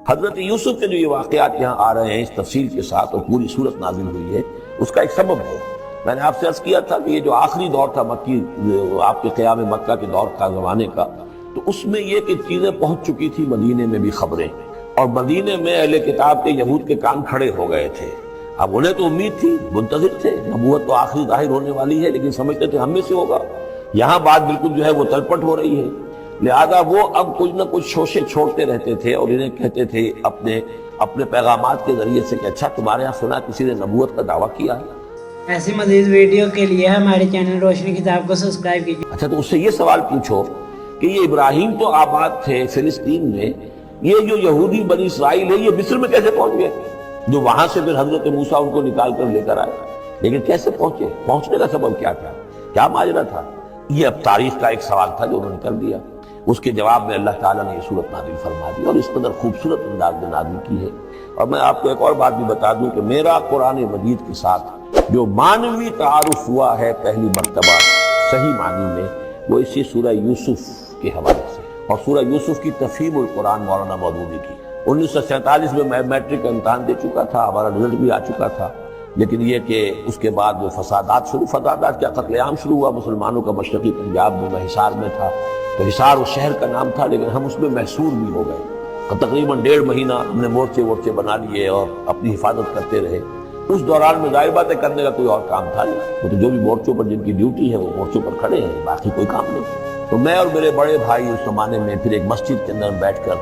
حضرت یوسف کے جو یہ واقعات یہاں آ رہے ہیں اس تفصیل کے ساتھ اور پوری صورت نازل ہوئی ہے، اس کا ایک سبب ہے۔ میں نے آپ سے عرض کیا تھا کہ یہ جو آخری دور تھا مکی، آپ کے قیام مکہ کے دور کا، زمانے کا، تو اس میں یہ کہ چیزیں پہنچ چکی تھی مدینے میں بھی خبریں، اور مدینے میں اہل کتاب کے یہود کے کان کھڑے ہو گئے تھے۔ اب انہیں تو امید تھی، منتظر تھے، نبوت تو آخری ظاہر ہونے والی ہے، لیکن سمجھتے تھے ہم میں سے ہوگا۔ یہاں بات بالکل جو ہے وہ تلپٹ ہو رہی ہے، لہذا وہ اب کچھ نہ کچھ شوشے چھوڑتے رہتے تھے اور انہیں کہتے تھے اپنے پیغامات کے ذریعے سے کہ اچھا تمہارے یہاں سنا کسی نے نبوت کا دعویٰ کیا ہے۔ ایسی مزید ویڈیو کے لیے ہمارے چینل روشنی کتاب کو سبسکرائب کیجیے۔ اچھا تو اس سے یہ سوال پوچھو کہ یہ ابراہیم تو آباد تھے فلسطین میں، یہ جو یہودی بنی اسرائیل ہے یہ مصر میں کیسے پہنچ گئے؟ جو وہاں سے پھر حضرت موسیٰ ان کو نکال کر لے کر آئے، لیکن کیسے پہنچے؟ پہنچنے کا سبب کیا تھا؟ کیا ماجرا تھا؟ یہ اب تاریخ کا ایک سوال تھا جو انہوں نے کر دیا۔ اس کے جواب میں اللہ تعالیٰ نے یہ صورت نازل فرما دی اور اس قدر خوبصورت انداز میں نازل کی ہے۔ اور میں آپ کو ایک اور بات بھی بتا دوں کہ میرا قرآن مجید کے ساتھ جو معنوی تعارف ہوا ہے پہلی مرتبہ صحیح معنی میں، وہ اسی سورہ یوسف کے حوالے سے، اور سورہ یوسف کی تفہیم القرآن مولانا مودودی کی۔ 1947 میں میں میٹرک کا امتحان دے چکا تھا، ہمارا رزلٹ بھی آ چکا تھا، لیکن یہ کہ اس کے بعد وہ فسادات کیا قتل عام شروع ہوا مسلمانوں کا مشرقی پنجاب میں۔ میں حصار میں تھا، تو حصار اس شہر کا نام تھا، لیکن ہم اس میں محصور بھی ہو گئے۔ تقریباً 1.5 مہینہ ہم نے مورچے بنا لیے اور اپنی حفاظت کرتے رہے۔ اس دوران میں ظاہر بات ہے کرنے کا کوئی اور کام تھا نہیں، وہ تو جو بھی مورچوں پر جن کی ڈیوٹی ہے وہ مورچوں پر کھڑے ہیں، باقی کوئی کام نہیں۔ تو میں اور میرے بڑے بھائی اس زمانے میں پھر ایک مسجد کے اندر بیٹھ کر،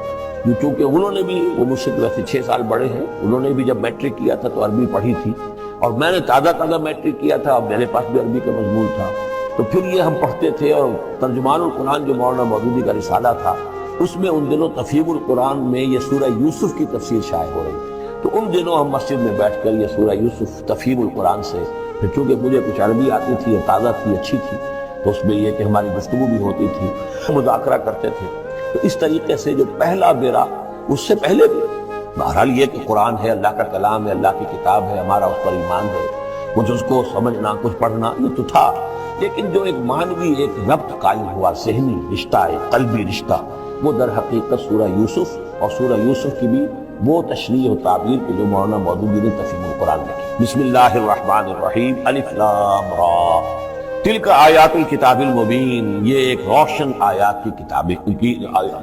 چونکہ انہوں نے بھی، وہ مجھ سے ویسے 6 سال بڑے ہیں، انہوں نے بھی جب میٹرک کیا تھا تو عربی پڑھی تھی، اور میں نے تازہ میٹرک کیا تھا، اور میرے پاس بھی عربی کا مضمون تھا، تو پھر یہ ہم پڑھتے تھے۔ اور ترجمان القرآن جو مولانا مودودی کا رسالہ تھا، اس میں ان دنوں تفہیم القرآن میں یہ سورہ یوسف کی تفسیر شائع ہو رہی تھی، تو ان دنوں ہم مسجد میں بیٹھ کر یہ سورہ یوسف تفہیم القرآن سے، پھر چونکہ مجھے کچھ عربی آتی تھی اور تازہ تھی، اچھی تھی، تو اس میں یہ کہ ہماری گفتگو بھی ہوتی تھی، مذاکرہ کرتے تھے۔ تو اس طریقے سے جو پہلا بیرا، اس سے پہلے بھی بہرحال یہ کہ قرآن ہے، اللہ کا کلام ہے، اللہ کی کتاب ہے، ہمارا اس پر ایمان ہے، کچھ اس کو سمجھنا، کچھ پڑھنا، یہ تو تھا، لیکن جو ایک معنوی ایک ربط قائم ہوا، ذہنی رشتہ، ایک قلبی رشتہ، وہ در حقیقت سورہ یوسف اور سورہ یوسف کی بھی وہ تشریح و تعبیر کے جو مولانا مودودی نے تفہیم القرآن میں کی۔ بسم اللہ الرحمن الرحیم، الف لام را، تلک آیات الکتاب المبین، یہ ایک روشن آیات کی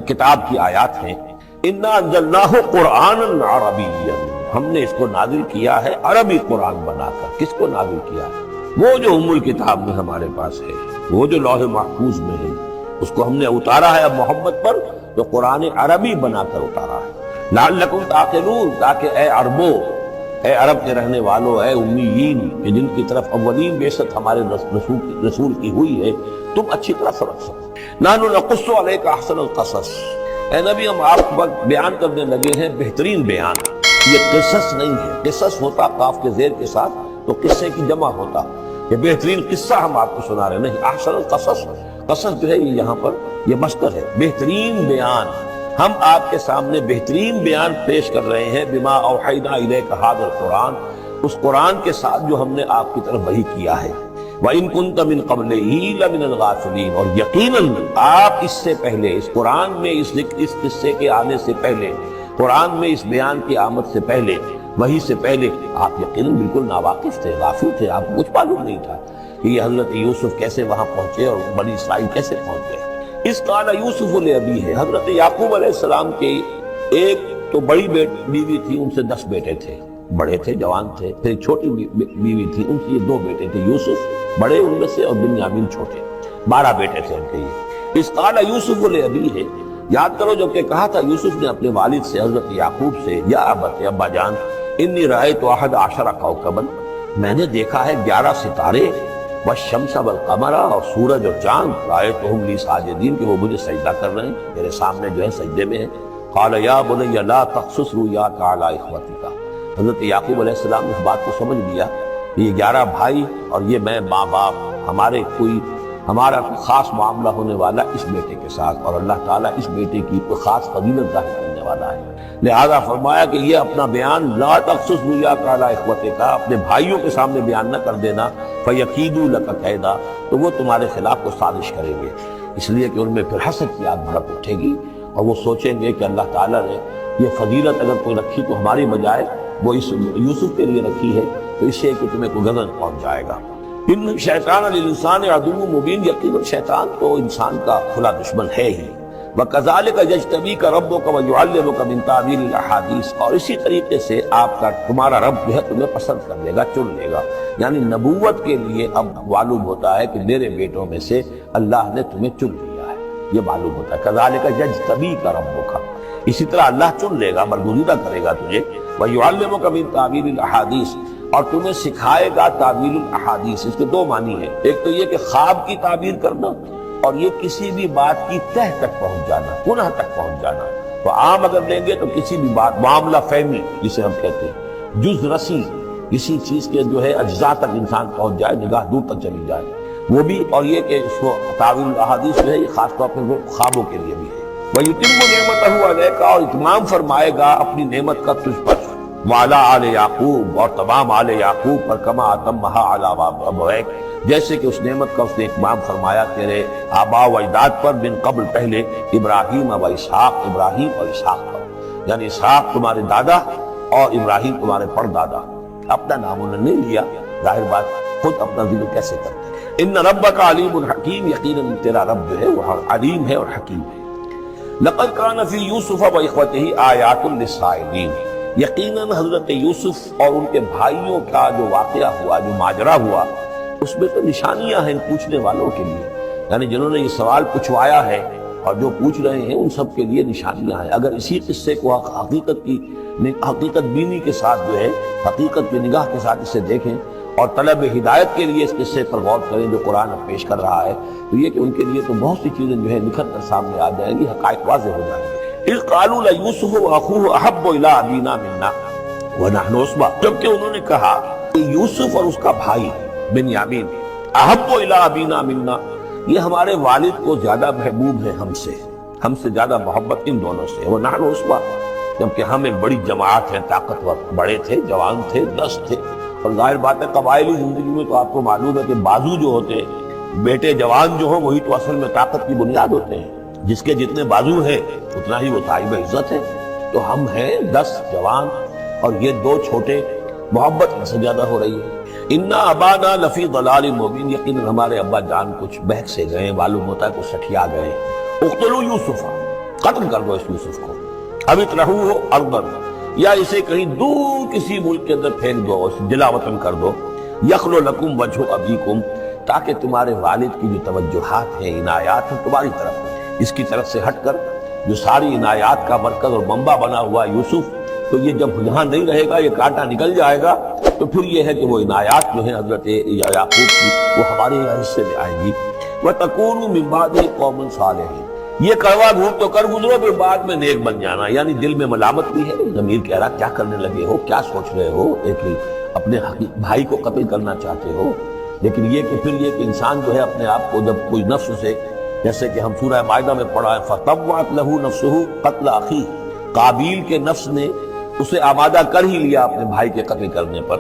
کتاب کی آیات ہیں۔ انا انزلناہ قرآنا عربیا، ہم نے اس کو نازل کیا ہے عربی قرآن بنا کر۔ کس کو نازل کیا ہے؟ وہ جو ام الکتاب میں ہمارے پاس ہے، وہ جو لوح محفوظ میں ہے، اس کو ہم نے اتارا ہے اب محمد پر، تو قرآن عربی بنا کر اتارا ہے۔ لعلکم تعقلون، تاکہ اے عربو، اے عرب کے رہنے والوں، اے امیین کہ جن کی طرف اولین بعثت ہمارے رسول کی ہوئی ہے، تم اچھی طرح سمجھ سکو۔ نحن نقص علیک احسن القصص، اے نبی ہم آپ کو بیان کرنے لگے ہیں بہترین بیان۔ یہ قصص نہیں ہے، قصص ہوتا قاف کے زیر کے ساتھ تو قصے کی جمع ہوتا، یہ بہترین قصہ ہم آپ کو سنا رہے نہیں، احسن القصص، قصص جو ہے یہ یہاں پر یہ مصدر ہے، بہترین بیان، ہم آپ کے سامنے بہترین بیان پیش کر رہے ہیں، بما اوحینا الیک ھذا القرآن، اس قرآن کے ساتھ جو ہم نے آپ کی طرف وحی کیا ہے۔ وَإِن كُنتَ مِن قَبْلِهِ لَمِنَ الْغَافِلِينَ، اور یقیناً آپ اس سے پہلے، اس قرآن میں اس قصے کے آنے سے پہلے، قرآن میں اس بیان کی آمد سے پہلے، وحی سے پہلے آپ یقیناً بالکل ناواقف تھے، غافل تھے، آپ کو کچھ معلوم نہیں تھا کہ یہ حضرت یوسف کیسے وہاں پہنچے اور بنی اسرائیل کیسے پہنچ گئے۔ اس قال یوسف لابیہ ہے، حضرت یعقوب علیہ السلام کے ایک تو بڑی بیوی تھی، ان سے 10 بیٹے تھے، بڑے تھے، جوان تھے، پھر ایک چھوٹی بیوی تھی، ان کے 2 بیٹے تھے، یوسف بڑے ان میں سے اور بنیامین چھوٹے، 12 بیٹے تھے ان کے یہ۔ اس قال یوسف لابیہ ہے، یاد کرو جب کہ کہا تھا یوسف نے اپنے والد سے، حضرت یعقوب سے، یا ابت، ابا جان، انی رأیت 11 کوكبا، میں نے دیکھا ہے 11 ستارے، والشمس والقمر، اور سورج اور چاند، رأیتهم لی ساجدین، کہ وہ مجھے سجدہ کر رہے ہیں، میرے سامنے جو ہے سجدے میں ہیں۔ قال یا بنی لا تقصص رؤیاک علی اخوتک، حضرت یعقوب علیہ السلام نے اس بات کو سمجھ لیا کہ یہ 11 بھائی اور یہ میں ماں باپ، ہمارا کوئی خاص معاملہ ہونے والا اس بیٹے کے ساتھ، اور اللہ تعالیٰ اس بیٹے کی کوئی خاص فضیلت ظاہر کرنے والا ہے، لہذا فرمایا کہ یہ اپنا بیان لا تقصص رؤیاک علی اخوتک، اپنے بھائیوں کے سامنے بیان نہ کر دینا، فیکیدوا لک کیدا، تو وہ تمہارے خلاف کو سازش کریں گے، اس لیے کہ ان میں پھر حسد کی آگ بھڑک اٹھے گی، اور وہ سوچیں گے کہ اللہ تعالیٰ نے یہ فضیلت اگر کوئی رکھی تو ہماری بجائے وہ اس یوسف کے لیے رکھی ہے، تو اس سے کہ تمہیں کوئی غضب پہنچ جائے گا۔ ان شیطان للانسان عدو مبین، یقیناً شیطان تو انسان کا کھلا دشمن ہے ہی۔ وَكَذَلِكَ يَجْتَبِيكَ رَبُّكَ وَيُعَلِّمُكَ مِن تَأْوِيلِ الْأَحَادِيثِ، اور اسی طریقے سے تمہارا رب جو ہے تمہیں پسند کر لے گا، چن لے گا، یعنی نبوت کے لیے اب معلوم ہوتا ہے کہ میرے بیٹوں میں سے اللہ نے تمہیں چن لیا ہے، یہ معلوم ہوتا ہے۔ كَذَلِكَ يَجْتَبِيكَ رَبُّكَ، اسی طرح اللہ چن لے گا، برگزیدہ کرے گا تجھے۔ وَيُعَلِّمُكَ مِن تَأْوِيلِ الْأَحَادِيثِ، اور تمہیں سکھائے گا تعبیر الاحادیث۔ اس کے دو معنی ہیں، ایک تو یہ کہ خواب کی تعبیر کرنا، اور یہ کسی بھی بات کی تہ تک پہنچ جانا، گناہ تک پہنچ جانا۔ تو عام اگر لیں گے تو کسی بھی بات، معاملہ فہمی جسے ہم کہتے ہیں، جز رسی، کسی چیز کے جو ہے اجزاء تک انسان پہنچ جائے، نگاہ دور تک چلی جائے، وہ بھی۔ اور یہ کہ اس کو تعبیر الاحادیث جو ہے یہ خاص طور پر وہ خوابوں کے لیے بھی ہے۔ وَيُتِمُّ نِعْمَتَهُ عَلَيْكَ، اور اتمام فرمائے گا اپنی نعمت کا تجھ پر، وَعَلَىٰ آلِ یعقوب، اور تمام آل یعقوب پر، کما اتمھا علی ابویک، جیسے کہ اس نعمت کا اس نے اتمام فرمایا تیرے آبا و اجداد پر، من قبل پہلے، ابراہیم و اسحاق، ابراہیم اور اسحاق پر، یعنی اسحاق تمہارے دادا اور ابراہیم تمہارے پردادا۔ اپنا نام انہوں نے لیا، ظاہر بات خود اپنا ذکر کیسے کرتے۔ ان ربک علیم حکیم، یقیناً تیرا رب جو ہے وہ علیم ہے اور حکیم ہے۔ لقد کان فی یوسف و اخوتہ آیات للسائلین، یقیناً حضرت یوسف اور ان کے بھائیوں کا جو واقعہ ہوا، جو ماجرا ہوا، اس میں تو نشانیاں ہیں پوچھنے والوں کے لیے، یعنی جنہوں نے یہ سوال پوچھوایا ہے اور جو پوچھ رہے ہیں ان سب کے لیے نشانیاں ہیں۔ اگر اسی قصے کو حقیقت بینی کے ساتھ جو ہے، حقیقت کی نگاہ کے ساتھ اسے دیکھیں اور طلب ہدایت کے لیے اس قصے پر غور کریں جو قرآن اب پیش کر رہا ہے، تو یہ کہ ان کے لیے تو بہت سی چیزیں جو ہے نکھر کر سامنے آ جائیں گی، حقائق واضح ہو جائیں گے۔ اذ قالوا لیوسف واخوہ احب الی ابینا منا ونحن عصبہ، جبکہ انہوں نے کہا کہ یوسف اور اس کا بھائی بنیامین احب الی ابینا منا، یہ ہمارے والد کو زیادہ محبوب ہے ہم سے زیادہ محبت ان دونوں سے، ونحن عصبہ، جبکہ ہم ایک بڑی جماعت ہے، طاقتور، بڑے تھے، جوان تھے، دست تھے۔ اور ظاہر بات ہے قبائلی زندگی میں تو آپ کو معلوم ہے کہ بازو جو ہوتے ہیں، بیٹے جوان جو ہوں وہی تو اصل میں طاقت کی بنیاد ہوتے ہیں، جس کے جتنے بازو ہیں اتنا ہی وہ صاحب عزت ہے۔ تو ہم ہیں 10 جوان اور یہ 2 چھوٹے، محبت ان سے زیادہ ہو رہی ہے۔ انا ابانا لفی ضلال مبین، یقیناً ہمارے ابا جان کچھ بہک سے گئے، معلوم ہوتا ہے کچھ سٹھیا گئے۔ اقتلوا یوسف، قتل کر دو اس یوسف کو، اب اترہوہ ارضا، یا اسے کہیں دور کسی ملک کے اندر پھینک دو، اسے جلا وطن کر دو، یخلو لکم وجہ ابیکم، تاکہ تمہارے والد کی جو توجہات ہیں، عنایات ہیں تمہاری طرف، اس کی طرف سے ہٹ کر جو ساری عنایات کا مرکز اور منبع بنا ہوا یوسف، تو یہ جب یہاں نہیں رہے گا، یہ کانٹا نکل جائے گا، تو پھر یہ ہے کہ وہ عنایات جو ہیں حضرت یعقوب کی وہ ہمارے حصے میں آئیں گی۔ وَتَكُونُوا مِن بَعْدِهِ قَوْمًا صَالِحِينَ، یہ کڑوا گھوٹ تو کر گزرو پھر بعد میں نیک بن جانا، یعنی دل میں ملامت بھی ہے، ضمیر کہہ رہا کیا کرنے لگے ہو، کیا سوچ رہے ہو، ایک اپنے بھائی کو قتل کرنا چاہتے ہو۔ لیکن یہ کہ پھر یہ کہ انسان جو ہے اپنے آپ کو جب کوئی نفس سے، جیسے کہ ہم سورہ مائدہ میں پڑھا ہے، فَطَوَّعَتْ لَهُ نَفْسُهُ قَتْلَ أَخِيهِ، قابیل کے نفس نے اسے آمادہ کر ہی لیا اپنے بھائی کے قتل کرنے پر۔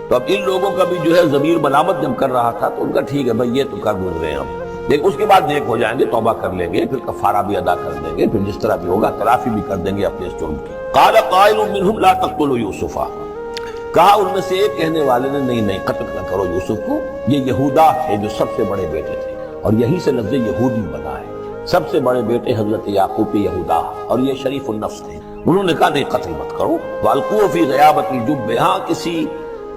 تو اب ان لوگوں کا بھی جو ہے ضمیر ملامت جب کر رہا تھا تو ان کا ٹھیک ہے بھائی یہ تو کر گزرے ہم، لیکن اس کے بعد نیک ہو جائیں گے، توبہ کر لیں گے، پھر کفارہ بھی ادا کر دیں گے، پھر جس طرح بھی ہوگا تلافی بھی کر دیں گے اپنے اس جرم کی۔ قال قائل منهم لا تقتلوا یوسف، کہا ان میں سے ایک کہنے والے نے نہیں قتل نہ کرو یوسف کو، یہ یہودا تھے جو سب سے بڑے بیٹے تھے، اور یہی سے لفظ یہودی بنا ہے، سب سے بڑے بیٹے حضرت یعقوب کے یہودا، اور یہ شریف النفس تھے، انہوں نے کہا نہیں قتل مت کرو۔ والقوا فی غیابۃ الجب، ہاں کسی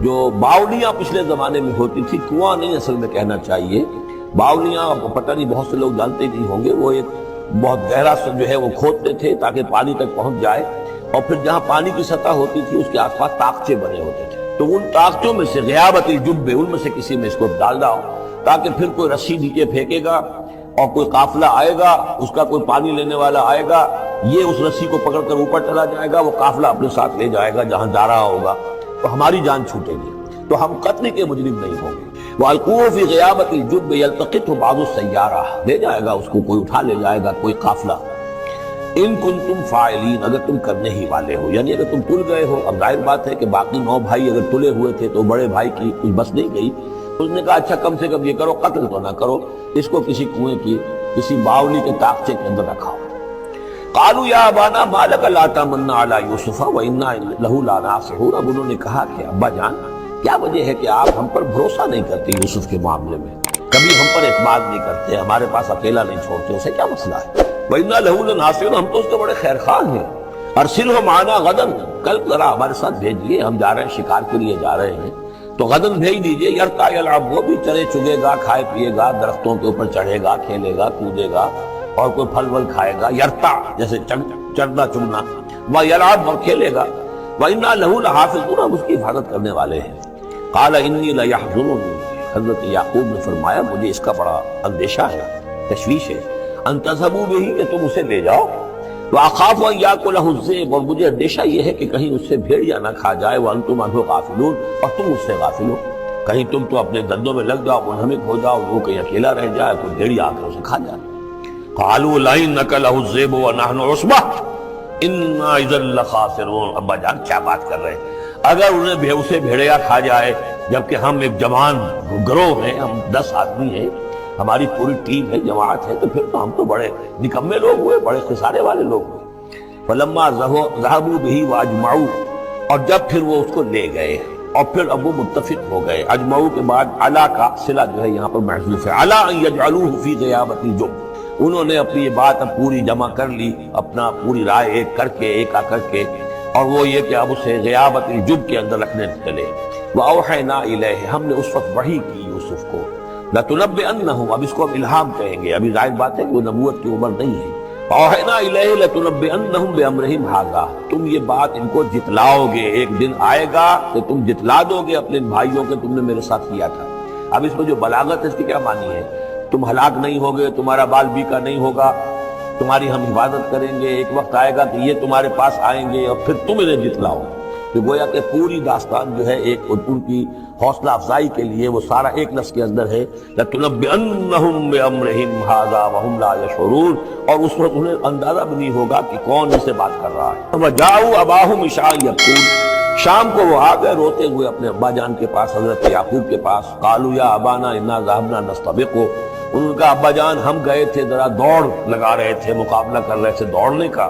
جو باولیاں پچھلے زمانے میں ہوتی تھی، کنواں نہیں اصل میں کہنا چاہیے، باولیاں پتہ نہیں بہت سے لوگ جانتے نہیں ہوں گے، وہ ایک بہت گہرا سا جو ہے وہ کھودتے تھے تاکہ پانی تک پہنچ جائے، اور پھر جہاں پانی کی سطح ہوتی تھی اس کے آس پاس طاقچے بنے ہوتے تھے، تو ان طاقچوں میں سے غیابۃ الجب، ان میں سے کسی میں اس کو ڈال داؤ، تاکہ پھر کوئی رسی نیچے پھینکے گا اور کوئی قافلہ آئے گا، اس کا کوئی پانی لینے والا آئے گا، یہ اس رسی کو پکڑ کر اوپر چلا جائے گا، وہ قافلہ اپنے ساتھ لے جائے گا جہاں جا رہا ہوگا، تو ہماری جان چھوٹے گی، تو ہم قتل کے مجرم نہیں ہوں گے۔ وَالْقُوهُ فِي غِيَابَةِ الْجُبِّ يَلْتَقِطْهُ بَعْضُ السَّيَّارَةِ، لے جائے گا اس کو، کوئی اٹھا لے جائے گا کوئی قافلہ۔ ان کنتم فاعلین، اگر تم کرنے ہی والے ہو، یعنی اگر تم تل گئے ہو، اب ظاہر بات ہے کہ باقی 9 بھائی اگر تلے ہوئے تھے تو بڑے بھائی کی کچھ بس نہیں گئی، اس نے کہا اچھا کم سے کم یہ کرو قتل تو نہ کرو، اس کو کسی کنویں کی کسی باولی کے طاقچے کے اندر رکھا ہو۔ قالوا یا ابانا ما لک لا تمنا علی یوسف وانا لہ لناصحون، اب انہوں نے کہا کہ ابا جان کیا وجہ ہے کہ آپ ہم پر بھروسہ نہیں کرتے یوسف کے معاملے میں، کبھی ہم پر اعتماد نہیں کرتے، ہمارے پاس اکیلا نہیں چھوڑتے، اسے کیا مسئلہ ہے؟ وَإِنَّا لَهُ لَنَاصِحُونَ، ہم تو اس کے بڑے خیر خواہ ہیں، ارسلہ معنا غدن، کل ذرا ہمارے ساتھ بھیجیے، ہم جا رہے ہیں شکار کے لیے جا رہے ہیں، تو غدن بھیج دیجیے، یرتا یلعب، وہ بھی چرے چگے گا، کھائے پیے گا، درختوں کے اوپر چڑھے گا، کھیلے گا، کودے گا، اور کوئی پھل ول کھائے گا، یرتا جیسے چڑھنا چگنا، ویلعب، اور کھیلے گا، وَإِنَّا لَهُ لَحَافِظُونَ، ہم اس کی حفاظت کرنے والے ہیں۔ قال انی لیحزننی، حضرت یعقوب نے فرمایا مجھے اس کا بڑا اندیشہ ہے، تشویش ہے، ان تذهبوا به، کہ تم اسے لے جاؤ، واخاف ان یاکلہ الذئب، اور مجھے اندیشہ یہ ہے کہ کہیں اس سے بھیڑیا نہ کھا جائے، وانتم عنہ غافلون، اور تم اس سے غافل ہو، کہیں تم تو اپنے دندوں میں لگ جاؤ، منہمک ہو جاؤ، وہ کہیں اکیلا رہ جائے، کوئی بھیڑیا آ کر اسے کھا جائے۔ قالوا لئن نکلہ الذئب ونحن عصبہ انا اذا لخاسرون، ابا جان کیا بات کر رہے ہیں، اگر انہیں اسے بھیڑیا کھا جائے جبکہ ہم ایک جوان گروہ ہیں، ہم 10 آدمی ہیں، ہماری پوری ٹیم ہے، جماعت ہے، تو پھر تو ہم تو بڑے نکمے لوگ ہوئے، بڑے خسارے والے لوگ ہوئے۔ فلما ذهبوا به واجمعوا، اور جب پھر وہ اس کو لے گئے اور پھر اب وہ متفق ہو گئے، اجمعوا کے بعد علا کا صلہ جو ہے یہاں پر محذوف ہے، علا ان یجعلوه فی غیابۃ الجب، انہوں نے اپنی یہ بات اب پوری جمع کر لی، اپنا پوری رائے ایک کر کے، ایک آ کر کے، اور وہ یہ کہ اب اسے غیابۃ الجب کے اندر رکھنے چلے۔ وَأَوْحَيْنَا إِلَيْهِ، ہم نے اس وقت وحی کی یوسف کو، لَتُنَبِّئَنَّهُمْ، اب اس کو اب الہام کہیں گے، ابھی ظاہر بات ہے کہ وہ نبوت کی عمر نہیں ہے۔ وَأَوْحَيْنَا إِلَيْهِ لَتُنَبِّئَنَّهُمْ بِأَمْرِهِمْ هَٰذَا، تم یہ بات ان کو جتلاؤ گے، ایک دن آئے گا کہ تم جتلا دو گے اپنے بھائیوں کے تم نے میرے ساتھ کیا تھا۔ اب اس میں جو بلاغت ہے اس کی کیا معنی ہے؟ تم ہلاک نہیں ہوگے، تمہارا بال بیکا نہیں ہوگا، تمہاری ہم حفاظت کریں گے، ایک وقت آئے گا کہ یہ تمہارے پاس آئیں گے اور پھر تم انہیں جتلاؤ۔ تو گویا کہ پوری داستان جو ہے ایک ان کی حوصلہ افزائی کے لیے وہ سارا ایک لفظ کے اندر ہے، لَتُنَبِّئَنَّهُمْ بِأَمْرِهِمْ هَٰذَا وَهُمْ لَا يَشْعُرُونَ، اور اس وقت انہیں اندازہ بھی نہیں ہوگا کہ کون ان سے بات کر رہا ہے۔ وَجَاءُوا أَبَاهُمْ عِشَاءً يَبْكُونَ، شام کو وہ آ گئے روتے ہوئے اپنے ابا جان کے پاس، حضرت یعقوب کے پاس۔ قالوا یا ابانا انا ذهبنا نستبق، انہوں نے کہا ابا جان ہم گئے تھے ذرا دوڑ لگا رہے تھے، مقابلہ کر رہے تھے دوڑنے کا۔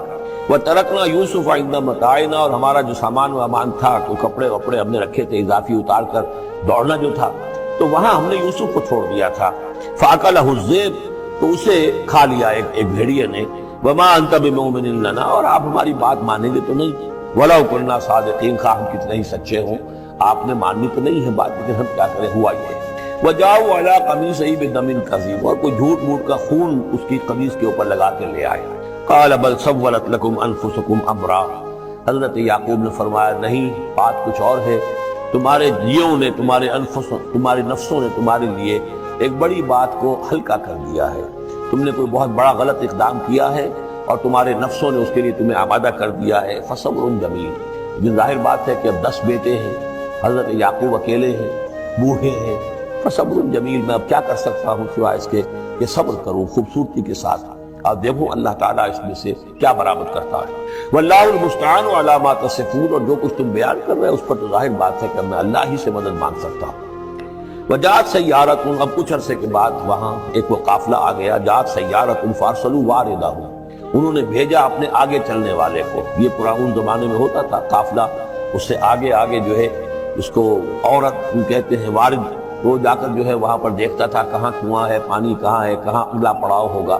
وَتَرَكْنَا يُوسُفَ عِندَ مَتَاعِنَا، اور ہمارا جو سامان وامان تھا، کوئی کپڑے وپڑے ہم نے رکھے تھے اضافی اتار کر دوڑنا جو تھا، تو وہاں ہم نے یوسف کو چھوڑ دیا تھا۔ فَأَكَلَهُ الذِّئْبُ، تو اسے کھا لیا ایک بھیڑیے نے۔ وَمَا أَنْتَ بِمُؤْمِنٍ لَنَا، اور آپ ہماری بات مانیں گے تو نہیں، وَلَوْ كُنَّا صَادِقِينَ، خواہ ہم کتنے ہی سچے ہوں، آپ نے ماننی تو نہیں ہے بات، لیکن ہم کیا کریں، ہوا یہ۔ وَجَاءُوا عَلَىٰ قَمِيصِهِ بِدَمٍ كَذِيبٍ، اور کوئی جھوٹ موٹ کا خون اس کی قمیص کے اوپر لگا کے لے آئے۔ قَالَ بَلْ سَوَّلَتْ لَكُمْ أَنفُسُكُمْ أَمْرًا، حضرت یعقوب نے فرمایا نہیں، بات کچھ اور ہے، تمہارے جیوں نے، تمہارے نفسوں نے تمہارے لیے ایک بڑی بات کو ہلکا کر دیا ہے، تم نے کوئی بہت بڑا غلط اقدام کیا ہے اور تمہارے نفسوں نے اس کے لیے تمہیں آمادہ کر دیا ہے۔ فَصَبْرٌ جَمِيلٌ، جو ظاہر بات ہے کہ اب 10 بیٹے ہیں، حضرت یعقوب اکیلے ہیں، بوڑھے ہیں، فَصَبْرٌ جَمِيلٌ، میں اب کیا کر سکتا ہوں سوائے اس کے کہ صبر کروں خوبصورتی کے ساتھ، اور دیکھو اللہ تعالیٰ اس میں سے کیا برآمد کرتا ہے۔ وَاللَّهُ الْمُسْتَعَانُ عَلَىٰ مَا تَصِفُونَ، اور جو کچھ تم بیان کر رہے ہیں اس پر تو ظاہر بات ہے کہ میں اللہ ہی سے مدد مانگ سکتا ہوں۔ وَجَاءَتْ سَيَّارَةٌ، اب کچھ عرصے کے بعد وہاں ایک وہ قافلہ آ گیا، جاءت سَيَّارَةٌ فَأَرْسَلُوا وَارِدَهُمْ، انہوں نے بھیجا اپنے آگے چلنے والے کو۔ یہ پرانے زمانے میں ہوتا تھا قافلہ، اس سے آگے آگے جو ہے اس کو عورت کہتے ہیں وارد، وہ جا کر جو ہے وہاں پر دیکھتا تھا کہاں کنواں ہے، پانی کہاں ہے، کہاں اگلا پڑاؤ ہوگا۔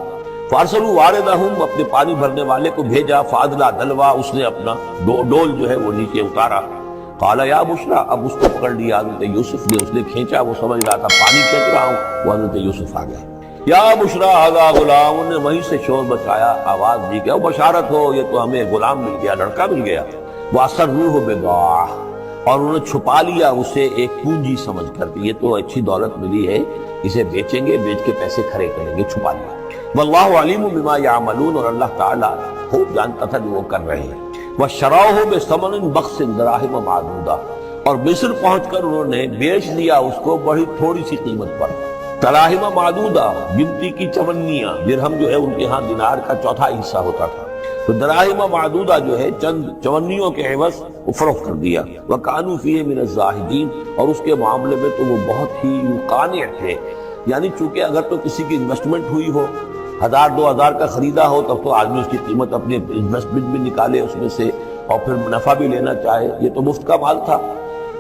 فارسلوا واردہم، اپنے پانی بھرنے والے کو بھیجا، فادلا دلوا، اس نے اپنا ڈول جو ہے وہ نیچے اتارا۔ قال یا بشرا، اب اس کو پکڑ لیا حضرت یوسف نے، اس نے کھینچا، وہ سمجھ رہا تھا پانی کھینچ رہا ہوں، وہ حضرت یوسف آ گئے۔ یا بشرا ھذا غلام، نے وہیں سے شور بچایا، آواز دی کہ بشارت ہو، یہ تو ہمیں غلام مل گیا، لڑکا مل گیا۔ واسروہ بضاعہ، اور انہوں نے چھپا لیا اسے ایک پونجی سمجھ کر کہ یہ تو اچھی دولت ملی ہے، اسے بیچیں گے، بیچ کے پیسے کھڑے کریں گے، چھپا لیا۔ واللہ علیم بما یعملون، اور اللہ تعالیٰ خوب جانتا تھا جو وہ کر رہے ہیں۔ وشراہ بثمن بخس دراہم معدودہ، اور مصر پہنچ کر انہوں نے بیچ لیا اس کو بڑی تھوڑی سی قیمت پر، دراہم معدودہ، گنتی کی چونیاں، درہم جو ہے ان کے ہاں دینار کا چوتھا حصہ ہوتا تھا، تو دراہم معدودہ جو ہے چند چونیوں کے عوض وہ فروخت کر دیا۔ وکانوا فیہ من الزاہدین، اور اس کے معاملے میں تو وہ بہت ہی قانع تھے، یعنی چونکہ اگر تو کسی کی انویسٹمنٹ ہوئی ہو 1000-2000 کا خریدا ہو تب تو آدمی اس کی قیمت اپنے انویسٹمنٹ بھی نکالے اس میں سے اور پھر منافع بھی لینا چاہے، یہ تو مفت کا مال تھا۔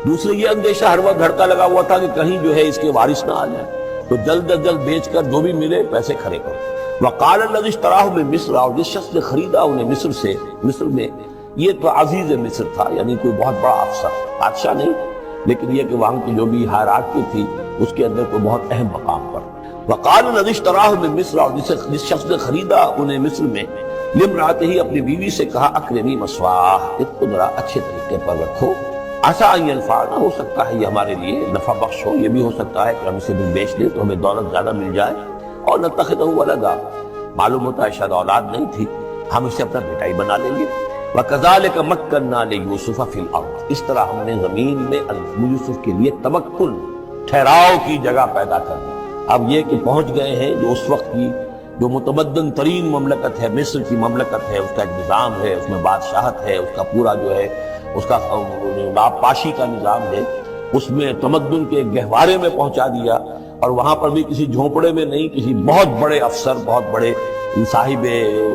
دوسرے یہ اندیشہ ہر وقت دھڑکا لگا ہوا تھا کہ کہیں جو ہے اس کے وارث نہ آ جائیں، تو جلد از جلد بیچ کر جو بھی ملے پیسے کھڑے کرو۔ وقال الذی اشتراه من مصر، اور جس شخص نے خریدا انہیں مصر سے، مصر میں یہ تو عزیز مصر تھا، یعنی کوئی بہت بڑا افسر، بادشاہ نہیں، لیکن یہ کہ وہاں کی جو بھی ہائرارکی تھی اس کے اندر کوئی بہت اہم مقام پر۔ وقال الذی اشتراه من مصر، اور جس شخص نے خریدا انہیں مصر میں، لامرأته ہی اپنی بیوی سے کہا اکرمی مثواہ، اس کو ذرا اچھے طریقے پر رکھو، عسیٰ ان ینفعنا، ہو سکتا ہے یہ ہمارے لیے نفع بخش ہو، یہ بھی ہو سکتا ہے کہ ہم اسے بھی بیچ لیں تو ہمیں دولت زیادہ مل جائے، اور نتخذہ ولدا، معلوم ہوتا ہے شاید اولاد نہیں تھی، ہم اسے اپنا بیٹا ہی بنا لیں گے۔ وَكَذَلِكَ مَكَّنَّا لِيُوسُفَ فِي الْأَرْضِ، اس طرح ہم نے زمین میں یوسف کے لیے تمکن، ٹھہراؤ کی جگہ پیدا کر دی۔ اب یہ کہ پہنچ گئے ہیں جو اس وقت کی جو متمدن ترین مملکت ہے، مصر کی مملکت ہے، اس کا ایک نظام ہے، اس میں بادشاہت ہے، اس کا پورا جو ہے اس کا پاشی کا نظام ہے، اس میں تمدن کے گہوارے میں پہنچا دیا، اور وہاں پر بھی کسی جھونپڑے میں نہیں، کسی بہت بڑے افسر، بہت بڑے صاحب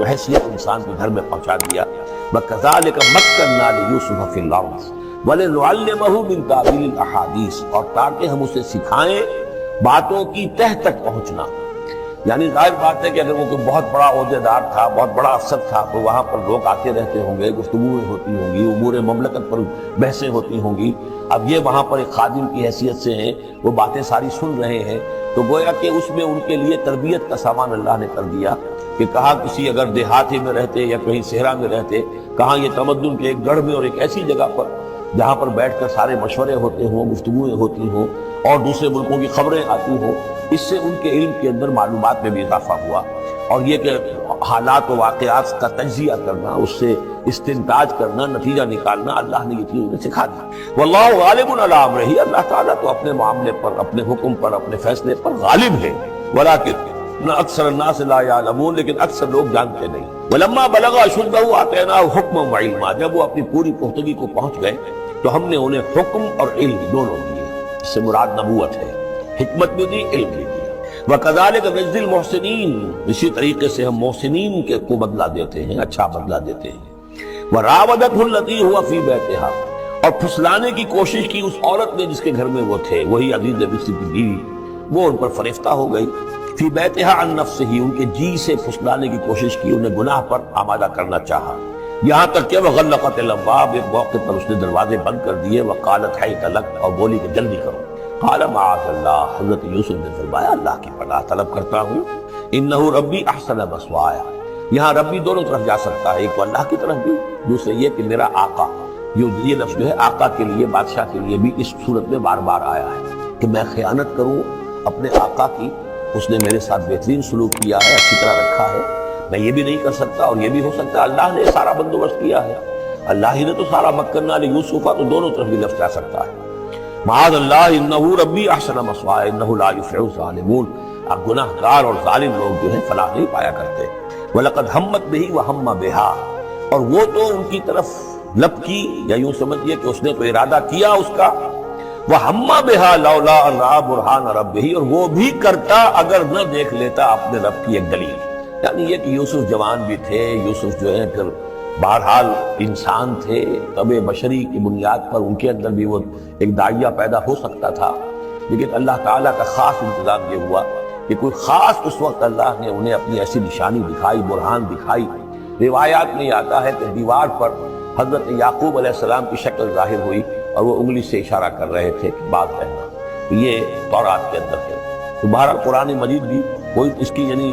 حیثیت انسان کے گھر میں پہنچا دیا۔ وَكَذَلِكَ مَكَّنَّا لِيُوسُفَ فِي الْأَرْضِ وَلِنُعَلِّمَهُ مِن تَأْوِيلِ الْأَحَادِيثِ، اور تاکہ ہم اسے سکھائیں باتوں کی تہ تک پہنچنا۔ یعنی ظاہر بات ہے کہ اگر وہ کوئی بہت بڑا عہدیدار تھا، بہت بڑا افسر تھا، تو وہاں پر لوگ آتے رہتے ہوں گے، گفتگویں ہوتی ہوں گی، امور مملکت پر بحثیں ہوتی ہوں گی۔ اب یہ وہاں پر ایک خادم کی حیثیت سے ہیں، وہ باتیں ساری سن رہے ہیں، تو گویا کہ اس میں ان کے لیے تربیت کا سامان اللہ نے کر دیا کہ کہاں کسی اگر دیہاتی میں رہتے یا کہیں صحرا میں رہتے، کہاں یہ تمدن کے ایک گڑھ میں اور ایک ایسی جگہ پر جہاں پر بیٹھ کر سارے مشورے ہوتے ہوں، گفتگویں ہوتی ہوں، اور دوسرے ملکوں کی خبریں آتی ہوں، اس سے ان کے علم کے اندر معلومات میں بھی اضافہ ہوا، اور یہ کہ حالات و واقعات کا تجزیہ کرنا، اس سے استنتاج کرنا، نتیجہ نکالنا، اللہ نے یہ چیز انہیں سکھا دی۔ واللہ غالب علی امرہ، اللہ تعالیٰ تو اپنے معاملے پر، اپنے حکم پر، اپنے فیصلے پر غالب ہے، ولکن اکثر الناس لا یعلمون، لیکن اکثر لوگ جانتے نہیں۔ ولما بلغ اشدہ آتیناہ حکما وعلما، جب وہ اپنی پوری پختگی کو پہنچ گئے تو ہم نے انہیں حکم اور علم دونوں دیے، اس سے مراد نبوت ہے، حکمت بھی دی، علم بھی دیا۔ وَكَذَلِكَ نَجْزِي الْمُحْسِنِينَ، اسی طریقے سے ہم محسنین کو بدلہ دیتے ہیں، اچھا بدلہ دیتے ہیں۔ وَرَاوَدَتْهُ الَّتِي هُوَ فِي بَيْتِهَا، اور پھسلانے کی کوشش کی اس عورت نے جس کے گھر میں وہ تھے، وہی عزیز مصر کی بیوی، وہ ان پر فریفتہ ہو گئی۔ فی بیتہا عن نفسہ، ان کے جی سے پھسلانے کی کوشش کی، انہیں گناہ پر آمادہ کرنا چاہا، یہاں تک کہ وغلقت الابواب، ایک موقع پر اس نے دروازے بند کر دیے، وقالت حیت لک، اور بولی کہ جلدی کرو۔ قال معاذ اللہ، حضرت یوسف نے فرمایا اللہ کی پناہ طلب کرتا ہوں، انہ ربی احسن مثوایا، یہاں ربی دونوں طرف جا سکتا ہے، ایک تو اللہ کی طرف بھی، دوسرے یہ کہ میرا آقا، یہ لفظ جو ہے آقا کے لیے، بادشاہ کے لیے بھی اس صورت میں بار بار آیا ہے کہ میں خیانت کروں اپنے آقا کی، اس نے میرے ساتھ بہترین سلوک کیا ہے، اچھی طرح رکھا ہے، میں یہ بھی نہیں کر سکتا، اور یہ بھی ہو سکتا ہے اللہ نے سارا بندوبست کیا ہے، اللہ ہی نے تو سارا مکننا لیوسف، تو دونوں طرف بھی لفظ جا سکتا ہے۔ معاذ اللہ انہ ربی احسن مثوایا انہ لا یفلح الظالمون، اب گناہ گار اور ظالم لوگ جو ہیں فلاح نہیں پایا کرتے۔ وَلَقَدْ هَمَّتْ بِهِ وَهَمَّ بِهَا، اور وہ تو ان کی طرف لپکی، یا یوں سمجھیے کہ اس نے تو ارادہ کیا اس کا، وَهَمَّ بِهَا لَوْلَا أَن رَأَىٰ بُرْهَانَ رَبِّهِ، اور وہ بھی کرتا اگر نہ دیکھ لیتا اپنے رب کی ایک دلیل، یعنی یہ کہ یوسف جوان بھی تھے، یوسف جو ہے پھر بہرحال انسان تھے، طبع بشری کی بنیاد پر ان کے اندر بھی وہ ایک داعیہ پیدا ہو سکتا تھا، لیکن اللہ تعالیٰ کا خاص انتظام یہ ہوا کہ کوئی خاص اس وقت اللہ نے انہیں اپنی ایسی نشانی دکھائی، برہان دکھائی۔ روایات میں آتا ہے کہ دیوار پر حضرت یعقوب علیہ السلام کی شکل ظاہر ہوئی اور وہ انگلی سے اشارہ کر رہے تھے کہ بات رہنا، تو یہ تورات کے اندر ہے۔ تو بہرحال قرآن مجید بھی کوئی اس کی یعنی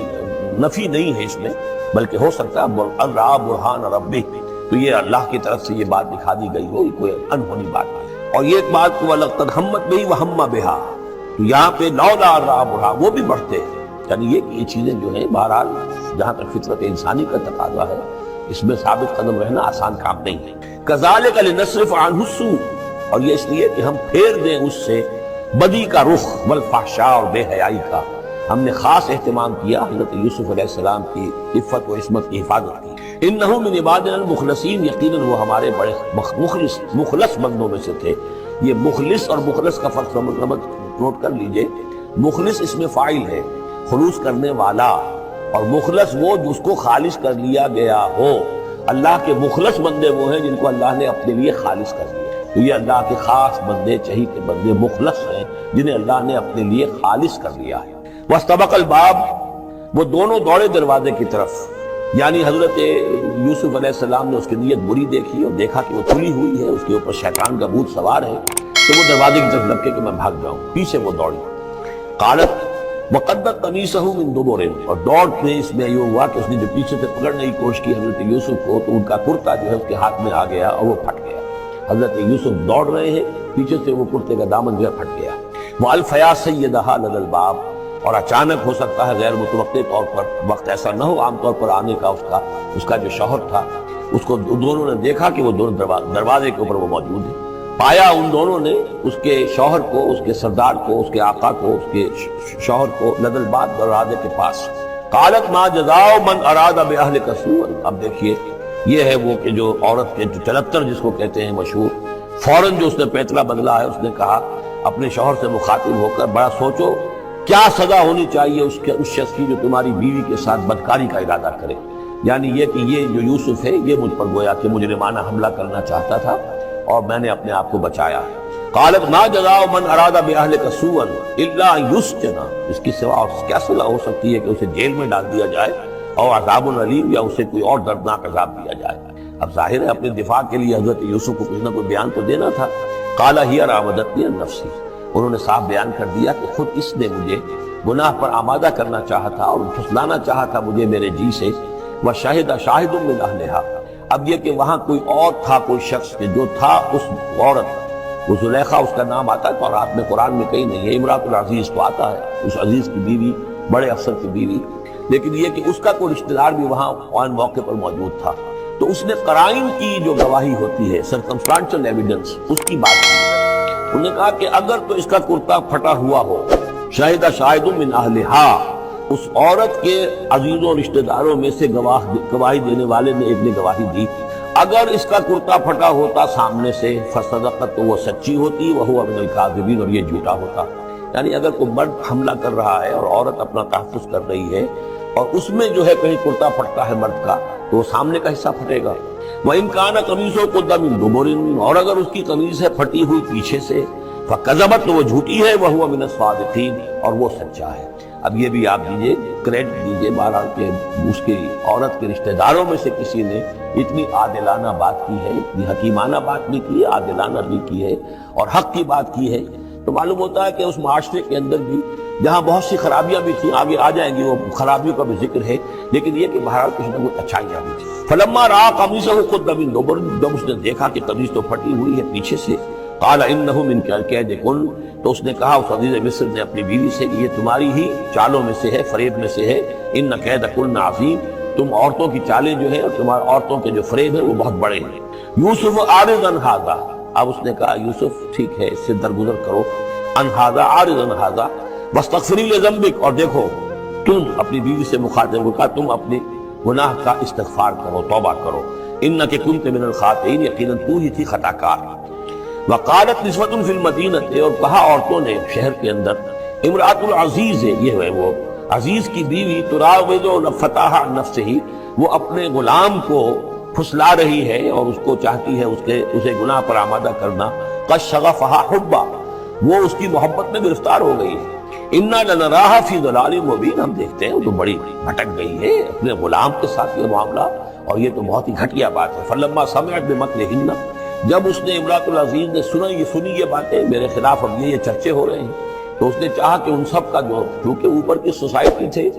نفی نہیں ہے اس میں، بلکہ ہو سکتا ہے ان رأى برہان ربہ، تو یہ اللہ کی طرف سے یہ بات دکھا دی گئی ہو، کوئی انہونی بات نہیں۔ اور یہ ایک بات کو وَلَقَدْ هَمَّتْ بِهِ وَهَمَّ بِهَا، تو یہاں پہ لولا ان رأى برہان، وہ بھی بڑھتے ہیں، یعنی یہ کہ یہ چیزیں جو ہیں بہرحال جہاں تک فطرت انسانی کا تقاضا ہے، اس میں ثابت قدم رہنا آسان کام نہیں ہے۔ كَذَلِكَ لِنَصْرِفَ عَنْهُ السُّوءَ، اور یہ اس لیے کہ ہم پھیر دیں اس سے بدی کا رخ، والفحشاء، اور بے حیائی کا۔ ہم نے خاص اہتمام کیا حضرت یوسف علیہ السلام کی عفت و عصمت کی حفاظت کی۔ انہو من عبادنا المخلصین، یقیناً وہ ہمارے بڑے مخلص بندوں میں سے تھے۔ یہ مخلص اور مخلص کا فرق نوٹ کر لیجئے، مخلص اس میں فاعل ہے، خلوص کرنے والا، اور مخلص وہ جس کو خالص کر لیا گیا ہو۔ اللہ کے مخلص بندے وہ ہیں جن کو اللہ نے اپنے لیے خالص کر لیا۔ تو یہ اللہ کے خاص بندے، چہی کے بندے مخلص ہیں جنہیں اللہ نے اپنے لیے خالص کر لیا ہے۔ واستبق الباب، وہ دونوں دوڑے دروازے کی طرف، یعنی حضرت یوسف علیہ السلام نے اس کی نیت بری دیکھی اور دیکھا کہ وہ کھلی ہوئی ہے، اس کے اوپر شیطان کا بھوت سوار ہے، تو وہ دروازے کی طرف لپکے کہ میں بھاگ جاؤں، پیچھے وہ دوڑی۔ قالت وقدت قمیصہ من دبر، اور دوڑتے اس میں یہ ہوا کہ اس نے جو پیچھے سے پکڑنے کی کوشش کی حضرت یوسف کو، تو ان کا کرتا جو ہے اس کے ہاتھ میں آ گیا اور وہ پھٹ گیا۔ حضرت یوسف دوڑ رہے ہیں، پیچھے سے وہ کرتے کا دامن جو ہے پھٹ گیا۔ وَأَلْفَيَا سَيِّدَهَا لَدَى الْبَابِ، اور اچانک ہو سکتا ہے غیر متوقع طور پر، وقت ایسا نہ ہو عام طور پر آنے کا اس کا جو شوہر تھا، اس کو دونوں نے دیکھا کہ وہ دونوں دروازے کے اوپر وہ موجود ہے۔ پایا ان دونوں نے اس کے شوہر کو، اس کے سردار کو، اس کے آقا کو، اس کے شوہر کو لدى الباب، دروازے کے پاس۔ قالت ما جزاء من اراد باهلك سوءا، اب دیکھیے یہ ہے وہ کہ جو عورت کے جو چلتر جس کو کہتے ہیں مشہور، فوراً جو اس نے پیتلا بدلا ہے، اس نے کہا اپنے شوہر سے مخاطب ہو کر، بڑا سوچو کیا سزا ہونی چاہیے اس شخص کی جو تمہاری بیوی کے ساتھ بدکاری کا ارادہ کرے، یعنی یہ کہ یہ جو یوسف ہے یہ مجھ پر گویا کہ مجرمانہ حملہ کرنا چاہتا تھا اور میں نے اپنے آپ کو بچایا۔ قالت ما جزاء من اراد باهلك سوءا الا ان يسجن، اس کی سوا اور کیا سزا ہو سکتی ہے کہ اسے جیل میں ڈال دیا جائے، اور عذاب علیم، یا اسے کوئی اور دردناک عذاب دیا جائے۔ اب ظاہر ہے اپنے دفاع کے لیے حضرت یوسف کو کچھ نہ کوئی بیان تو دینا تھا۔ قال هي راودتني عن نفسي، انہوں نے صاف بیان کر دیا کہ خود اس نے مجھے گناہ پر آمادہ کرنا چاہا تھا اور پھسلانا چاہا تھا مجھے میرے جی سے۔ وشاہد شاہد من اہلها، اب یہ کہ وہاں کوئی اور تھا، کوئی شخص کہ جو تھا اس عورت، وہ زلیخا اس کا نام آتا ہے تو رات میں قرآن میں کہیں نہیں ہے، امراۃ العزیز کو آتا ہے، اس عزیز کی بیوی، بڑے افسر کی بیوی، لیکن یہ کہ اس کا کوئی رشتہ دار بھی وہاں آن موقع پر موجود تھا، تو اس نے قرائن کی جو گواہی ہوتی ہے، سرکمسٹانشل ایویڈنس، اس کی بات کی۔ انہوں نے کہا کہ اگر تو اس کا کرتا پھٹا ہوا ہو، شاہد شاہد من اہلہا، اس عورت کے عزیزوں رشتہ داروں میں سے گواہی دینے والے نے ایک نے گواہی دی، اگر اس کا کرتا پھٹا ہوتا سامنے سے، فصدقت، تو وہ سچی ہوتی، وہو من الکاذبین، اور یہ جھوٹا ہوتا۔ یعنی اگر کوئی مرد حملہ کر رہا ہے اور عورت اپنا تحفظ کر رہی ہے اور اس میں جو ہے کہیں کرتا پھٹتا ہے مرد کا، تو وہ سامنے کا حصہ پھٹے گا۔ وَإِنْ كَانَ قَمِيصُهُ قُدَّ مِن دُبُرٍ، اور اگر اس کی قمیص ہے پھٹی ہوئی پیچھے سے، فَكَذَبَتْ، تو وہ جھوٹی ہے، وَهُوَ مِنَ الصَّادِقِينَ، اور وہ سچا ہے۔ اب یہ بھی آپ دیجئے، کریڈٹ دیجئے بہرحال کہ اس کی عورت کے رشتہ داروں میں سے کسی نے اتنی عادلانہ بات کی ہے، اتنی حکیمانہ بات بھی کی ہے، عادلانہ بھی کی ہے اور حق کی بات کی ہے، تو معلوم ہوتا ہے کہ اس معاشرے کے اندر بھی جہاں بہت سی خرابیاں بھی تھیں، آگے آ جائیں گی وہ خرابیوں کا بھی ذکر ہے، لیکن یہ کہ بہرحال کچھ نہ کچھ اچھائیاں بھی تھیں۔ فلما رأى قميصه قد من دبر، جب اس نے دیکھا کہ قمیص تو پھٹی ہوئی ہے پیچھے سے، قال انه من كيدكن، تو اس نے کہا اس عزیز مصر نے اپنی بیوی سے کہ یہ تمہاری ہی چالوں میں سے ہے، فریب میں سے ہے، ان كيدكن عظیم، تم عورتوں کی چالیں جو ہیں اور تمہاری عورتوں کے جو فریب ہیں وہ بہت بڑے ہیں۔ یوسف اعرض عن هذا، اب اس نے کہا یوسف ٹھیک ہے اس سے درگزر کرو، عن هذا، اعرض عن هذا، واستغفری لذنبک، اور دیکھو تم اپنی بیوی سے مخاطب ہو کہا تم اپنے گناہ کا استغفار کرو، توبہ کرو، انک کنت من الخاطئین، یقیناً تو ہی تھی خطا کار۔ وقالت نسوۃ فی المدینہ، اور کہا عورتوں نے شہر کے اندر، امرأۃ العزیز ہے، یہ ہے وہ عزیز کی بیوی، تراود فتاح عن نفسہ، وہ اپنے غلام کو پھسلا رہی ہے اور اس کو چاہتی ہے اسے گناہ پر آمادہ کرنا، قد شغفہا حبا، وہ اس کی محبت میں گرفتار ہو گئی ہے۔ انا لنراہا فی ضلال مبین، ہم دیکھتے ہیں وہ تو بڑی بھٹک گئی ہے اپنے غلام کے ساتھ یہ معاملہ، اور یہ تو بہت ہی گھٹیا بات ہے۔ فلما سمعت بمکرہن، جب اس نے امرأۃ العزیز نے سنی یہ باتیں میرے خلاف، اب یہ چرچے ہو رہے ہیں، تو اس نے چاہا کہ ان سب کا جو چونکہ اوپر کی سوسائٹی تھے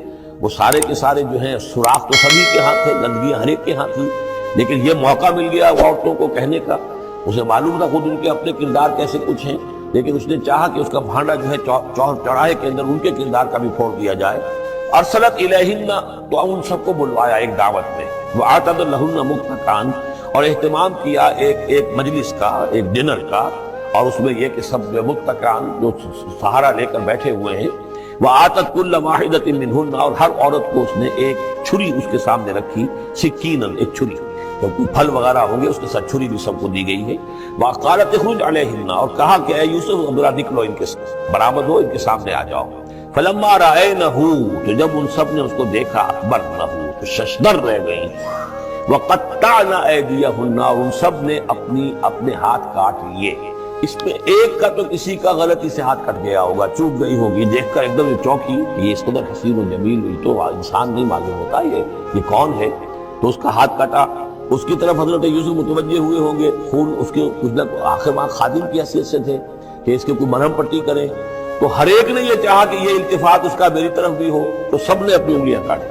وہ سارے کے سارے جو ہیں سوراخ تو سبھی کے ہاں تھے، گندگیاں ہر ایک کے ہاں تھی، لیکن یہ موقع مل گیا عورتوں کو کہنے کا، اسے معلوم تھا خود ان کے اپنے کردار کیسے کچھ ہیں، لیکن اس نے چاہا کہ اس کا بھانڈا جو ہے چوراہے کے اندر ان کے کردار کا بھی پھوڑ دیا جائے۔ ارسلت الیہن، تو ان سب کو بلوایا ایک دعوت میں، وآتت لہن متکئا، اور اہتمام کیا ایک مجلس کا، ایک ڈنر کا، اور اس میں یہ کہ سب متکئا جو سہارا لے کر بیٹھے ہوئے ہیں، وآتت کل واحدۃ منہن، اور ہر عورت کو اس نے ایک چھری اس کے سامنے رکھی، سکینا، ایک چھری، تو کوئی پھل وغیرہ ہوں گے اس کے ساتھ چھری بھی سب کو دی گئی ہے۔ وقالت اخرج علیہن، اور کہا کہ اے یوسف ذرا نکلو ان کے برآمد ہو، ان کے سامنے آ جاؤ۔ فلما رأینہ، تو جب ان سب نے اس کو دیکھا، اکبرنہ، تو ششدر رہ گئیں، وقطعن ایدیہن، ان سب نے اپنے ہاتھ کاٹ لیے۔ اس میں ایک کا تو کسی کا غلطی سے ہاتھ کٹ گیا ہوگا، چوک گئی ہوگی، دیکھ کر ایک دم چونکی کہ یہ اس قدر حسین و جمیل ہوئی تو انسان نہیں معلوم ہوتا یہ کون ہے، تو اس کا ہاتھ کٹا۔ اس کی طرف حضرت یوسف متوجہ ہوئے ہوں گے، خون اس کے کچھ نہ آخر وہاں خادم کی حیثیت سے تھے کہ اس کے کوئی مرہم پٹی کریں، تو ہر ایک نے یہ چاہا کہ یہ التفات اس کا میری طرف بھی ہو، تو سب نے اپنی انگلیاں کاٹی۔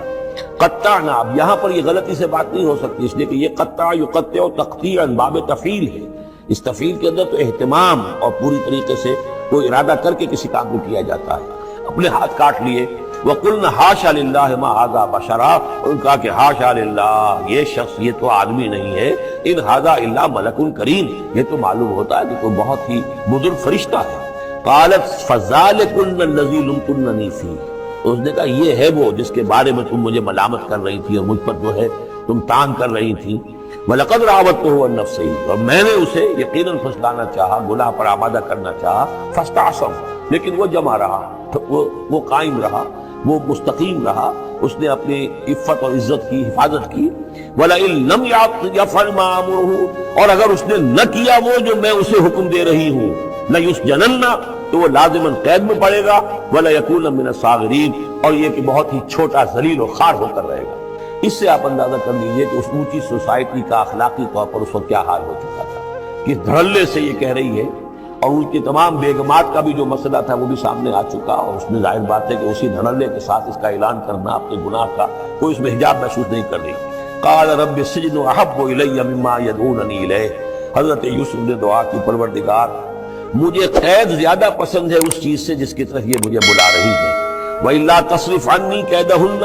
قطعنا، اب یہاں پر یہ غلطی سے بات نہیں ہو سکتی، اس لیے کہ یہ قطع یقطع تقطیعا باب تفعیل ہے، اس تفعیل کے اندر تو اہتمام اور پوری طریقے سے کوئی ارادہ کر کے کسی کام کو کیا جاتا ہے۔ اپنے ہاتھ کاٹ لیے۔ وَقُلْنَا حَاشَا لِلَّهِ مَا هَذَا بَشَرًا، ان کہا کہ حاشا للہ، یہ شخص، یہ تو آدمی نہیں ہے، ان هَذَا إِلَّا مَلَكٌ کریم، یہ تو معلوم ہوتا ہے کہ کوئی بہت ہی بزرگ فرشتہ ہے۔ قالت فَذَلِكُنَّ الَّذِي لُمْتُنَّنِي فِيهِ، اس نے کہا یہ ہے وہ جس کے بارے میں تم مجھے ملامت کر رہی تھی اور مجھ پر جو ہے تم تان کر رہی تھی۔ وَلَقَدْ رَاوَدتُّهُ عَن نَفْسِهِ، اور میں نے اسے یقیناً پھسلانا چاہا، گناہ پر آمادہ کرنا چاہا، فَاسْتَعْصَمَ، لیکن وہ جمع رہا، وہ قائم رہا، وہ مستقیم رہا، اس نے اپنی عفت اور عزت کی حفاظت کی۔ وَلَئِن لَمْ يَفْعَلْ مَا آمُرُهُ، اور اگر اس نے نہ کیا وہ جو میں اسے حکم دے رہی ہوں، لَيُسْجَنَنَّ، تو وہ لازماً قید میں پڑے گا، وَلَيَكُونَ مِنَ الصَّاغِرِينَ، اور یہ کہ بہت ہی چھوٹا ذلیل و خوار ہو کر رہے گا۔ اس سے آپ اندازہ کر لیجئے کہ اس اونچی سوسائٹی کا اخلاقی طور پر اس وقت کیا حال ہو چکا تھا، کس دھڑلے سے یہ کہہ رہی ہے، اور ان کی تمام بیگمات کا بھی جو مسئلہ تھا وہ بھی سامنے آ چکا، اور اس میں ظاہر بات ہے کہ اسی دھڑلے کے ساتھ اس کا اعلان کرنا اپنے گناہ کا، کوئی اس میں حجاب محسوس نہیں کر رہی۔ قال رب السجن احب الی مما یدعوننی الیہ، حضرت یوسف نے دعا کی، پروردگار مجھے قید زیادہ پسند ہے اس چیز سے جس کی طرف یہ مجھے بلا رہی ہے۔ وَإِلَّا تَصْرِفْ عَنِّي كَيْدَهُنَّ،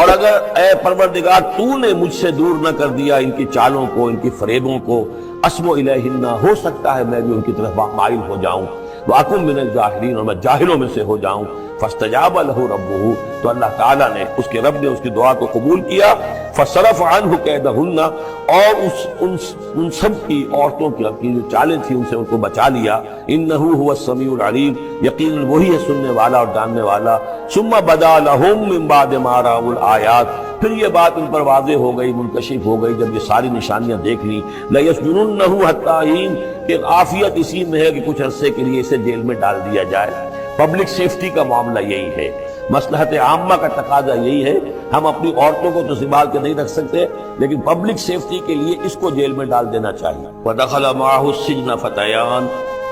اور اگر اے پروردگار تو نے مجھ سے دور نہ کر دیا ان کی چالوں کو، ان کی فریبوں کو، اسمو الیہن، ہو سکتا ہے میں بھی ان کی طرف مائل ہو جاؤں، وَأَكُن مِّنَ الْجَاهِلِينَ، اور میں جاہلوں میں سے ہو جاؤں۔ فَاسْتَجَابَ لَهُ رَبُّهُ، تو اللہ تعالیٰ نے، اس کے رب نے اس کی دعا کو قبول کیا۔ فَصَرَفَ عَنْهُ كَيْدَهُنَّ، اور ان سب کی عورتوں کی جو چالیں تھیں ان سے ان کو بچا لیا۔ إِنَّهُ هُوَ السَّمِيعُ الْعَلِيمُ، یقیناً وہی ہے سننے والا اور جاننے والا۔ ثُمَّ بَدَا لَهُم مِّن بَعْدِ مَا رَأَوُا الْآيَاتِ، پھر یہ بات ان پر واضح ہو گئی، منکشف ہو گئی جب یہ ساری نشانیاں دیکھ لی۔ لَيَسْجُنُنَّهُ حَتَّىٰ حِينٍ، کہ عافیت اسی میں ہے کہ کچھ عرصے کے لیے اسے جیل میں ڈال دیا جائے۔ پبلک سیفٹی کا معاملہ یہی ہے، مصلحت عامہ کا تقاضا یہی ہے۔ ہم اپنی عورتوں کو تو سنبھال کے نہیں رکھ سکتے، لیکن پبلک سیفٹی کے لیے اس کو جیل میں ڈال دینا چاہیے۔ وَدَخَلَ مَعَهُ السِّجْنَ فَتَيَانِ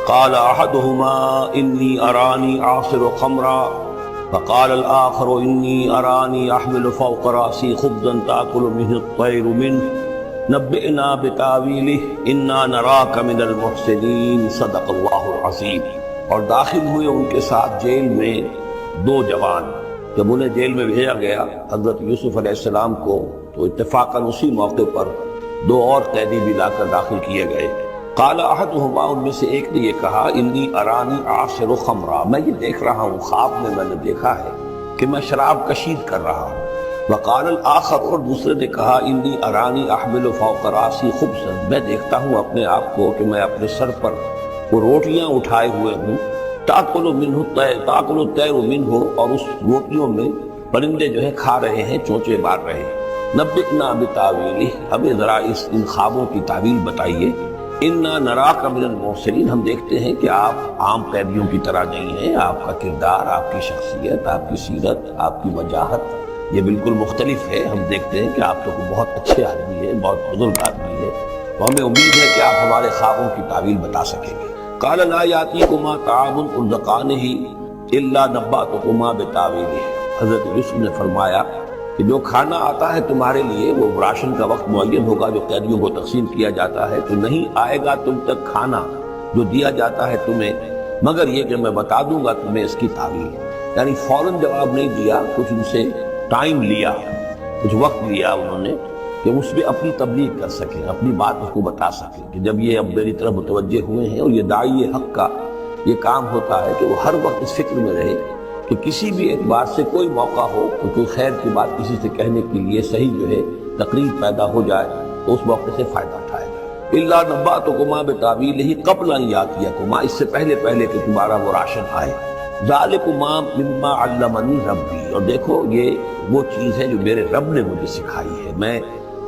قَالَ أَحَدُهُمَا إِنِّي أَرَانِي أَعْصِرُ خَمْرًا وَقَالَ الْآخَرُ إِنِّي أَرَانِي أَحْمِلُ فَوْقَ رَأْسِي خُبْزًا تَأْكُلُ مِنْهُ الطَّيْرُ مِنْهُ نَبِّئْنَا بِتَأْوِيلِهِ إِنَّا نَرَاكَ مِنَ الْمُحْسِنِينَ صدق اللہ العظیم۔ اور داخل ہوئے ان کے ساتھ جیل میں دو جوان۔ جب انہیں جیل میں بھیجا گیا حضرت یوسف علیہ السلام کو، تو اتفاقاً اسی موقع پر دو اور قیدی بھی لا کر داخل کیے گئے۔ قال احدہما، ان میں سے ایک نے یہ کہا، انی ارانی اعصر خمرا، میں یہ دیکھ رہا ہوں، خواب میں نے دیکھا ہے کہ میں شراب کشید کر رہا ہوں۔ وقال الاخر، اور دوسرے نے کہا، انی ارانی احمل فوق راسی خبزا، میں دیکھتا ہوں اپنے آپ کو کہ میں اپنے سر پر وہ روٹیاں اٹھائے ہوئے ہوں، تاکل الطیر منہ، اور اس روٹیوں میں پرندے جو ہے کھا رہے ہیں، چونچے مار رہے ہیں۔ نبئنا بتاویلہ، ہمیں ذرا ان خوابوں کی تعویل بتائیے۔ انا نراک من المحسنین، ہم دیکھتے ہیں کہ آپ عام قیدیوں کی طرح نہیں ہیں، آپ کا کردار، آپ کی شخصیت، آپ کی سیرت، آپ کی وجاہت یہ بالکل مختلف ہے۔ ہم دیکھتے ہیں کہ آپ تو بہت اچھے آدمی ہیں، بہت بزرگ آدمی ہے، تو ہمیں امید ہے کہ آپ ہمارے خوابوں کی تعویل بتا سکیں گے۔ قال لا یاتیکما طعام ترزقانہ الا نبأتکما بتاویلہ، حضرت یوسف نے فرمایا کہ جو کھانا آتا ہے تمہارے لیے، وہ راشن کا وقت معین ہوگا جو قیدیوں کو تقسیم کیا جاتا ہے، تو نہیں آئے گا تم تک کھانا جو دیا جاتا ہے تمہیں، مگر یہ کہ میں بتا دوں گا تمہیں اس کی تعویل۔ یعنی فوراً جواب نہیں دیا، کچھ ان سے ٹائم لیا، کچھ وقت لیا انہوں نے کہ اس میں اپنی تبلیغ کر سکیں، اپنی بات اس کو بتا سکیں کہ جب یہ اب میری طرف متوجہ ہوئے ہیں۔ اور یہ داعی حق کا یہ کام ہوتا ہے کہ وہ ہر وقت اس فکر میں رہے کہ کسی بھی اعتبار سے کوئی موقع ہو کہ کوئی خیر کی بات کسی سے کہنے کے لیے صحیح جو ہے تقریر پیدا ہو جائے تو اس موقع سے فائدہ اٹھائے گا۔ الا نبأتکما بتاویلہ قبل ان یاتیکما، اس سے پہلے کہ تمہارا وہ راشن آئے۔ ذالکم مما علمنی ربی، اور دیکھو یہ وہ چیز ہے جو میرے رب نے مجھے سکھائی ہے، میں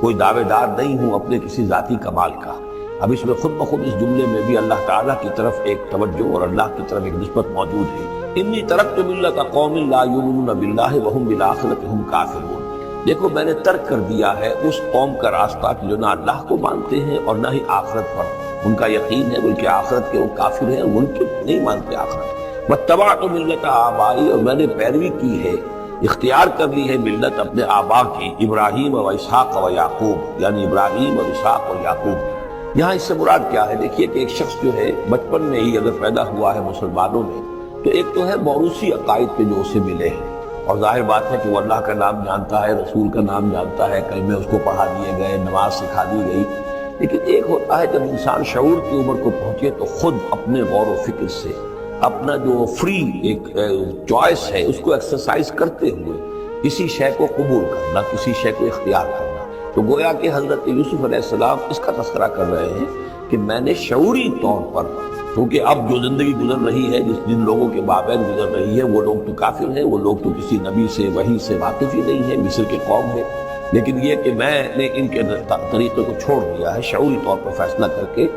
کوئی دعوے دار نہیں ہوں اپنے کسی ذاتی کمال کا۔ اب اس میں خود بخود اس جملے میں بھی اللہ تعالیٰ کی طرف ایک توجہ اور اللہ کی طرف ایک نسبت موجود ہے۔ انی ترکت ملۃ قوم لا یؤمنون باللہ وہم بالآخرۃ ہم کافرون، دیکھو میں نے ترک کر دیا ہے اس قوم کا راستہ کہ جو نہ اللہ کو مانتے ہیں اور نہ ہی آخرت پر ان کا یقین ہے، بلکہ آخرت کے وہ کافر ہیں، ان کے نہیں مانتے آخرت۔ واتبعت ملۃ آبائی، اور میں نے پیروی کی ہے، اختیار کر لی ہے ملت اپنے آبا کی، ابراہیم و اسحاق و یعقوب، یعنی ابراہیم اور اسحاق اور یعقوب۔ یہاں اس سے مراد کیا ہے؟ دیکھیے کہ ایک شخص جو ہے بچپن میں ہی اگر پیدا ہوا ہے مسلمانوں میں، تو ایک تو ہے موروثی عقائد کے جو اسے ملے ہیں، اور ظاہر بات ہے کہ وہ اللہ کا نام جانتا ہے، رسول کا نام جانتا ہے، کلمے اس کو پڑھا دیے گئے، نماز سکھا دی گئی۔ لیکن ایک ہوتا ہے جب انسان شعور کی عمر کو پہنچے تو خود اپنے غور و فکر سے اپنا جو فری ایک چوائس ہے اس کو ایکسرسائز کرتے ہوئے کسی شے کو قبول کرنا، کسی شے کو اختیار کرنا۔ تو گویا کہ حضرت یوسف علیہ السلام اس کا تذکرہ کر رہے ہیں کہ میں نے شعوری طور پر، کیونکہ اب جو زندگی گزر رہی ہے، جن لوگوں کے مابین گزر رہی ہے، وہ لوگ تو کافر ہیں، وہ لوگ تو کسی نبی سے وحی سے واقف ہی نہیں ہے، مصر کے قوم ہے، لیکن یہ کہ میں نے ان کے طریقے کو چھوڑ دیا ہے شعوری طور پر فیصلہ کر کے،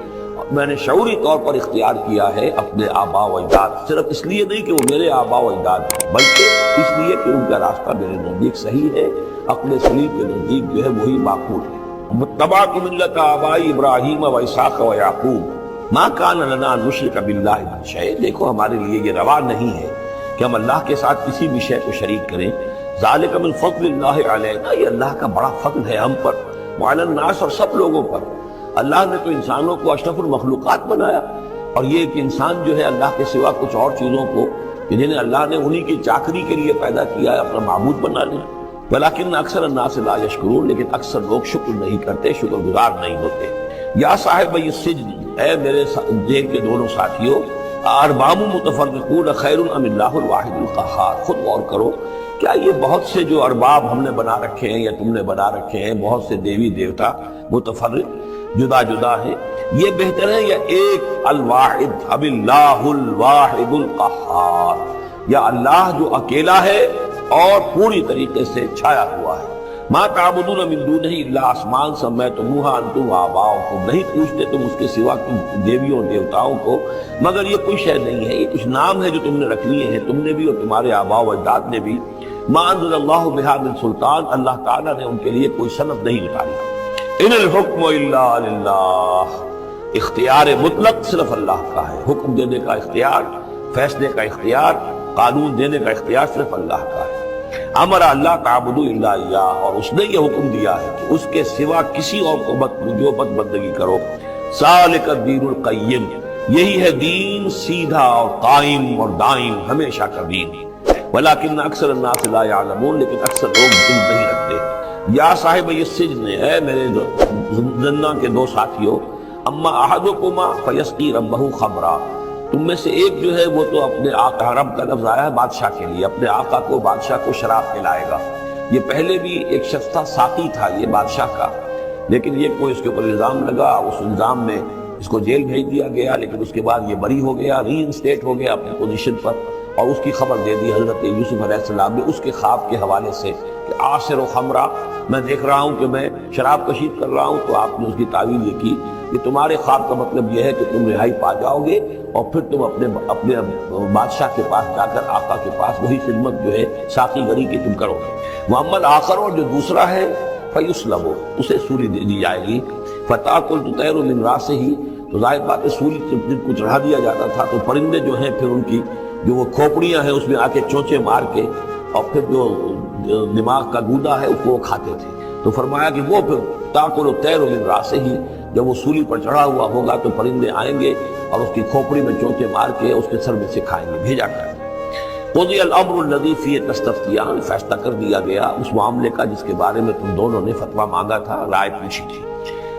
میں نے شعوری طور پر اختیار کیا ہے اپنے آبا و اجداد، صرف اس لیے نہیں کہ وہ میرے آبا و اجداد ہیں، بلکہ اس لیے کہ ان کا راستہ میرے نزدیک صحیح ہے، عقل سلیم کے نزدیک جو ہے وہی معقول ہے۔ واتبعت ملۃ آبائی ابراہیم و اسحاق و یعقوب ما کان لنا ان نشرک باللہ من شیء، دیکھو ہمارے لیے یہ روا نہیں ہے کہ ہم اللہ کے ساتھ کسی بھی شے کو شریک کریں، ذالک من فضل اللہ علینا، یہ اللہ کا بڑا فضل ہے ہم پر، وعلی الناس، اور سب لوگوں پر۔ اللہ نے تو انسانوں کو اشرف المخلوقات بنایا، اور یہ کہ انسان جو ہے اللہ کے سوا کچھ اور چیزوں کو جنہیں اللہ نے انہی کی چاکری کے لیے پیدا کیا ہے اپنا معبود بنا لیا۔ ولیکن اکثر الناس لا یشکرون، لیکن اکثر لوگ شکر نہیں کرتے، شکر گزار نہیں ہوتے۔ یا صاحب السجن، اے میرے جیل کے دونوں ساتھیوں، ارباب متفرقون خیر ام اللہ الواحد القہار، خود غور کرو، کیا یہ بہت سے جو ارباب ہم نے بنا رکھے ہیں یا تم نے بنا رکھے ہیں، بہت سے دیوی دیوتا متفرق جدا جدا ہیں، یہ بہتر ہے یا ایک الواحد اب اللہ الواحد القہار، یا اللہ جو اکیلا ہے اور پوری طریقے سے چھایا ہوا ہے۔ ما تعبدون من دونہ الا اسماء سمیتموها انتم وآباؤکم، نہیں پوچھتے تم اس کے سوا دیویوں اور دیوتاؤں کو مگر یہ کوئی شے نہیں ہے، یہ کچھ نام ہے جو تم نے رکھ لیے ہیں، تم نے بھی اور تمہارے آباء و اجداد نے بھی۔ ما انزل اللہ بہا من سلطان، اللہ تعالیٰ نے ان کے لیے کوئی سند نہیں اتاری۔ ان الحکم الا للہ، اختیار مطلق صرف اللہ کا ہے، حکم دینے کا اختیار، فیصلے کا اختیار، قانون دینے کا اختیار صرف اللہ کا ہے۔ امر اللہ تعبدوا الا اياه، اور اس نے یہ حکم دیا ہے کہ اس کے سوا کسی اور کو مت پوجو، مت بندگی کرو۔ ذالک الدین القیم، یہی ہے دین سیدھا اور قائم اور دائم، ہمیشہ کا دین۔ ولیکن اکثر الناس لا يعلمون، لیکن اکثر لوگ علم نہیں رکھتے۔ یا صاحب السجن، اے میرے زندان کے دو ساتھیوں، اما احدکما فیسقی ربہ خمرا، تم میں سے ایک جو ہے وہ تو اپنے آقا، رب کا لفظ آیا ہے بادشاہ کے لیے، اپنے آقا کو، بادشاہ کو شراب پلائے گا۔ یہ پہلے بھی ایک شخص تھا، ساقی تھا یہ بادشاہ کا، لیکن یہ کوئی اس کے اوپر الزام لگا، اس الزام میں اس کو جیل بھیج دیا گیا، لیکن اس کے بعد یہ بری ہو گیا، ری انسٹیٹ ہو گیا اپنی پوزیشن پر، اور اس کی خبر دے دی حضرت یوسف علیہ السلام نے اس کے خواب کے حوالے سے کہ عاصر و خمرہ، میں دیکھ رہا ہوں کہ میں شراب کشید کر رہا ہوں۔ تو آپ نے اس کی تعویل یہ کی کہ تمہارے خواب کا مطلب یہ ہے کہ تم رہائی پا جاؤ گے، اور پھر تم اپنے بادشاہ کے پاس جا کر آقا کے پاس وہی خدمت جو ہے ساقی گری کی تم کرو گے۔ محمد آخر، اور جو دوسرا ہے فیسلب، اسے سولی دے دی جائے گی۔ فتاکل تطیر من راسہ، تو ظاہر بات ہے سولی جن کو چڑھا دیا جاتا تھا تو پرندے جو ہیں پھر ان کی جو وہ کھوپڑیاں ہیں اس میں آ کے چونچے مار کے، اور پھر جو دماغ کا گودا ہے اس کو وہ کھاتے تھے۔ تو فرمایا کہ وہ پھر تاکل الطیر من راسہ، جب وہ سولی پر چڑھا ہوا ہوگا تو پرندے آئیں گے اور اس کی کھوپڑی میں چونچے مار کے اس کے سر میں سے کھائیں گے، بھیجا کر۔ قضی الامر الذی فیہ تستفتیان، فیصلہ کر دیا گیا اس معاملے کا جس کے بارے میں تم دونوں نے فتویٰ مانگا تھا، رائے پوچھی تھی۔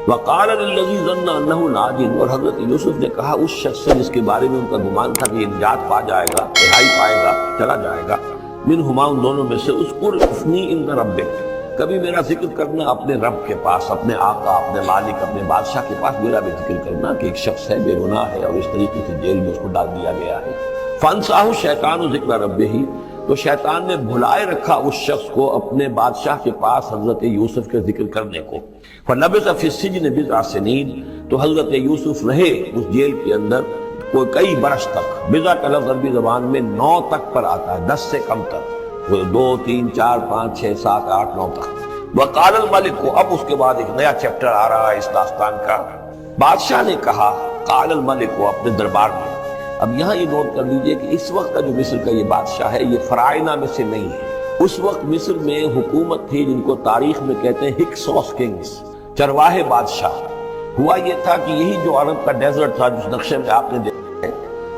وقال للذی ظن انہ ناج، اور حضرت یوسف نے کہا اس شخص سے جس کے بارے میں ان کا گمان تھا کہ یہ نجات پا جائے گا، رہائی پائے گا، چلا جائے گا، منہما، ان دونوں میں سے، اذکر اسمی عند ربک، کبھی میرا ذکر کرنا اپنے رب کے پاس، اپنے آقا، اپنے مالک، اپنے بادشاہ کے پاس میرا بھی ذکر کرنا کہ ایک شخص ہے، بے گناہ ہے، اور اس طریقے سے جیل میں اس کو ڈال دیا گیا ہے۔ فانساہ شیطان ذکر ربہ، تو شیطان نے بھلائے رکھا اس شخص کو اپنے بادشاہ کے پاس حضرت یوسف کے ذکر کرنے کو۔ فلبث فی السجن بضع سنین، تو حضرت یوسف رہے اس جیل کے اندر کوئی کئی برس تک۔ بضع کا لفظ عربی زبان میں 9 تک پر آتا ہے، 10 سے کم تک، 2 3 4 5 6 7 8 9 تک۔ وقال الملک کو، اب اس کے بعد ایک نیا چیپٹر آ رہا ہے اس داستان کا۔ بادشاہ نے کہا، قال الملک کو، اپنے دربار میں۔ اب یہاں یہ نوٹ کر لیجئے کہ اس وقت کا جو مصر کا یہ بادشاہ ہے یہ فرائنہ میں سے نہیں ہے۔ اس وقت مصر میں حکومت تھی جن کو تاریخ میں کہتے ہیں ہکسوس کنگز، چرواہے بادشاہ۔ ہوا یہ تھا کہ یہی جو عرب کا ڈیزرٹ تھا جس نقشے میں آپ نے دیکھا ہے،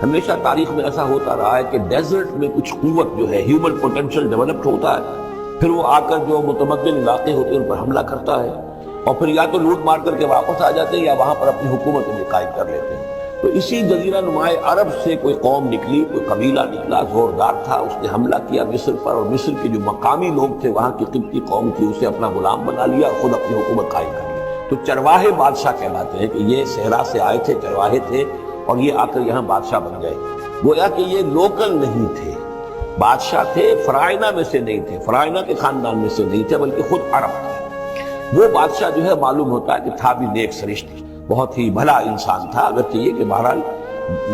ہمیشہ تاریخ میں ایسا ہوتا رہا ہے کہ ڈیزرٹ میں کچھ قوت جو ہے، ہیومن پوٹینشل ڈیولپڈ ہوتا ہے، پھر وہ آ کر جو متمدن علاقے ہوتے ہیں ان پر حملہ کرتا ہے، اور پھر یا تو لوٹ مار کر کے واپس آ جاتے ہیں یا وہاں پر اپنی حکومت بھی قائم کر لیتے ہیں۔ تو اسی جزیرہ نمائے عرب سے کوئی قوم نکلی، کوئی قبیلہ نکلا، زوردار تھا، اس نے حملہ کیا مصر پر، اور مصر کے جو مقامی لوگ تھے، وہاں کی قبطی قوم تھی، اسے اپنا غلام بنا لیا اور خود اپنی حکومت قائم کر لی۔ تو چرواہے بادشاہ کہلاتے ہیں کہ یہ صحرا سے آئے تھے، چرواہے تھے، اور یہ آ کر یہاں بادشاہ بن گئے۔ گویا کہ یہ لوکل نہیں تھے، بادشاہ تھے، فرائنہ میں سے نہیں تھے، فرائنہ کے خاندان میں سے نہیں تھے، بلکہ خود عرب تھے۔ وہ بادشاہ جو ہے معلوم ہوتا ہے کہ تھا بھی نیک سرشت، بہت ہی بھلا انسان تھا، اگرچہ یہ کہ بہرحال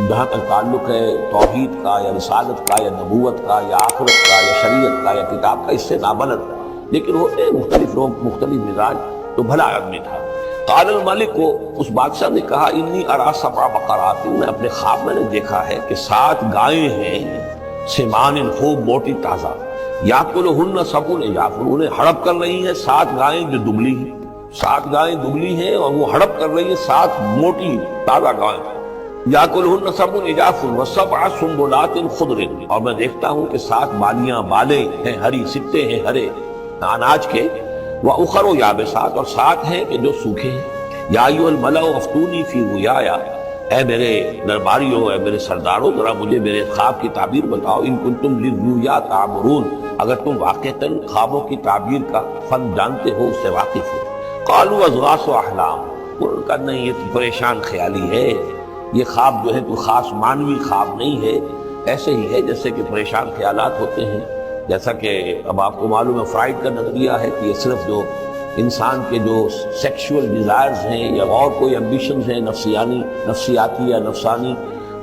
جہاں تک تعلق ہے توحید کا یا رسالت کا یا نبوت کا یا آخرت کا یا شریعت کا یا کتاب کا، اس سے نابلد، لیکن ہوتے مختلف لوگ، مختلف مزاج، تو بھلا آدمی تھا۔ قال الملک کو، اس بادشاہ نے کہا، انی ارا 7 بقرات، میں اپنے خواب میں نے دیکھا ہے کہ 7 گائیں ہیں، سمان خوب موٹی تازہ، یاکلہن سبع عجاف، انہیں ہڑپ کر رہی ہیں 7 گائیں جو دبلی ہیں، 7 گائیں دبلی ہیں اور وہ ہڑپ کر رہی ہیں 7 موٹی تازہ گائیں۔ یاکلہن سبع عجاف وسبع سنبلات خضر، اور میں دیکھتا ہوں کہ 7 بالیاں، بالیں ہیں ہری، ستے ہیں ہرے اناج کے، وَأُخَرُ يَابِسَاتٌ، اور 7 ہیں کہ جو سوکھے ہیں۔ یا ایھا الملأ افتونی فی رؤیایا، اے میرے درباریوں، اے میرے سرداروں، ذرا مجھے میرے خواب کی تعبیر بتاؤ۔ ان کنتم للرؤیا تعبرون، اگر تم واقعتاً خوابوں کی تعبیر کا فن جانتے ہو، اس سے واقف ہو۔ قالوا اضغاث احلام، انہوں نے کہا نہیں، یہ تو پریشان خیالی ہے، یہ خواب جو ہے تو خاص مانوی خواب نہیں ہے، ایسے ہی ہے جیسے کہ پریشان خیالات ہوتے ہیں۔ جیسا کہ اب آپ کو معلوم ہے فرائڈ کا نظریہ ہے کہ یہ صرف جو انسان کے جو سیکشول ڈیزائرز ہیں یا اور کوئی ایمبیشنز ہیں نفسیاتی یا نفسانی،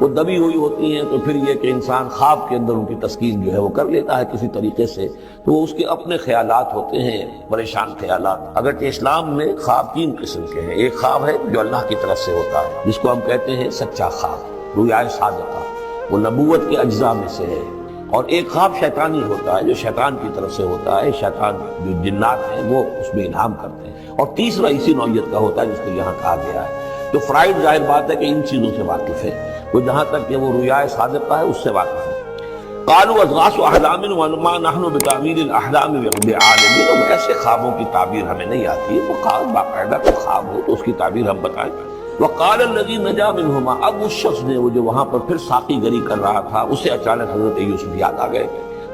وہ دبی ہوئی ہوتی ہیں، تو پھر یہ کہ انسان خواب کے اندر ان کی تسکین جو ہے وہ کر لیتا ہے کسی طریقے سے، تو وہ اس کے اپنے خیالات ہوتے ہیں، پریشان خیالات۔ اگرچہ اسلام میں خواب 3 قسم کے ہیں۔ ایک خواب ہے جو اللہ کی طرف سے ہوتا ہے، جس کو ہم کہتے ہیں سچا خواب، رؤیا صادقہ، وہ نبوت کے اجزاء میں سے ہے۔ اور ایک خواب شیطانی ہوتا ہے جو شیطان کی طرف سے ہوتا ہے، شیطان جو جنات ہیں وہ اس میں الہام کرتے ہیں۔ اور تیسرا اسی نوعیت کا ہوتا ہے جس کو یہاں کہا گیا ہے۔ تو فرائڈ ظاہر بات ہے کہ ان چیزوں سے واقف ہے، وہ جہاں تک کہ وہ رؤیا صادقہ ہے اس سے واقف ہے۔ قالوا اضغاث احلام وما نحن بتاویل الاحلام بعالمین، ہم ایسے خوابوں کی تعبیر ہمیں نہیں آتی ہے، وہ خواب باقاعدہ کوئی خواب ہو تو اس کی تعبیر ہم بتائیں۔ وقال الذی نجا منہما، اب اس شخص نے، وہ جو وہاں پر پھر ساقی گری کر رہا تھا، اسے اچانک حضرت یوسف یاد آ گئے۔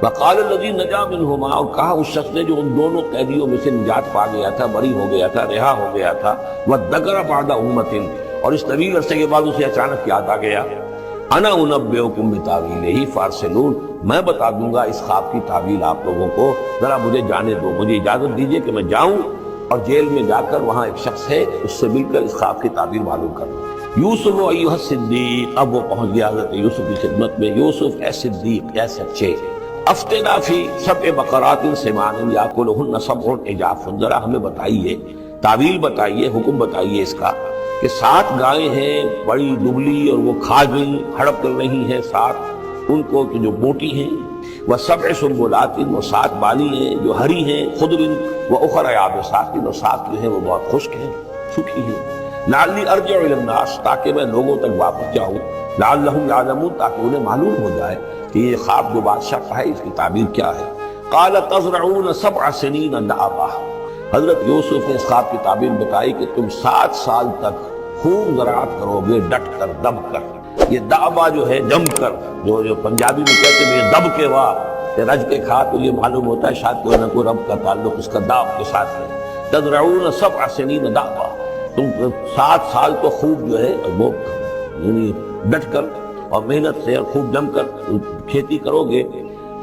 وقال الذی نجا منہما، اور کہا اس شخص نے جو ان دونوں قیدیوں میں سے نجات پا گیا تھا، بری ہو گیا تھا، رہا ہو گیا تھا، وذکر بعد امۃ، اور اس طویل عرصے کے بعد اسے اچانک یاد آ گیا، انا انبئکم بتاویلہ فارسلون، میں بتا دوں گا اس خواب کی تعویل آپ لوگوں کو، ذرا مجھے جانے دو، مجھے اجازت دیجیے کہ میں جاؤں اور جیل میں جا کر وہاں ایک شخص ہے اس سے مل کر اس خواب کی تعبیر معلوم کروں۔ یوسف ایھا الصدیق، اب وہ پہنچ گیا حضرت یوسف کی خدمت میں۔ یوسف اے صدیق، اے سچے، افتنا فی 7 بقرات سمان یاکلہن 7 عجاف، ذرا ہمیں بتائیے، تعویل بتائیے، حکم بتائیے اس کا کہ 7 گائیں ہیں بڑی دبلی اور وہ کھا گئی، ہڑپ کر رہی ہیں 7 ان کو کہ جو موٹی ہیں، وسبع سنبلات، وہ 7 بالی ہیں جو ہری ہیں، خضر واخر یابسات، اور 7 جو ہیں وہ بہت خشک ہیں، سوکھی ہیں، لعلی ارجع الی الناس، تاکہ میں لوگوں تک واپس جاؤں، لعلہم یعلمون، تاکہ انہیں معلوم ہو جائے کہ یہ خواب جو بادشاہ کا ہے اس کی تعبیر کیا ہے۔ قال تزرعون 7 سنین دأبا، حضرت یوسف نے اس خواب کی تعبیر بتائی کہ تم 7 سال تک خوب زراعت کرو گے، ڈٹ کر، دب کر۔ یہ دأبا جو ہے جم کر، جو پنجابی میں کہتے ہیں یہ دب کے واہ، رج کے کھا، تو یہ معلوم ہوتا ہے شاید کوئی نہ کوئی رب کا تعلق اس کا داب کے ساتھ ہے۔ تزرعون 7 سنین دأبا، تم 7 سال تو خوب جو ہے وہ یعنی ڈٹ کر اور محنت سے اور خوب جم کر کھیتی کرو گے،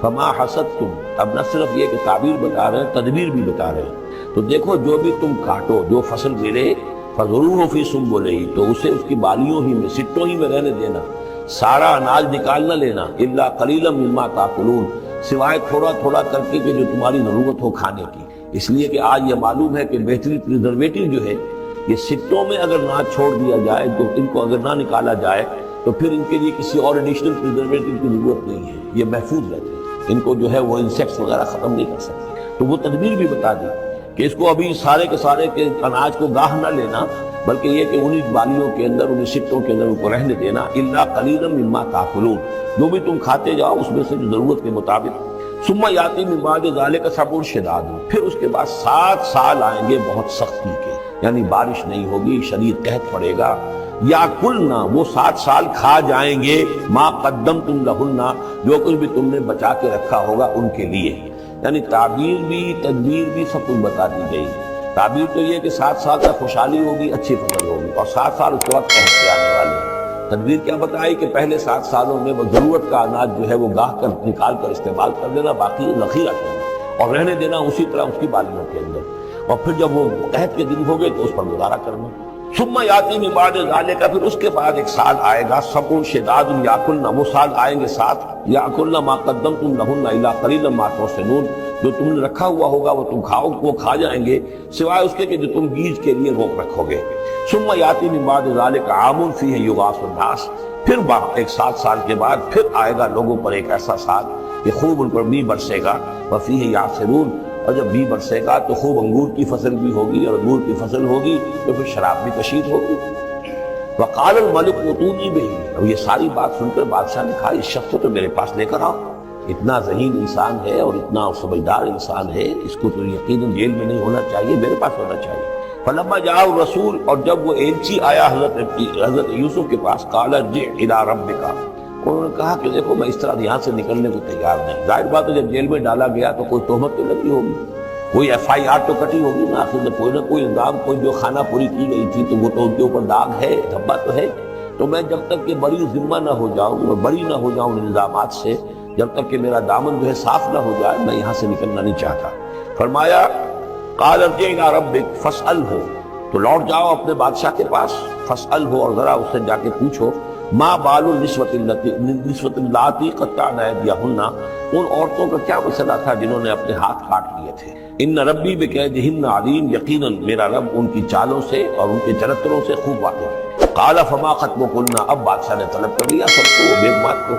فما حسدتم، اب نہ صرف یہ کہ تعبیر بتا رہے ہیں، تدبیر بھی بتا رہے ہیں، تو دیکھو جو بھی تم کاٹو، جو فصل ملے فضرور فی سنبلہ، تو اسے اس کی بالیوں ہی میں، سٹوں ہی میں رہنے دینا، سارا اناج نکال نہ لینا، الا قلیلا مما تاکلون، سوائے تھوڑا تھوڑا کر کے کہ جو تمہاری ضرورت ہو کھانے کی، اس لیے کہ آج یہ معلوم ہے کہ بہترین پریزرویٹو جو ہے یہ سٹوں میں اگر نہ چھوڑ دیا جائے، تو ان کو اگر نہ نکالا جائے تو پھر ان کے لیے کسی اور ایڈیشنل پریزرویٹو کی ضرورت نہیں ہے، یہ محفوظ رہتے ہیں، ان کو جو ہے وہ انسیکٹس وغیرہ ختم نہیں کر سکتے۔ تو وہ تدبیر بھی بتا دی کہ اس کو ابھی سارے کے سارے کے اناج کو گاہ نہ لینا، بلکہ یہ کہ انہیں بالیوں کے اندر، انہیں سٹوں کے اندر ان کو رہنے دینا، الا قلیلا مما تاکلون، جو بھی تم کھاتے جاؤ اس میں سے جو ضرورت کے مطابق۔ ثم یاتی من بعد ذلک صبر شداد، پھر اس کے بعد 7 سال آئیں گے بہت سختی کے، یعنی بارش نہیں ہوگی، شدید قحط پڑے گا، یا کلنا، وہ 7 سال کھا جائیں گے، ما قدمتم لہن، جو کچھ بھی تم نے بچا کے رکھا ہوگا ان کے لیے، یعنی تعبیر بھی تدبیر بھی سب کچھ بتا دی گئی۔ تعبیر تو یہ کہ 7 سال تک خوشحالی ہوگی، اچھی فصل ہوگی، اور 7 سال اس کے بعد قحط کے آنے والے ہیں۔ تدبیر کیا بتائی کہ پہلے 7 سالوں میں وہ ضرورت کا اناج جو ہے وہ گاہ کر نکال کر استعمال کر دینا، باقی ذخیرہ کرنا اور رہنے دینا اسی طرح اس کی بالیوں کے اندر، اور پھر جب وہ قحط کے دن ہو گئے تو اس پر گزارا کرنا۔ ثم یاتی من بعد ذلک، پھر اس کے بعد ایک سال آئے گا، صبر شداد یاکلن، وہ سال آئیں گے 7، یاکلن ما قدمتم لہن الا قلیلا ما تحسنون، جو تم نے رکھا ہوا ہوگا وہ تم کھاؤ، وہ کھا جائیں گے، سوائے اس کے کہ جو تم بیج کے لیے روک رکھو گے۔ ثم یاتی من بعد ذلک عام فیہ یغاث الناس، پھر ایک 7 سال کے بعد پھر آئے گا لوگوں پر ایک ایسا سال کہ خوب ان پر بی برسے گا، وفیہ یعصرون، اور جب بی برسے گا تو خوب انگور کی فصل بھی ہوگی، اور انگور کی فصل ہوگی تو پھر شراب بھی کشید ہوگی۔ وقال الملک ائتونی بہ، اب یہ ساری بات سن کر بادشاہ نے کہا اس شخص کو تو میرے پاس لے کر آؤ، اتنا ذہین انسان ہے اور اتنا سمجھدار انسان ہے، اس کو تو یقیناً جیل میں نہیں ہونا چاہیے، میرے پاس ہونا چاہیے۔ فلما جاء الرسول، اور جب وہ ایلچی آیا حضرت یوسف کے پاس، قال ارجع الی ربک، انہوں نے کہا کہ دیکھو میں اس طرح یہاں سے نکلنے کو تیار نہیں، ظاہر بات ہے جب جیل میں ڈالا گیا تو کوئی تہمت تو لگی ہوگی، کوئی FIR تو کٹی ہوگی نا، آخر میں کوئی نہ کوئی الزام، کوئی جو خانہ پوری کی گئی تھی تو وہ تو ان کے اوپر داغ ہے، دھبا تو ہے، تو میں جب تک کہ بری ذمہ نہ ہو جاؤں، میں بری نہ ہو جاؤں ان الزامات سے، جب تک کہ میرا دامن جو ہے صاف نہ ہو جائے، میں یہاں سے نکلنا نہیں چاہتا۔ فرمایا قال ارجع الی ربک فاسألہ، تو لوٹ جاؤ اپنے بادشاہ کے پاس، فاسألہ، اور ذرا اس سے جا کے پوچھو، ما بال النسوۃ اللاتی قطعن ایدیہن، ان عورتوں کا کیا مسئلہ تھا جنہوں نے اپنے ہاتھ کاٹ لیے تھے، ان ربی بکیدہن علیم، یقیناً میرا رب ان کی چالوں سے اور ان کے چرتروں سے خوب واقف ہے۔ قال فما خطبکن، اب بادشاہ نے طلب کر لیا سب کو، بیگمات کو،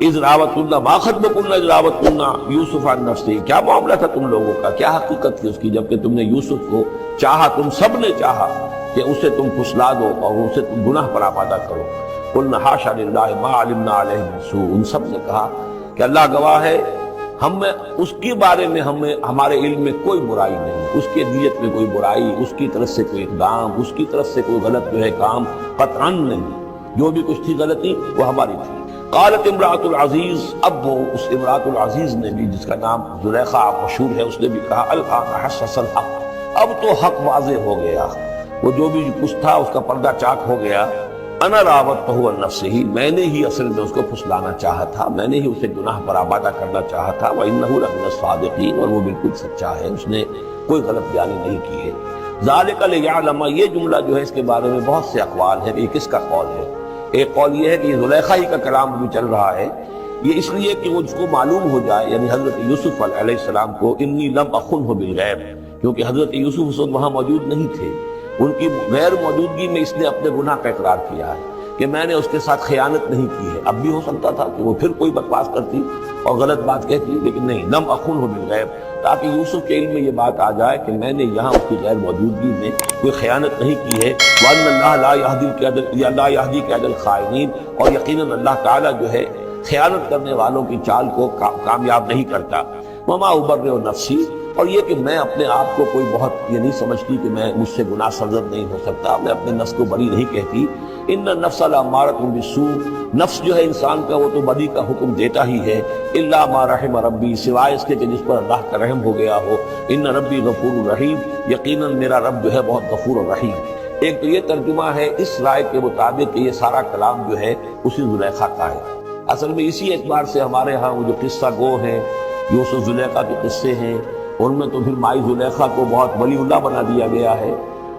اذ راوتن، ما خطبکن اذ راوتن یوسف عن نفسہ، کیا معاملہ تھا تم لوگوں کا، کیا حقیقت تھی اس کی جبکہ تم نے یوسف کو چاہا، تم سب نے چاہا کہ اسے تم پھسلا دو اور اسے تم گناہ پر آمادہ کرو۔ قلنا حاشا للہ ما علمنا علیہ من سوء، ان سب نے کہا کہ اللہ گواہ ہے، ہم میں اس کے بارے میں ہمارے علم میں کوئی برائی نہیں، اس کے نیت میں کوئی برائی، اس کی طرف سے کوئی اقدام، اس کی طرف سے کوئی غلط جو ہے کام قطعاً نہیں، جو بھی کچھ تھی غلطی وہ ہماری تھی۔ قالت امرأۃ العزیز، اب وہ اس امرأۃ العزیز نے بھی، جس کا نام زلیخا مشہور ہے، اس نے بھی کہا الآن حسس الحق، اب تو حق واضح ہو گیا، وہ جو بھی کچھ تھا اس کا پردہ چاک ہو گیا، انا راوتہ عن نفسہ، میں نے ہی اصل میں اس کو پھسلانا چاہا تھا، میں نے ہی اسے گناہ پر آبادہ کرنا چاہا تھا، وانہ لمن الصادقین، اور وہ بالکل سچا ہے، اس نے کوئی غلط بیانی نہیں کی ہے۔ ذالک لیعلم، یہ جملہ جو ہے اس کے بارے میں بہت سے اقوال ہیں، یہ کس کا قول ہے؟ ایک قول یہ ہے کہ یہ زلیخا ہی کا کلام بھی چل رہا ہے، یہ اس لیے کہ وہ اس کو معلوم ہو جائے، یعنی حضرت یوسف علیہ السلام کو، انی لم اخنہ بالغیب، کیونکہ حضرت یوسف اس وقت وہاں موجود نہیں تھے، ان کی غیر موجودگی میں اس نے اپنے گناہ کا اقرار کیا ہے کہ میں نے اس کے ساتھ خیانت نہیں کی ہے۔ اب بھی ہو سکتا تھا کہ وہ پھر کوئی بکواس کرتی اور غلط بات کہتی، لیکن نہیں، لم اخنہ بالغیب، تاکہ یوسف کے علم میں یہ بات آ جائے کہ میں نے یہاں اس کی غیر موجودگی میں کوئی خیانت نہیں کی ہے، وَأَنَّ اللَّهَ لَا يَهْدِي كَيْدَ الْخَائِنِينَ، اور یقیناً اللہ تعالیٰ جو ہے خیانت کرنے والوں کی چال کو کامیاب نہیں کرتا۔ وَمَا أُبَرِّئُ نَفْسِي، اور یہ کہ میں اپنے آپ کو کوئی بہت یہ نہیں سمجھتی کہ میں مجھ سے گناہ سرزد نہیں ہو سکتا، میں اپنے نفس کو بری نہیں کہتی۔ ان النفس لامارۃ بالسوء، نفس جو ہے انسان کا وہ تو بدی کا حکم دیتا ہی ہے، الا ما رحم ربی، سوائے اس کے کہ جس پر اللہ کا رحم ہو گیا ہو۔ ان ربی غفور رحیم، یقیناً میرا رب جو ہے بہت غفور و رحیم۔ ایک تو یہ ترجمہ ہے اس رائے کے مطابق کہ یہ سارا کلام جو ہے اسی زلیخا کا ہے۔ اصل میں اسی اعتبار سے ہمارے ہاں وہ جو قصہ گو ہیں، یوسف زلیخا کے قصے ہیں، ان میں تو پھر مائی زلیخا کو بہت ولی اللہ بنا دیا گیا ہے،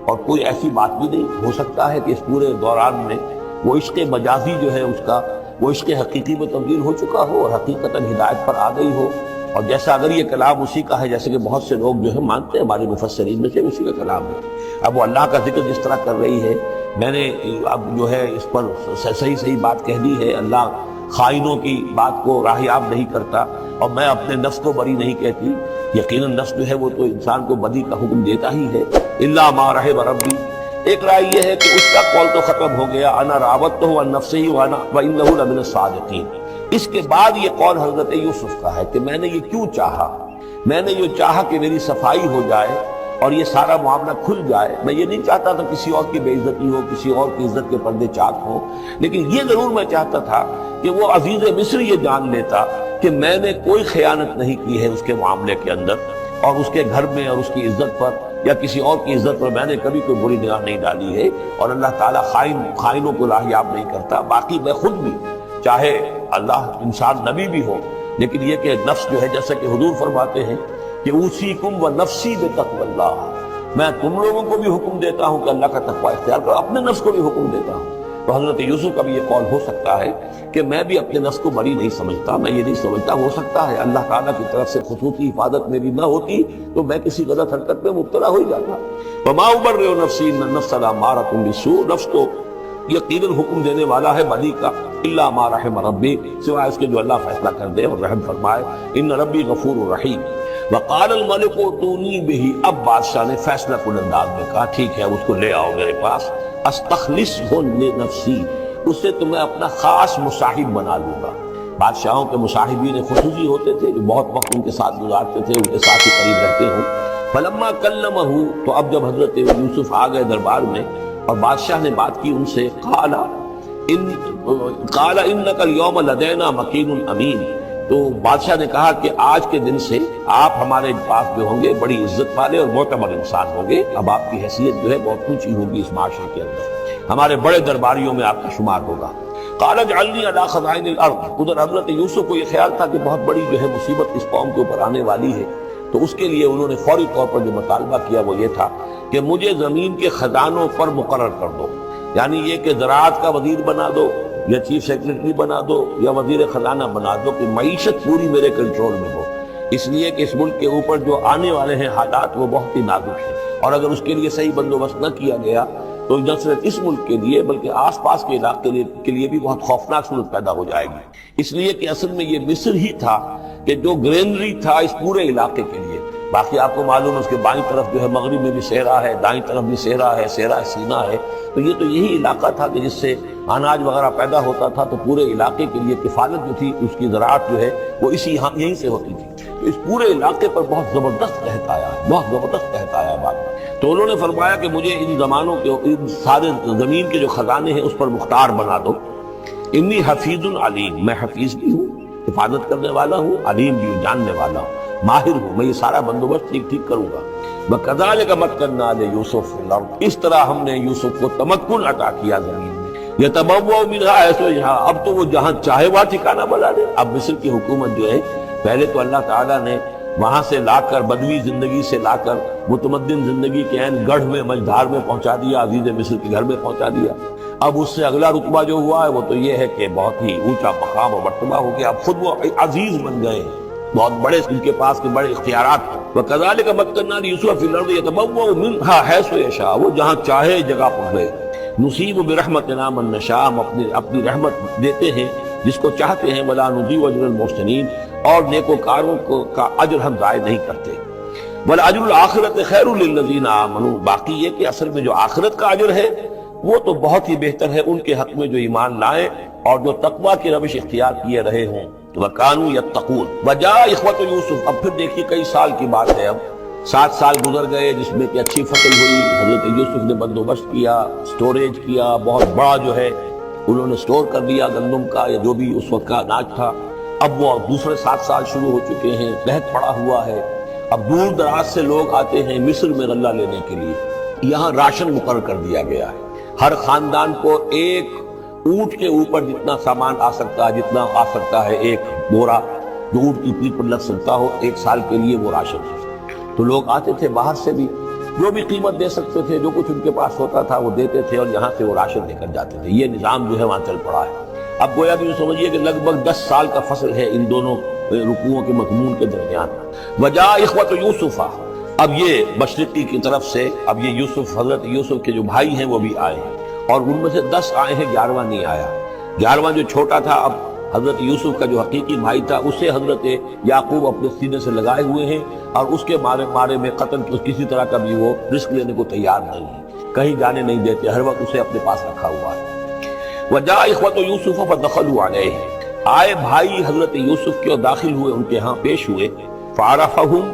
اور کوئی ایسی بات بھی نہیں ہو سکتا ہے کہ اس پورے دوران میں وہ عشق مجازی جو ہے اس کا وہ عشق حقیقی میں تبدیل ہو چکا ہو اور حقیقتاً ہدایت پر آ گئی ہو۔ اور جیسا اگر یہ کلام اسی کا ہے، جیسے کہ بہت سے لوگ جو ہے مانتے ہیں ہمارے مفسرین میں سے اسی کا کلام ہے، اب وہ اللہ کا ذکر جس طرح کر رہی ہے، میں نے اب جو ہے اس پر صحیح بات کہہ دی ہے، اللہ خائنوں کی بات کو راہیاب نہیں کرتا، اور میں اپنے نفس کو بری نہیں کہتی۔ یقیناً نفس جو ہے وہ تو انسان کو بدی کا حکم دیتا ہی ہے، الا ما رحم ربی۔ ایک رائے یہ ہے کہ اس کا قول تو ختم ہو گیا، انا راودتہ عن نفسہ وانہ لمن الصادقین۔ اس کے بعد یہ قول حضرت یوسف کا ہے کہ میں نے یہ کیوں چاہا، میں نے یہ چاہا کہ میری صفائی ہو جائے اور یہ سارا معاملہ کھل جائے۔ میں یہ نہیں چاہتا تھا کسی اور کی بے عزتی ہو، کسی اور کی عزت کے پردے چاک ہوں، لیکن یہ ضرور میں چاہتا تھا کہ وہ عزیز مصر یہ جان لیتا کہ میں نے کوئی خیانت نہیں کی ہے اس کے معاملے کے اندر، اور اس کے گھر میں اور اس کی عزت پر یا کسی اور کی عزت پر میں نے کبھی کوئی بری نگاہ نہیں ڈالی ہے، اور اللہ تعالیٰ خائنوں کو راہیاب نہیں کرتا۔ باقی میں خود بھی، چاہے اللہ انسان نبی بھی ہو، لیکن یہ کہ نفس جو ہے، جیسا کہ حضور فرماتے ہیں کہ اوصیکم و نفسی بتقوی اللہ، میں تم لوگوں کو بھی حکم دیتا ہوں کہ اللہ کا تقوی اختیار کرو، اپنے نفس کو بھی حکم دیتا ہوں۔ تو حضرت یوسف کا بھی یہ قول ہو سکتا ہے کہ میں بھی اپنے نفس کو بری نہیں سمجھتا، میں یہ نہیں سمجھتا، ہو سکتا ہے اللہ تعالیٰ کی طرف سے خصوصی حفاظت میری نہ ہوتی تو میں کسی غلط حرکت میں مبتلا ہو ہی جاتا۔ وما ابرئ نفسی ان النفس لامارۃ بالسوء، نفس تو یقیناً حکم دینے والا ہے بدی کا، الا ما رحم ربی، سوائے اس کے جو اللہ فیصلہ کر دے اور رحم فرمائے، ان ربی غفور رحیم۔ وقال الملک اتونی بہ، اب بادشاہ نے فیصلہ کن انداز میں کہا ٹھیک ہے اس کو لے آؤ میرے پاس، استخلصہ لنفسی، اسے تو میں اپنا خاص مصاحب بنا لوں گا۔ بادشاہوں کے مصاحبین خصوصی ہوتے تھے جو بہت وقت ان کے ساتھ گزارتے تھے، ان کے ساتھ ہی قریب رہتے ہوں۔ فلما کلمہ، تو اب جب حضرت یوسف آ گئے دربار میں اور بادشاہ نے بات کی ان سے، قال انک اليوم لدینا مکین امین، تو بادشاہ نے کہا کہ آج کے دن سے آپ ہمارے پاس جو ہوں گے بڑی عزت والے اور معتبر انسان ہوں گے، اب آپ کی حیثیت جو ہے بہت اونچی ہوگی اس معاشرے کے اندر، ہمارے بڑے درباریوں میں آپ کا شمار ہوگا۔ قال اجعلنی علی خزائن الارض، ادھر حضرت یوسف کو یہ خیال تھا کہ بہت بڑی جو ہے مصیبت اس قوم کے اوپر آنے والی ہے، تو اس کے لیے انہوں نے فوری طور پر جو مطالبہ کیا وہ یہ تھا کہ مجھے زمین کے خزانوں پر مقرر کر دو، یعنی یہ کہ زراعت کا وزیر بنا دو یا چیف سیکرٹری بنا دو یا وزیر خزانہ بنا دو، کہ معیشت پوری میرے کنٹرول میں ہو، اس لیے کہ اس ملک کے اوپر جو آنے والے ہیں حالات وہ بہت ہی نازک ہیں، اور اگر اس کے لیے صحیح بندوبست نہ کیا گیا تو نہ صرف اس ملک کے لیے بلکہ آس پاس کے علاقے کے لیے بھی بہت خوفناک صورت پیدا ہو جائے گی۔ اس لیے کہ اصل میں یہ مصر ہی تھا کہ جو گرینری تھا اس پورے علاقے کے لیے، باقی آپ کو معلوم ہے اس کے بائیں طرف جو ہے مغرب میں بھی صحرا ہے، دائیں طرف بھی صحرا ہے، صحرا سینا ہے، تو یہ تو یہی علاقہ تھا کہ جس سے اناج وغیرہ پیدا ہوتا تھا، تو پورے علاقے کے لیے کفالت جو تھی اس کی زراعت جو ہے وہ یہیں سے ہوتی تھی، تو اس پورے علاقے پر بہت زبردست قحط آیا ہے، بہت زبردست قحط آیا ہے بعد میں۔ تو انہوں نے فرمایا کہ مجھے ان زمانوں کے ان سارے زمین کے جو خزانے ہیں اس پر مختار بنا دو، انی حفیظ علیم، میں حفیظ بھی ہوں، حفاظت کرنے والا ہوں، علیم بھی ہوں، جاننے والا ہوں، ماہر ہوں، میں یہ سارا بندوبست ٹھیک کروں گا۔ وَكَذَلِكَ مَكَّنَّا لِيُوسُفَ فِي الْأَرْضِ، اس طرح ہم نے یوسف کو تمکن عطا کیا زمین میں، يَتَبَوَّأُ مِنْهَا حَيْثُ يَشَاءُ، اب تو وہ جہاں چاہے وہاں ٹھکانہ بنا دے۔ اب مصر کی حکومت جو ہے، پہلے تو اللہ تعالیٰ نے وہاں سے لا کر بدوی زندگی سے لا کر متمدن زندگی کے عین گڑھ میں مجدھار میں پہنچا دیا، عزیز مصر کے گھر میں پہنچا دیا۔ اب اس سے اگلا رتبہ جو ہوا ہے وہ تو یہ ہے کہ بہت ہی اونچا مقام اور مرتبہ ہو گیا، اب خود وہ عزیز بن گئے ہیں، بہت بڑے ان کے پاس کے بڑے اختیارات ہیں۔ وَكَذَلِكَ مَكَّنَّا لِيُوسُفَ فِي الْأَرْضِ يَتَبَوَّأُ مِنْهَا حَيْثُ يَشَاءُ، وہ جہاں چاہے جگہ پر گئے۔ نُصِيبُ بِرَحْمَتِنَا مَن نَّشَاءُ، ہم اپنی رحمت دیتے ہیں جس کو چاہتے ہیں، وَلَا نُضِيعُ أَجْرَ الْمُحْسِنِينَ، اور نیکوکاروں کا اجر ہم ضائع نہیں کرتے۔ وَالْأَجْرُ الْآخِرَةِ خَيْرٌ لِّلَّذِينَ آمَنُوا، باقی یہ کہ اصل میں جو آخرت کا اجر ہے وہ تو بہت ہی بہتر ہے ان کے حق میں جو ایمان لائے اور جو تقویٰ کی روش اختیار کیے رہے ہوں۔ وَكَانُوا يَتَّقُونَ۔ وَجَاءَ إِخْوَةُ يُوسُف، اب پھر دیکھیے کئی سال کی بات ہے، اب 7 سال گزر گئے جس میں کہ اچھی فصل ہوئی، حضرت یوسف نے بندوبست کیا، سٹوریج کیا، بہت بڑا جو ہے انہوں نے سٹور کر دیا گندم کا یا جو بھی اس وقت کا اناج تھا۔ اب وہ دوسرے 7 سال شروع ہو چکے ہیں، قحط پڑا ہوا ہے، اب دور دراز سے لوگ آتے ہیں مصر میں غلہ لینے کے لیے، یہاں راشن مقرر کر دیا گیا ہے، ہر خاندان کو ایک اونٹ کے اوپر جتنا سامان آ سکتا ہے، جتنا آ سکتا ہے ایک بورا جو اونٹ کی پیٹھ پر لگ سکتا ہو، ایک سال کے لیے وہ راشن۔ تو لوگ آتے تھے باہر سے بھی، جو بھی قیمت دے سکتے تھے، جو کچھ ان کے پاس ہوتا تھا وہ دیتے تھے اور یہاں سے وہ راشن لے کر جاتے تھے۔ یہ نظام جو ہے وہاں چل پڑا ہے۔ اب گویا بھی سمجھیے کہ لگ بھگ 10 سال کا فصل ہے ان دونوں رکوعوں کے مضمون کے درمیان۔ وجاء اخوۃ یوسف، اب یہ مشرقی کی طرف سے اب یہ یوسف، حضرت یوسف کے جو بھائی ہیں وہ بھی آئے ہیں، اور ان میں سے 10 آئے ہیں، 11واں نہیں آیا۔ 11واں جو چھوٹا تھا، اب حضرت یوسف کا جو حقیقی بھائی تھا اسے حضرت یعقوب اپنے سینے سے لگائے ہوئے ہیں، اور اس کے مارے میں قتل کسی طرح کا بھی وہ رسک لینے کو تیار نہیں ہے، کہیں جانے نہیں دیتے، ہر وقت اسے اپنے پاس رکھا ہوا ہے۔ وجاء اخوۃ یوسف فدخلوا علیہ، آئے بھائی حضرت یوسف کے اور داخل ہوئے ان کے ہاں، پیش ہوئے۔ فعرفہم،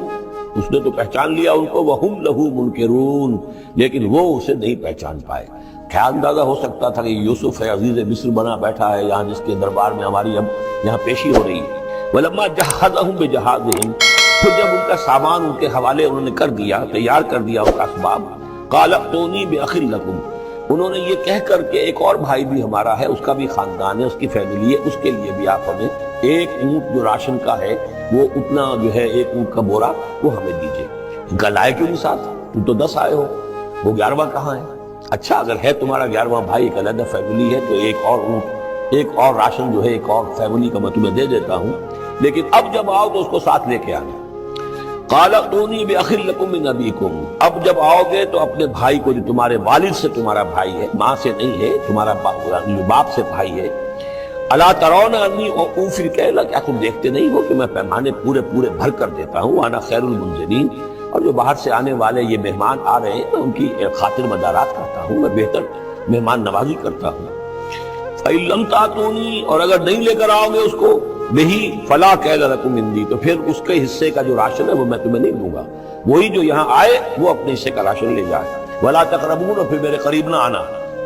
اس نے تو پہچان لیا ان کو، وہم لہ منکرون، لیکن وہ اسے نہیں پہچان پائے۔ کیا اندازہ ہو سکتا تھا کہ یوسف ہے، عزیز مصر بنا بیٹھا ہے یہاں، جس کے دربار میں ہماری اب یہاں پیشی ہو رہی ہے۔ ولما جہزہم بجہازہم، پھر جب ان کا سامان ان کے حوالے انہوں نے کر دیا، تیار کر دیا ان کا اسباب، قال ائتونی بأخ لکم، انہوں نے یہ کہہ کر کہ ایک اور بھائی بھی ہمارا ہے، اس کا بھی خاندان ہے، اس کی فیملی ہے، اس کے لیے بھی آپ ہمیں ایک اونٹ جو راشن کا ہے وہ اتنا جو ہے ایک اونٹ کا بورا وہ ہمیں دیجیے۔ ان کا لائے کیوں نہیں ساتھ؟ تم تو 10 آئے ہو، وہ 11واں کہاں ہے؟ اچھا اگر ہے تمہارا 11واں بھائی، ایک علیحدہ فیملی ہے، تو ایک اور اونٹ، ایک اور راشن جو ہے ایک اور فیملی کا میں تمہیں دے دیتا ہوں، لیکن اب جب آؤ تو اس کو ساتھ لے کے آنا۔ قال ائتونی بأخ لکم من ابیکم، اب جب آؤ گے تو اپنے بھائی کو، جو تمہارے والد سے تمہارا بھائی ہے، ماں سے نہیں ہے، تمہارا باپ سے بھائی ہے، الا ترون انی اوفی الکیل، کیا تم دیکھتے نہیں ہو کہ میں پیمانے پورے بھر کر دیتا ہوں، وانا خیر المنزلین، اور جو باہر سے آنے والے یہ مہمان آ رہے ہیں میں ان کی خاطر مدارات کرتا ہوں، میں بہتر مہمان نوازی کرتا ہوں۔ فإن لم تأتونی، اور اگر نہیں لے کر آؤ گے اس کو، بہی فلا کیل لکم عندی، تو پھر اس کے حصے کا جو راشن ہے وہ میں تمہیں نہیں دوں گا، وہی جو یہاں آئے وہ اپنے حصے کا راشن لے جائے۔ ولا تقربون، اور پھر میرے قریب نہ آنا،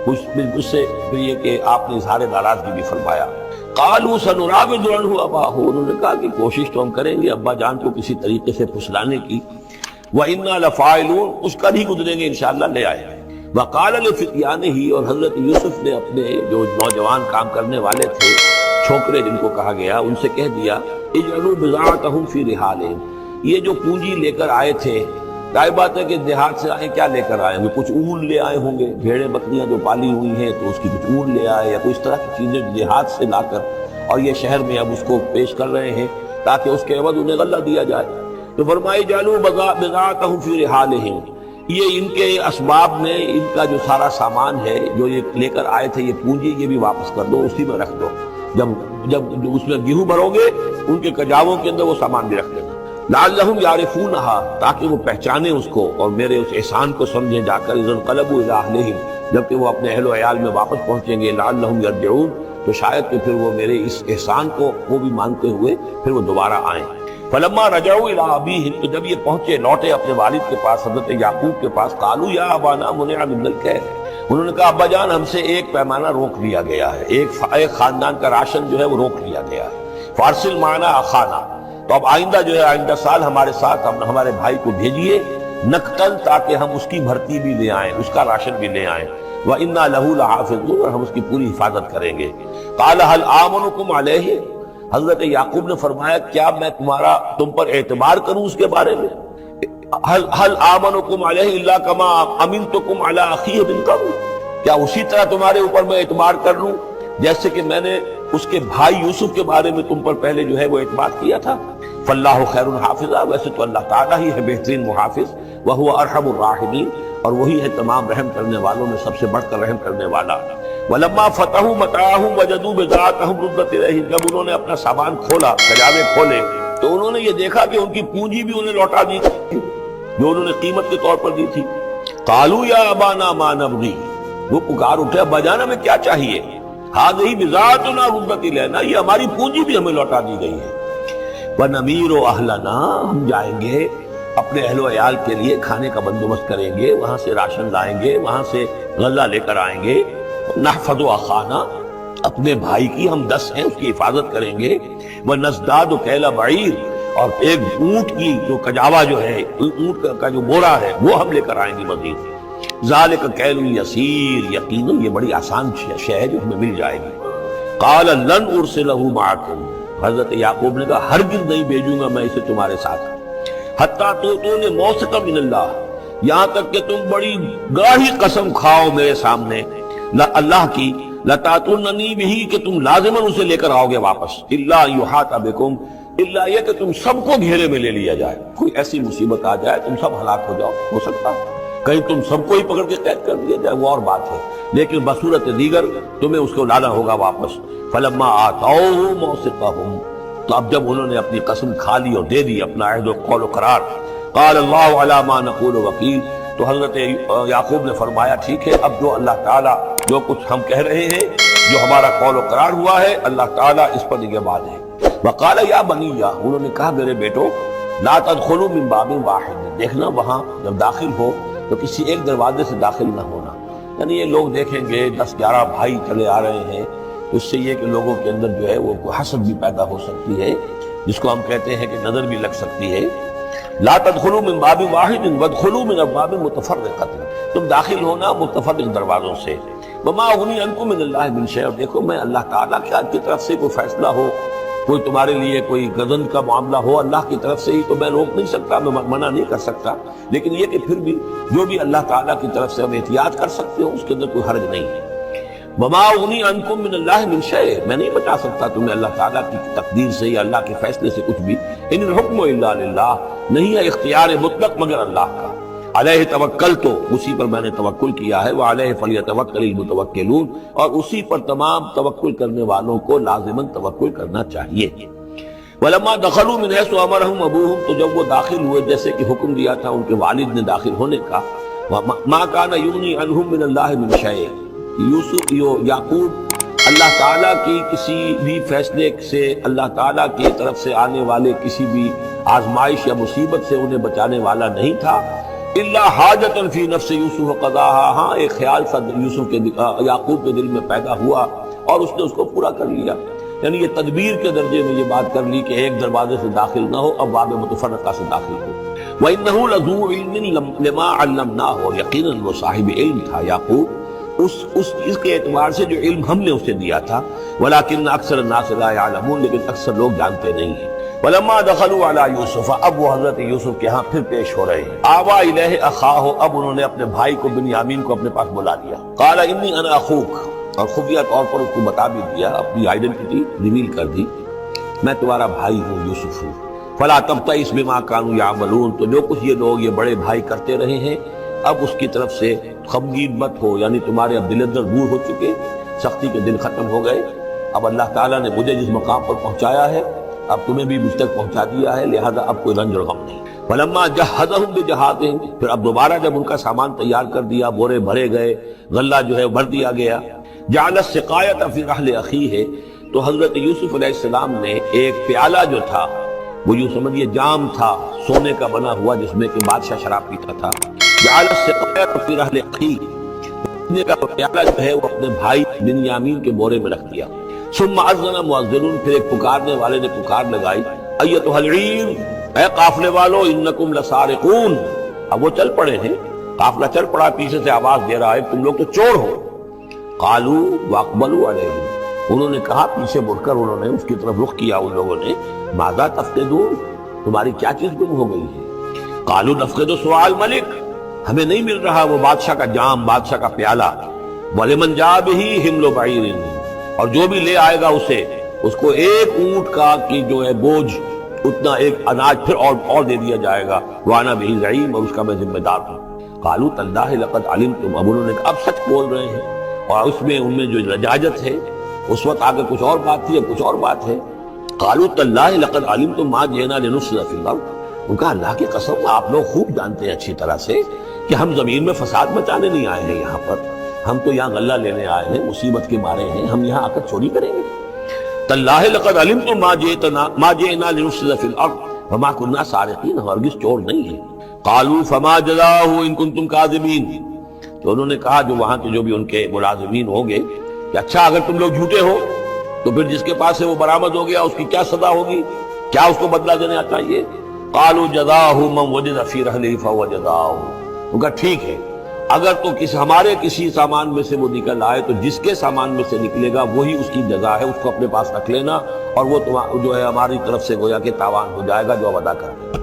اس سے پھر یہ کہ آپ نے اظہار ناراضگی بھی فرمایا۔ قالوا سنراود عنہ اباہ، انہوں نے کہا کہ کوشش تو ہم کریں گے ابا جان کو کسی طریقے سے پھسلانے کی، وَإِنَّا لَفَاعِلُونَ، اس کا نہیں گزریں گے انشاءاللہ، لے آئے۔ وَقَالَ لِفِتْيَانِهِ، اور حضرت یوسف نے اپنے جو نوجوان کام کرنے والے تھے، چھوکرے جن کو کہا گیا، ان سے کہہ دیا، اجعلوا بضاعتهم فی رحالہم، یہ جو پونجی لے کر آئے تھے، ظاہر بات ہے کہ دیہات سے آئے، کیا لے کر آئے ہوں گے؟ کچھ اون لے آئے ہوں گے، بھیڑیں بکریاں جو پالی ہوئی ہیں تو اس کی کچھ اون لے آئے، یا کوئی اس طرح کی چیزیں دیہات سے لا کر، اور یہ شہر میں اب اس کو پیش کر رہے ہیں تاکہ اس کے عوض انہیں غلہ دیا جائے۔ تو فرمائی جعلوا بضاعتهم فی رحالہم، یہ ان کے اسباب میں ان کا جو سارا سامان ہے جو یہ لے کر آئے تھے، یہ پونجی، یہ بھی واپس کر دو، اسی میں رکھ دو، جب اس میں گیہوں بھرو گے ان کے کجاووں کے اندر وہ سامان بھی رکھ دینا، لعلہم یعرفونہا، تاکہ وہ پہچانے اس کو اور میرے اس احسان کو سمجھیں جا کر، اذا انقلبوا الی اہلہم، جبکہ وہ اپنے اہل و عیال میں واپس پہنچیں گے، لعلہم یرجعون، تو شاید کہ پھر وہ میرے اس احسان کو وہ بھی مانتے ہوئے پھر وہ دوبارہ آئیں۔ فلما رجعوا الی ابیہم، تو جب یہ پہنچے، لوٹے اپنے والد کے پاس، حضرت یعقوب کے پاس، قالوا یا ابانا منع من الکیل، انہوں نے کہا ابا جان ہم سے ایک پیمانہ روک لیا گیا ہے، ایک خاندان کا راشن جو ہے وہ روک لیا گیا ہے، فارسل معنا اخانا، تو اب آئندہ جو ہے آئندہ سال ہمارے ساتھ ہمارے بھائی کو بھیجیے، نقتل، تاکہ ہم اس کی بھرتی بھی لے آئیں، اس کا راشن بھی لے آئیں، وَإِنَّا لَهُ لَحَافِظُونَ، اور ہم اس کی پوری حفاظت کریں گے۔ قَالَ هَلْ آمَنُكُمْ عَلَيْهِ، حضرت یعقوب نے فرمایا کیا میں تم پر اعتبار کروں اس کے بارے میں؟ هَلْ آمَنُكُمْ عَلَيْهِ إِلَّا كَمَا أَمِنْتُكُمْ عَلَىٰ أَخِيهِ مِنْ قَبْلُ، کیا اسی طرح تمہارے اوپر میں اعتبار کر لوں جیسے کہ میں نے اس کے بھائی یوسف کے بارے میں تم پر پہلے جو ہے وہ اعتماد کیا تھا؟ فَاللَّهُ خَيْرٌ حَافِظًا، ویسے تو اللہ تعالیٰ ہی ہے بہترین محافظ، وَهُوَ أَرْحَمُ الرَّاحِمِينَ، اور وہی ہے تمام رحم کرنے والوں میں سب سے بڑھ کر رحم کرنے والا۔ وَلَمَّا فَتَحُوا مَتَاعَهُمْ وَجَدُوا بِضَاعَتَهُمْ رُدَّتْ إِلَيْهِمْ، جب انہوں نے اپنا سامان کھولا، کجاوے کھولے، تو انہوں نے یہ دیکھا کہ ان کی پونجی بھی انہیں لوٹا دی تھی جو انہوں نے قیمت کے طور پر دی تھی۔ قَالُوا يَا أَبَانَا مَا نَبْغِي، وہ پکار اٹھے ابا جان ہمیں کیا چاہیے، هَذِهِ بِضَاعَتُنَا رُدَّتْ إِلَيْنَا، یہ ہماری پونجی بھی ہمیں لوٹا دی گئی ہے۔ وَنَمِيرُ أَهْلَنَا، ہم جائیں گے اپنے اہل و عیال کے لیے کھانے کا بندوبست کریں گے، وہاں سے راشن لائیں گے، وہاں سے غلہ لے کر آئیں گے، نحفظ اخانا، اپنے بھائی کی ہم 10 ہیں اس کی حفاظت کریں گے، وَنَزْدَادُ كَيْلَ بَعِيرٍ، اور ایک اونٹ کی جو کجاوا جو ہے، اونٹ کا جو بورا ہے وہ ہم لے کر آئیں گے مزید۔ ذالک کیل یسیر، یقیناً یہ بڑی آسان شے ہے جو ہمیں مل جائے گی۔ قال لن ارسلہ معکم، حضرت یعقوب نے کہا ہرگز نہیں بھیجوں گا میں اسے تمہارے ساتھ، حتیٰ تؤتونی موثقا من اللہ، یہاں تک کہ تم بڑی گاہی قسم کھاؤ میرے سامنے اللہ کی، لتاتوننی بہ، کہ تم لازماً اسے لے کر آؤ گے واپس، الا یحاط بکم، الا یہ کہ تم سب کو گھیرے میں لے لیا جائے، کوئی ایسی مصیبت آ جائے تم سب ہلاک ہو جاؤ، ہو سکتا ہے کہیں تم سب کو ہی پکڑ کے قید کر دیا جائے، وہ اور بات ہے، لیکن بصورت دیگر تمہیں اس کو لانا ہوگا واپس۔ فلما آتوہ موثقہم، تو اب جب انہوں نے اپنی قسم کھا لی اور دے دی اپنا عہد و قول و قرار، قال اللہ علی ما نقول وکیل، تو حضرت یعقوب نے فرمایا ٹھیک ہے، اب جو اللہ تعالیٰ جو کچھ ہم کہہ رہے ہیں، جو ہمارا قول و قرار ہوا ہے، اللہ تعالیٰ اس پر نگہبان ہے۔ وقال یا بنی، انہوں نے کہا میرے بیٹو، لا تدخلوا من باب واحد، دیکھنا وہاں جب داخل ہو تو کسی ایک دروازے سے داخل نہ ہونا، یعنی یہ لوگ دیکھیں گے 10-11 بھائی چلے آ رہے ہیں، تو اس سے یہ کہ لوگوں کے اندر جو ہے وہ حسد بھی پیدا ہو سکتی ہے، جس کو ہم کہتے ہیں کہ نظر بھی لگ سکتی ہے۔ لا تدخلوا من باب واحد وادخلوا من ابواب متفرقۃ، تم داخل ہونا متفرق دروازوں سے۔ وما اغنی عنکم من اللہ من شیء، اور دیکھو میں اللہ تعالیٰ کی طرف سے کوئی فیصلہ ہو، کوئی تمہارے لیے کوئی غضب کا معاملہ ہو اللہ کی طرف سے ہی، تو میں روک نہیں سکتا، میں منع نہیں کر سکتا، لیکن یہ کہ پھر بھی جو بھی اللہ تعالیٰ کی طرف سے ہم احتیاط کر سکتے ہو اس کے اندر کوئی حرج نہیں ہے۔ وما اغنی عنکم من اللہ من شیء، میں نہیں بچا سکتا تمہیں اللہ تعالیٰ کی تقدیر سے یا اللہ کے فیصلے سے کچھ بھی۔ ان الحکم الا للہ، نہیں ہے اختیار مطلق مگر اللہ کا۔ علیہ توکلت، اسی پر میں نے توکل کیا ہے، وعلیہ فلیتوکل المتوکلون، اور اسی پر تمام توکل کرنے والوں کو لازماً توکل کرنا چاہیے۔ ولما دخلوا من حيث امرهم ابوهم، تو جب وہ داخل ہوئے جیسے کہ حکم دیا تھا ان کے والد نے داخل ہونے کا، ما كان يغني عنهم من الله من شيء، یعقوب اللہ تعالیٰ کی کسی بھی فیصلے سے، اللہ تعالیٰ کی طرف سے آنے والے کسی بھی آزمائش یا مصیبت سے انہیں بچانے والا نہیں تھا، الا حاجۃ فی نفس یوسف قضاها، ہاں ایک خیال سا یوسف کے یعقوب کے دل میں پیدا ہوا اور اس نے اس کو پورا کر لیا، یعنی یہ تدبیر کے درجے میں یہ بات کر لی کہ ایک دروازے سے داخل نہ ہو، اب باب متفرقہ سے داخل ہو۔ وَإِنَّهُ لَذُو عِلْمٍ لِمَا عَلَّمْنَاهُ، اور یقیناً وہ صاحب علم تھا یعقوب اس کے اعتبار سے جو علم ہم نے اسے دیا تھا، وَلَكِنَّ أَكْثَرَ النَّاسِ لَا يَعْلَمُونَ، لیکن اکثر لوگ جانتے نہیں ہیں۔ وَلَمَّا دَخَلُوا عَلَى يُوسُفَ، اب وہ حضرت یوسف کے ہاں پھر پیش ہو رہے ہیں۔ آوَى إِلَيْهِ أَخَاهُ، اب انہوں نے اپنے بھائی کو بنیامین کو اپنے پاس بلا لیا۔ قَالَ إِنِّي أَنَا أَخُوكَ، اور خفیہ طور پر اس کو بتا بھی دیا، اپنی آئیڈینٹی ریویل کر دی، میں تمہارا بھائی ہوں، یوسف ہوں۔ فَلَا تَبْتَئِسْ بِمَا كَانُوا يَعْمَلُونَ، تو جو کچھ یہ لوگ یہ بڑے بھائی کرتے رہے ہیں اب اس کی طرف سے غمگین مت ہو، یعنی تمہارے اب دل اندر دور ہو چکے، سختی کے دن ختم ہو گئے، اب اللہ تعالیٰ نے مجھے جس مقام پر پہنچایا ہے اب تمہیں بھی مجھ تک پہنچا دیا ہے، لہذا اب کوئی رنج اور غم نہیں۔ فَلَمَّا جَهَّزَهُم بِجَهَازِهِمْ، پھر اب دوبارہ جب ان کا سامان تیار کر دیا، بورے بھرے گئے، غلہ جو ہے بھر دیا گیا، جَعَلَ السِّقَایَةَ فِي رَحْلِ أَخِیهِ، تو حضرت یوسف علیہ السلام نے ایک پیالہ جو تھا، وہ یوں سمجھیے جام تھا سونے کا بنا ہوا جس میں کہ بادشاہ شراب پیتا تھا، جَعَلَ السِّقَایَةَ فِي رَحْلِ أَخِیهِ، پینے کا پیالہ جو ہے وہ اپنے بھائی بنیامین کے بورے میں رکھ دیا۔ ثم اذن مؤذن، پھر ایک پکارنے والے نے پکار لگائی، ایتھا العیر، اے قافلے والو، انکم لسارقون، اب وہ چل پڑے ہیں، قافلہ چل پڑا، پیچھے سے آواز دے رہا ہے تم لوگ تو چور ہو۔ قالوا واقبلوا علیہم، انہوں نے کہا، پیچھے مڑ کر انہوں نے اس کی طرف رخ کیا ان لوگوں نے، ماذا تفقدون، تمہاری کیا چیز گم ہو گئی ہے؟ قالوا نفقد سؤال ملک، ہمیں نہیں مل رہا وہ بادشاہ کا جام، بادشاہ کا پیالہ، ولمن جاء بہ حمل بعیر، اور جو بھی لے آئے گا اسے، اس کو ایک اونٹ کا کی جو ہے بوجھ، اتنا ایک اناج پھر اور دے دیا جائے گا، وانا بہ زعیم، اور اس کا میں ذمہ دار ہوں۔ قالوا تاللہ لقد علمتم، اب انہوں نے کہا اب سچ بول رہے ہیں، اور اس میں ان میں جو لجاجت ہے، اس وقت آگے کچھ اور بات تھی، اب کچھ اور بات ہے۔ قالوا تاللہ لقد علمتم ما جئنا لنفسد فی الارض، ان کا اللہ کی قسم آپ لوگ خوب جانتے ہیں اچھی طرح سے کہ ہم زمین میں فساد مچانے نہیں آئے ہیں، یہاں پر ہم تو یہاں غلہ لینے آئے ہیں، مصیبت کے مارے ہیں، ہم یہاں آ کر چوری کریں گے؟ تاللہ لقد علمتم ما جئنا لنفسد فی الارض وما كنا سارقین، ہرگز چور نہیں ہیں۔ قالوا فما جزاؤہ ان کنتم کاذبین، تو انہوں نے کہا جو وہاں کے جو بھی ان کے ملازمین ہوں گے کہ اچھا اگر تم لوگ جھوٹے ہو تو پھر جس کے پاس سے وہ برآمد ہو گیا اس کی کیا سزا ہوگی، کیا اس کو بدلہ دینا چاہیے؟ قالوا جزاؤہ من وجد فی رحلہ فہو جزاؤہ، ان کا ٹھیک ہے اگر تو ہمارے کسی سامان میں سے وہ نکل آئے تو جس کے سامان میں سے نکلے گا وہی اس کی جزا ہے، اس کو اپنے پاس رکھ لینا، اور وہ جو ہے ہماری طرف سے گویا کہ تاوان ہو جائے گا جو اب ادا کر دیں۔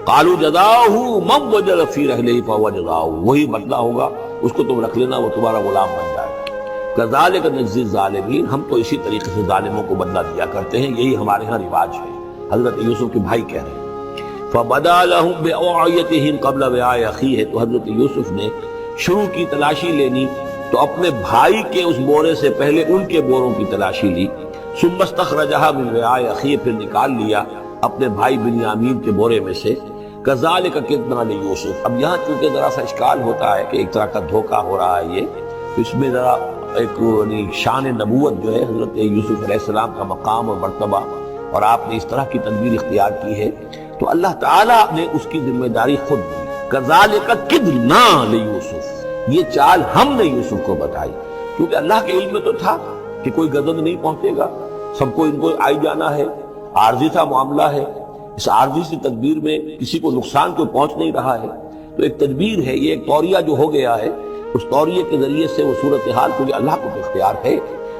قالوا جزاؤہ من وجد فی رحلہ فہو جزاؤہ، وہی بدلہ ہوگا، اس کو تم رکھ لینا، وہ تمہارا غلام بن جائے گا۔ کذالک نجزی الظالمین، ہم تو اسی طریقے سے ظالموں کو بدلہ دیا کرتے ہیں، یہی ہمارے ہاں رواج ہے۔ حضرت یوسف کے بھائی کہہ رہے ہیں فَبَدَا لَهُم بِأَوْعِيَتِهِمْ قَبْلَ وِعَاءِ أَخِيهِ، تو حضرت یوسف نے شروع کی تلاشی لینی تو اپنے بھائی کے اس بورے سے پہلے ان کے بوروں کی تلاشی لی، ثُمَّ اسْتَخْرَجَهَا مِنْ وِعَاءِ أَخِيهِ، پھر نکال لیا اپنے بھائی بنیامین کے بورے میں سے۔ كَذَلِكَ كِدْنَا لِيُوسُف، اب یہاں چونکہ ذرا سا اشکال ہوتا ہے کہ ایک طرح کا دھوکہ ہو رہا ہے، یہ اس میں ذرا ایک شان نبوت جو ہے حضرت یوسف علیہ السلام کا مقام اور مرتبہ، اور آپ نے اس طرح کی تدبیر اختیار کی ہے تو اللہ تعالیٰ نے اس کی ذمہ داری خود دی۔ كَذَلِكَ كِدْنَا لِيُوسُف، یہ چال ہم نے یوسف کو بتائی، کیونکہ اللہ کے علم میں تو تھا کہ کوئی غضب نہیں پہنچے گا، سب کو ان کو آئی جانا ہے، عارضی سا معاملہ ہے، اس عارضی سی تدبیر میں کسی کو نقصان کوئی پہنچ نہیں رہا ہے، تو ایک تدبیر ہے، یہ ایک توریہ جو ہو گیا ہے، اس توریہ کے ذریعے سے وہ صورتحال کیونکہ اللہ کو اختیار ہے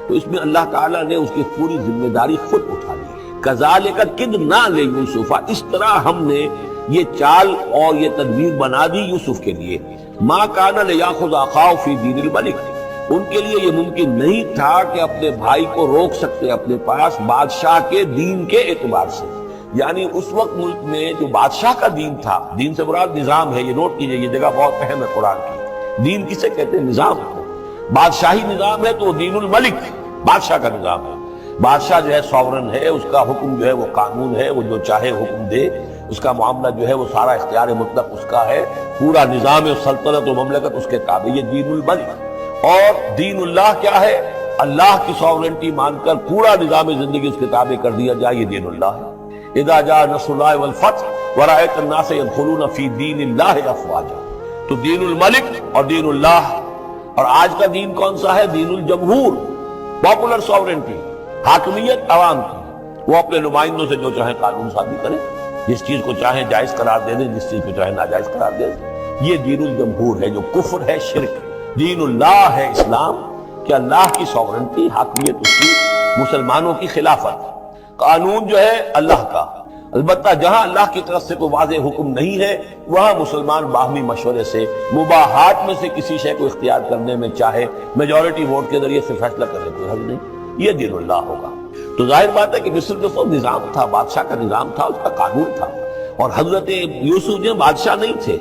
تو اس میں اللہ تعالیٰ نے اس کی پوری ذمہ داری خود اٹھا لی۔ كَذَلِكَ كِدْنَا لِيُوسُفَ، اس طرح ہم نے یہ چال اور یہ تدبیر بنا دی یوسف کے لیے۔ مَا كَانَ لِيَأْخُذَ أَخَاهُ فِي دِينِ الْمَلِكِ، ان کے لیے یہ ممکن نہیں تھا کہ اپنے بھائی کو روک سکتے اپنے پاس بادشاہ کے دین کے اعتبار سے، یعنی اس وقت ملک میں جو بادشاہ کا دین تھا، دین سے مراد نظام ہے، یہ نوٹ کیجئے، یہ جگہ بہت اہم ہے قرآن کی۔ دین کسے کہتے ہیں؟ نظام کو۔ بادشاہی نظام ہے تو وہ دین الملک، بادشاہ کا نظام ہے۔ بادشاہ جو ہے سوورن ہے، اس کا حکم جو ہے وہ قانون ہے، وہ جو چاہے حکم دے، اس کا معاملہ جو ہے وہ سارا اختیار مطلق اس کا ہے، پورا نظام سلطنت و مملکت اس کے تابع، یہ دین الملک۔ اور دین اللہ کیا ہے؟ اللہ کی سوورنٹی مان کر پورا نظام زندگی اس کے تابع کر دیا جائے، یہ دین اللہ ہے۔ اذا جاء نصر اللہ والفتح ورأيت الناس يدخلون في دین اللہ افواجا، تو دین الملک اور دین اللہ۔ اور آج کا دین کون سا ہے؟ دین الجمہور، پاپولر سوورنٹی، حاکمیت عوام کی، وہ اپنے نمائندوں سے جو چاہیں قانون سازی کریں، جس چیز کو چاہیں جائز قرار دے دیں، جس چیز کو چاہیں ناجائز قرار دے دیں، یہ دین الجمہور ہے جو کفر ہے، شرک۔ دین اللہ ہے اسلام، کہ اللہ کی سوورنٹی، حاکمیت اس کی، مسلمانوں کی خلافت، قانون جو ہے اللہ کا۔ البتہ جہاں اللہ کی طرف سے کوئی واضح حکم نہیں ہے وہاں مسلمان باہمی مشورے سے مباحات میں سے کسی شے کو اختیار کرنے میں چاہے میجورٹی ووٹ کے ذریعے سے فیصلہ کرنے کوئی حرج نہیں، یہ دین اللہ ہوگا۔ تو ظاہر بات ہے کہ مصر کا تو نظام تھا، بادشاہ کا نظام تھا، اس کا قانون تھا، اور حضرت یوسف جو بادشاہ نہیں تھے،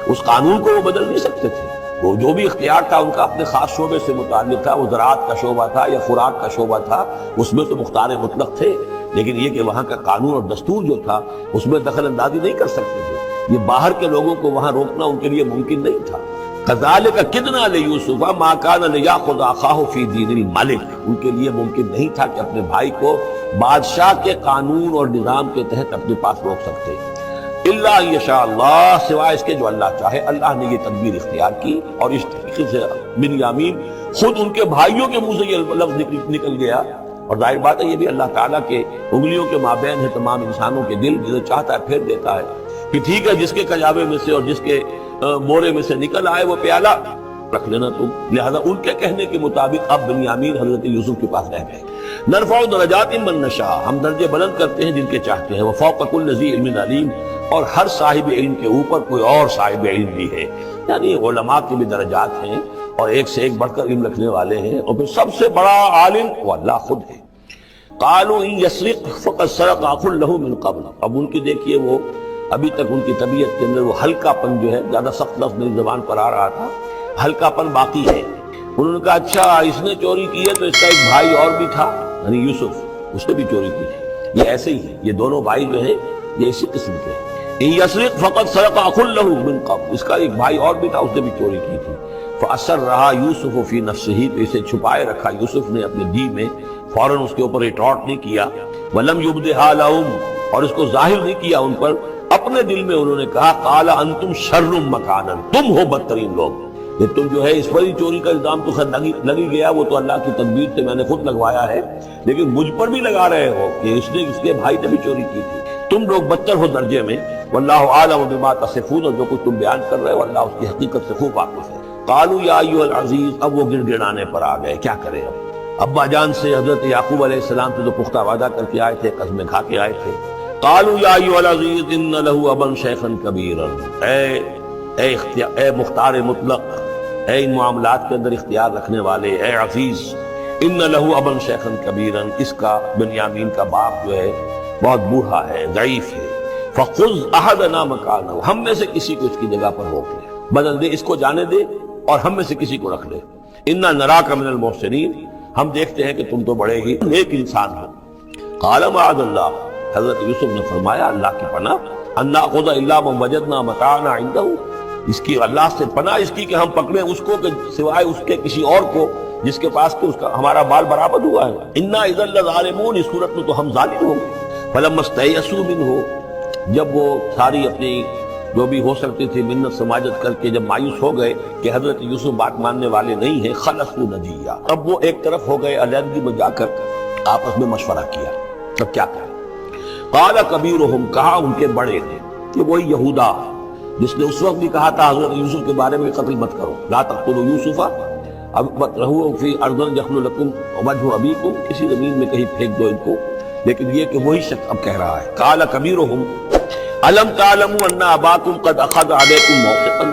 اس قانون کو وہ بدل نہیں سکتے تھے۔ وہ جو بھی اختیار تھا ان کا اپنے خاص شعبے سے متعلق تھا، وہ زراعت کا شعبہ تھا یا خوراک کا شعبہ تھا، اس میں تو مختار مطلق تھے، لیکن یہ کہ وہاں کا قانون اور دستور جو تھا اس میں دخل اندازی نہیں کر سکتے تھے، یہ باہر کے لوگوں کو وہاں روکنا ان کے لیے ممکن نہیں تھا۔ كَذَلِكَ كِدْنَا لِيُوسُفَ مَا كَانَ لِيَأْخُذَ أَخَاهُ فِي دِينِ الْمَلِكِ، ان کے لیے ممکن نہیں تھا کہ اپنے بھائی کو بادشاہ کے قانون اور نظام کے تحت اپنے پاس روک سکتے، الا یشاء اللہ، سوائے اس کے جو اللہ چاہے۔ اللہ نے یہ تدبیر اختیار کی اور اس طریقے سے بنیامین خود ان کے بھائیوں کے منہ سے یہ لفظ نکل گیا، اور ظاہر بات ہے یہ بھی اللہ تعالیٰ کے انگلیوں کے مابین ہے تمام انسانوں کے دل، جسے چاہتا ہے پھیر دیتا ہے کہ ٹھیک ہے جس کے کجاوے میں سے اور جس کے مورے میں سے نکل آئے وہ پیالہ رکھ لینا تم۔ لہذا ان کے کہنے کے مطابق اب بنیامین حضرت یوسف کے پاس رہ گئے۔ نرفع درجات من نشاء، ہم درجے بلند کرتے ہیں جن کے چاہتے ہیں، وفوق کل ذی علم علیم، اور ہر صاحب علم کے اوپر کوئی اور صاحب علم بھی ہے، یعنی علماء کے بھی درجات ہیں اور ایک سے ایک بڑھ کر علم رکھنے والے ہیں، اور پھر سب سے بڑا عالم وہ اللہ خود ہے۔ قالوا ان يسرق فقد سرق اخ له من قبل، اب ان کی دیکھیے وہ ابھی تک ان کی طبیعت کے اندر وہ ہلکا پن جو ہے، زیادہ سخت لفظ میری زبان پر آ رہا تھا، ہلکا پن باقی ہے۔ انہوں نے کہا اچھا اس نے چوری کی ہے تو اس کا ایک بھائی اور بھی تھا، یعنی یوسف، اس نے بھی چوری کی ہے۔ یہ ایسے ہی ہے، یہ دونوں بھائی جو ہیں یہ اسی قسم کے ہیں۔ ان یسرق فقد سرق اخ له من قبل، اس کا ایک بھائی اور بھی تھا، اس نے بھی چوری کی تھی۔ فاسرها یوسف فی نفسہ، تو اسے چھپائے رکھا یوسف نے اپنے دل میں، فوراً اس کے اوپر ریٹارٹ نہیں کیا۔ ولم یبدھا لهم، اور اس کو ظاہر نہیں کیا ان پر، اپنے دل میں انہوں نے کہا قال انتم شر مکانا، تم ہو بدترین لوگ، کہ تم جو ہے اس پر ہی چوری کا الزام تو خیر لگی گیا، وہ تو اللہ کی تدبیر سے میں نے خود لگوایا ہے، لیکن مجھ پر بھی لگا رہے ہو کہ اس کے بھائی نے بھی چوری کی تھی، تم لوگ بدتر ہو درجے میں۔ واللہ اعلم بما تصفون، اور جو کچھ تم بیان کر رہے ہو اللہ اس کی حقیقت سے خوب واقف ہے۔ قالوا یا ایھا العزیز، اب وہ گڑ گڑانے پر آ گئے، کیا کریں اب؟ ابا جان سے حضرت یعقوب علیہ السلام سے تو پختہ وعدہ کر کے آئے تھے، قسمیں کھا کے آئے تھے۔ قالوا یا ایھا العزیز ان له ابا شیخا کبیرا، اے مختار مطلق، اے ان معاملات کے اندر اختیار رکھنے والے، اے عزیز، ان له ابا شیخا کبیرا، اس کا بنیامین کا باپ جو ہے بہت بوڑھا ہے، ضعیف ہے، فخذ احدنا مکانہ، ہم میں سے کسی کو اس کی جگہ پر روک لے، بدل دے، اس کو جانے دے اور ہم میں سے کسی کو رکھ لے۔ انا نراک من المحسنین، ہم دیکھتے ہیں کہ تم تو بڑے ہی نیک انسان ہو۔ قال معاذ اللہ، حضرت یوسف نے فرمایا اللہ کی پناہ، ان ناخذ الا من وجدنا متاعنا عنده، اس کی اللہ سے پناہ اس کی کہ ہم پکڑیں اس کو کہ سوائے اس کے کسی اور کو جس کے پاس کہ اس کا ہمارا مال برآمد ہوا ہے۔ انا اذا لظالمون، اس صورت میں تو ہم ظالم ہوں گے۔ فلما استيئسوا منه، جب وہ ساری اپنی جو بھی ہو سکتی تھی منت سماجت کر کے جب مایوس ہو گئے کہ حضرت یوسف بات ماننے والے نہیں ہیں، خلصوا نجیا، اب وہ ایک طرف ہو گئے، علیحدگی میں جا کر آپس میں مشورہ کیا، تب کیا کریں؟ قال کبیرہم، کہا ان کے بڑے نے، کہ وہی یہودا جس نے اس وقت بھی کہا تھا حضرت یوسف کے بارے میں قتل مت کرو، لا تقتلوا یوسف وَاطْرَحُوهُ فِي أَرْضٍ يَخْلُ لَكُمْ وَجْهُ أَبِيكُمْ، کسی زمین میں کہیں پھینک دو ان کو۔ لیکن یہ کہ وہی شخص اب کہہ رہا ہے، قال کبیرہم الم تعلموا ان اباکم قد اخذ علیکم موثقا،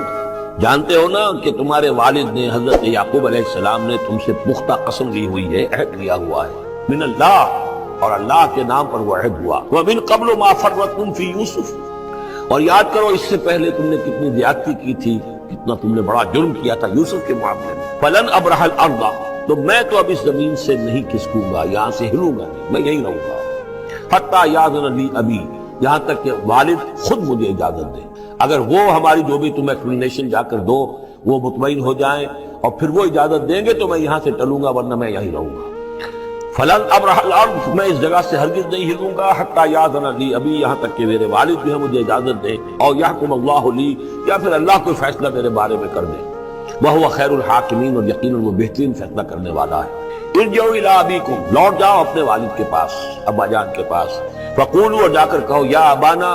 جانتے ہو نا کہ تمہارے والد نے حضرت یعقوب علیہ السلام نے تم سے پختہ قسم لی ہوئی ہے، عہد لیا ہوا ہے، من اللہ، اور اللہ کے نام پر وہ عہد ہوا، ومن قبل ما فرطتم فی یوسف، اور یاد کرو اس سے پہلے تم نے کتنی زیادتی کی تھی، کتنا تم نے بڑا جرم کیا تھا یوسف کے معاملے میں۔ فلن ابرح الارض، تو میں تو اب اس زمین سے نہیں کھسکوں گا، یہاں سے ہلوں گا نہیں، میں یہیں رہوں گا، حتی یاذن لی ابی، یہاں تک کہ والد خود مجھے اجازت دے، اگر وہ ہماری جو بھی تم ایکسپلینیشن جا کر دو وہ مطمئن ہو جائیں اور پھر وہ اجازت دیں گے تو میں یہاں سے ٹلوں گا، ورنہ میں یہیں رہوں گا۔ فلن ابرح الارض، میں اس جگہ سے ہرگز نہیں ہلوں گا، حتی یاذن لی ابی، یہاں تک کہ میرے والد جو ہے مجھے اجازت دے، اور یحکم اللہ لی، یا پھر اللہ کوئی فیصلہ میرے بارے میں کر دے، وہو خیر الحاکمین، اور یقیناً وہ بہترین فیصلہ کرنے والا ہے۔ ارجعوا الی ابیکم، لوٹ جاؤ اپنے والد کے پاس، ابا جان کے پاس، فقولوا، اور جا کر کہو، یا ابانا،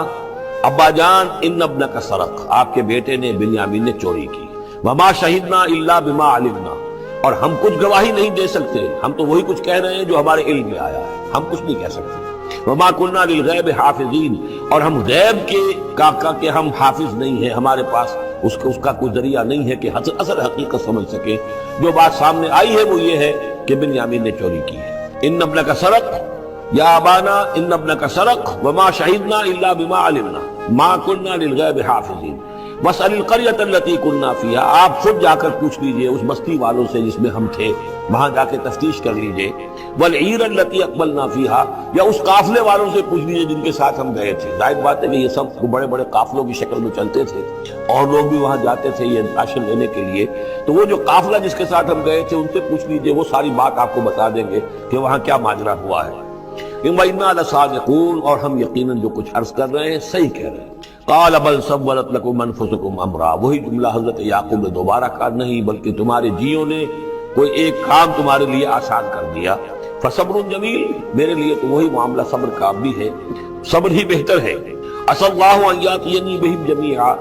ابا جان، ان ابنک سرق، آپ کے بیٹے نے بنیامین نے چوری کی، وما شہدنا الا بما علمنا، اور ہم کچھ گواہی نہیں دے سکتے، ہم تو وہی کچھ کہہ رہے ہیں جو ہمارے علم میں آیا ہے، ہم کچھ نہیں کہہ سکتے، وما كنا للغیب حافظین، اور ہم غیب کے ہم حافظ نہیں ہیں، ہمارے پاس اس کا کوئی ذریعہ نہیں ہے کہ اصل حقیقت سمجھ سکے، جو بات سامنے آئی ہے وہ یہ ہے کہ بنیامین نے چوری کی ہے۔ ان ابنک سرق، یا ابانا ان ابنک سرق وما شہدنا الا بما علمنا ما كنا للغیب حافظین واسأل القریۃ التی كنا فیہا، آپ خود جا کر پوچھ لیجئے اس بستی والوں سے جس میں ہم تھے، وہاں جا کے تفتیش کر لیجئے، والعیر التی اقبلنا فیہا، یا اس قافلے والوں سے پوچھ لیجئے جن کے ساتھ ہم گئے تھے۔ ظاہر بات ہے کہ یہ سب بڑے بڑے قافلوں کی شکل میں چلتے تھے اور لوگ بھی وہاں جاتے تھے یہ راشن لینے کے لیے، تو وہ جو قافلہ جس کے ساتھ ہم گئے تھے ان سے پوچھ لیجئے، وہ ساری بات آپ کو بتا دیں گے کہ وہاں کیا ماجرا ہوا ہے۔ وَإِنَّا لَصَادِقُونَ، اور ہم یقیناً جو کچھ عرض کر رہے ہیں صحیح کہہ رہے ہیں۔ قَالَ بَلْ سَوَّلَتْ لَكُمْ أَنفُسُكُمْ أَمْرًا، وہی جملہ حضرت یعقوب نے دوبارہ کہا، نہیں بلکہ تمہارے جیوں نے کوئی ایک کام تمہارے لیے آسان کر دیا، فَصَبْرٌ جَمِيلٌ، میرے لیے تو وہی معاملہ صبر کا بھی ہے، صبر ہی بہتر ہے۔ عَسَى اللَّهُ أَن يَأْتِيَنِي بِهِمْ جَمِيعًا،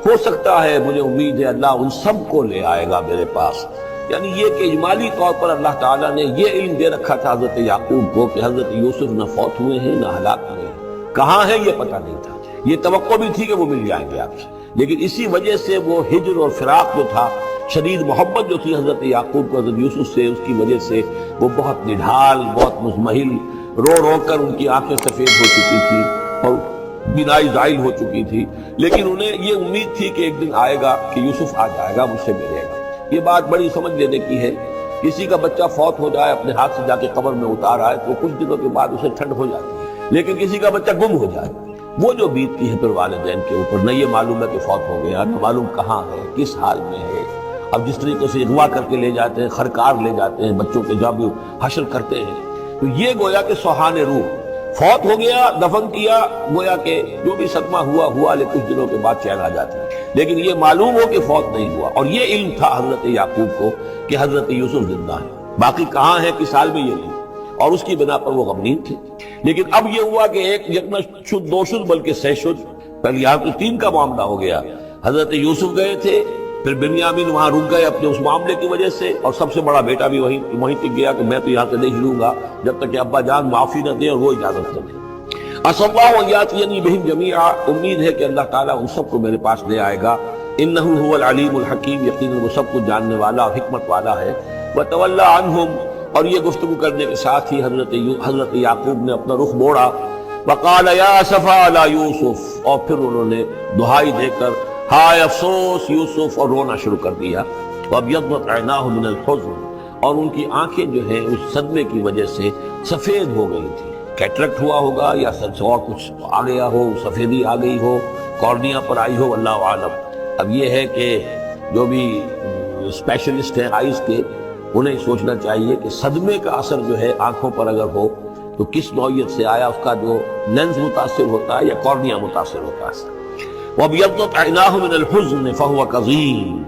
ہو سکتا ہے مجھے امید ہے اللہ ان سب کو لے آئے گا میرے پاس، یعنی یہ کہ اجمالی طور پر اللہ تعالیٰ نے یہ علم دے رکھا تھا حضرت یعقوب کو کہ حضرت یوسف نہ فوت ہوئے ہیں نہ ہلاک ہوئے ہیں، کہاں ہیں یہ پتہ نہیں تھا، یہ توقع بھی تھی کہ وہ مل جائیں گے آپ سے، لیکن اسی وجہ سے وہ ہجر اور فراق جو تھا، شدید محبت جو تھی حضرت یعقوب کو حضرت یوسف سے، اس کی وجہ سے وہ بہت نڈھال، بہت مزمحل، رو رو کر ان کی آنکھیں سفید ہو چکی تھی اور بینائی زائل ہو چکی تھی، لیکن انہیں یہ امید تھی کہ ایک دن آئے گا کہ یوسف آ جائے گا، مجھ سے ملے گا۔ یہ بات بڑی سمجھ لینے کی ہے، کسی کا بچہ فوت ہو جائے اپنے ہاتھ سے جا کے قبر میں اتار آئے تو کچھ دنوں کے بعد اسے ٹھنڈ ہو جاتی ہے، لیکن کسی کا بچہ گم ہو جائے وہ جو بیتتی ہے پھر والدین کے اوپر، نہ یہ معلوم ہے کہ فوت ہو گیا، نہ معلوم کہاں ہے، کس حال میں ہے۔ اب جس طریقے سے اغوا کر کے لے جاتے ہیں، خرکار لے جاتے ہیں بچوں کے، جب حشر کرتے ہیں، تو یہ گویا کہ سوہان روح، فوت ہو گیا، دفن کیا، گویا کہ جو بھی صدمہ ہوا لیکن کچھ دنوں کے بعد چین آ جاتی ہے، لیکن یہ معلوم ہو کہ فوت نہیں ہوا، اور یہ علم تھا حضرت یعقوب کو کہ حضرت یوسف زندہ ہے، باقی کہاں ہے کس حال میں یہ نہیں، اور اس کی بنا پر وہ غمگین تھے۔ لیکن اب یہ ہوا کہ ایک یکنا شد دو شد بلکہ سہ شد، پہلے یہاں تو تین کا معاملہ ہو گیا، حضرت یوسف گئے تھے پھر بنیامین وہاں رک گئے اپنے اس معاملے کی وجہ سے، اور سب سے بڑا بیٹا بھی وہیں ٹک گیا کہ میں تو یہاں سے نہیں ہلوں گا جب تک کہ ابا جان معافی نہ دیں اور وہ اجازت نہ دیں۔ عسى الله ان ياتيني بهم جميعا، امید ہے کہ اللہ تعالیٰ ان سب کو میرے پاس لے آئے گا۔ انہ هو العلیم الحکیم، یقیناً وہ سب کچھ جاننے والا اور حکمت والا ہے۔ وتولى عنهم، اور یہ گفتگو کرنے کے ساتھ ہی حضرت یعقوب نے اپنا رخ موڑا۔ وقال یا اسفا علی یوسف، اور پھر انہوں نے دہائی دے کر ہائے افسوس یوسف، اور رونا شروع کر دیا۔ وابیضت عیناہ من الحزن، اور ان کی آنکھیں جو ہیں اس صدمے کی وجہ سے سفید ہو گئی تھی۔ کیٹریکٹ ہوا ہوگا یا سر سے اور کچھ آ گیا ہو، سفیدی آ گئی ہو، کارنیا پر آئی ہو، اللہ عالم۔ اب یہ ہے کہ جو بھی اسپیشلسٹ ہیں آئیز کے، انہیں سوچنا چاہیے کہ صدمے کا اثر جو ہے آنکھوں پر اگر ہو تو کس نوعیت سے آیا، اس کا جو لینز متاثر ہوتا ہے یا کارنیا متاثر ہوتا ہے۔ وَابْيَضَّتْ عَيْنَاهُ مِنَ الْحُزْنِ فَهُوَ كَظِيمٌ،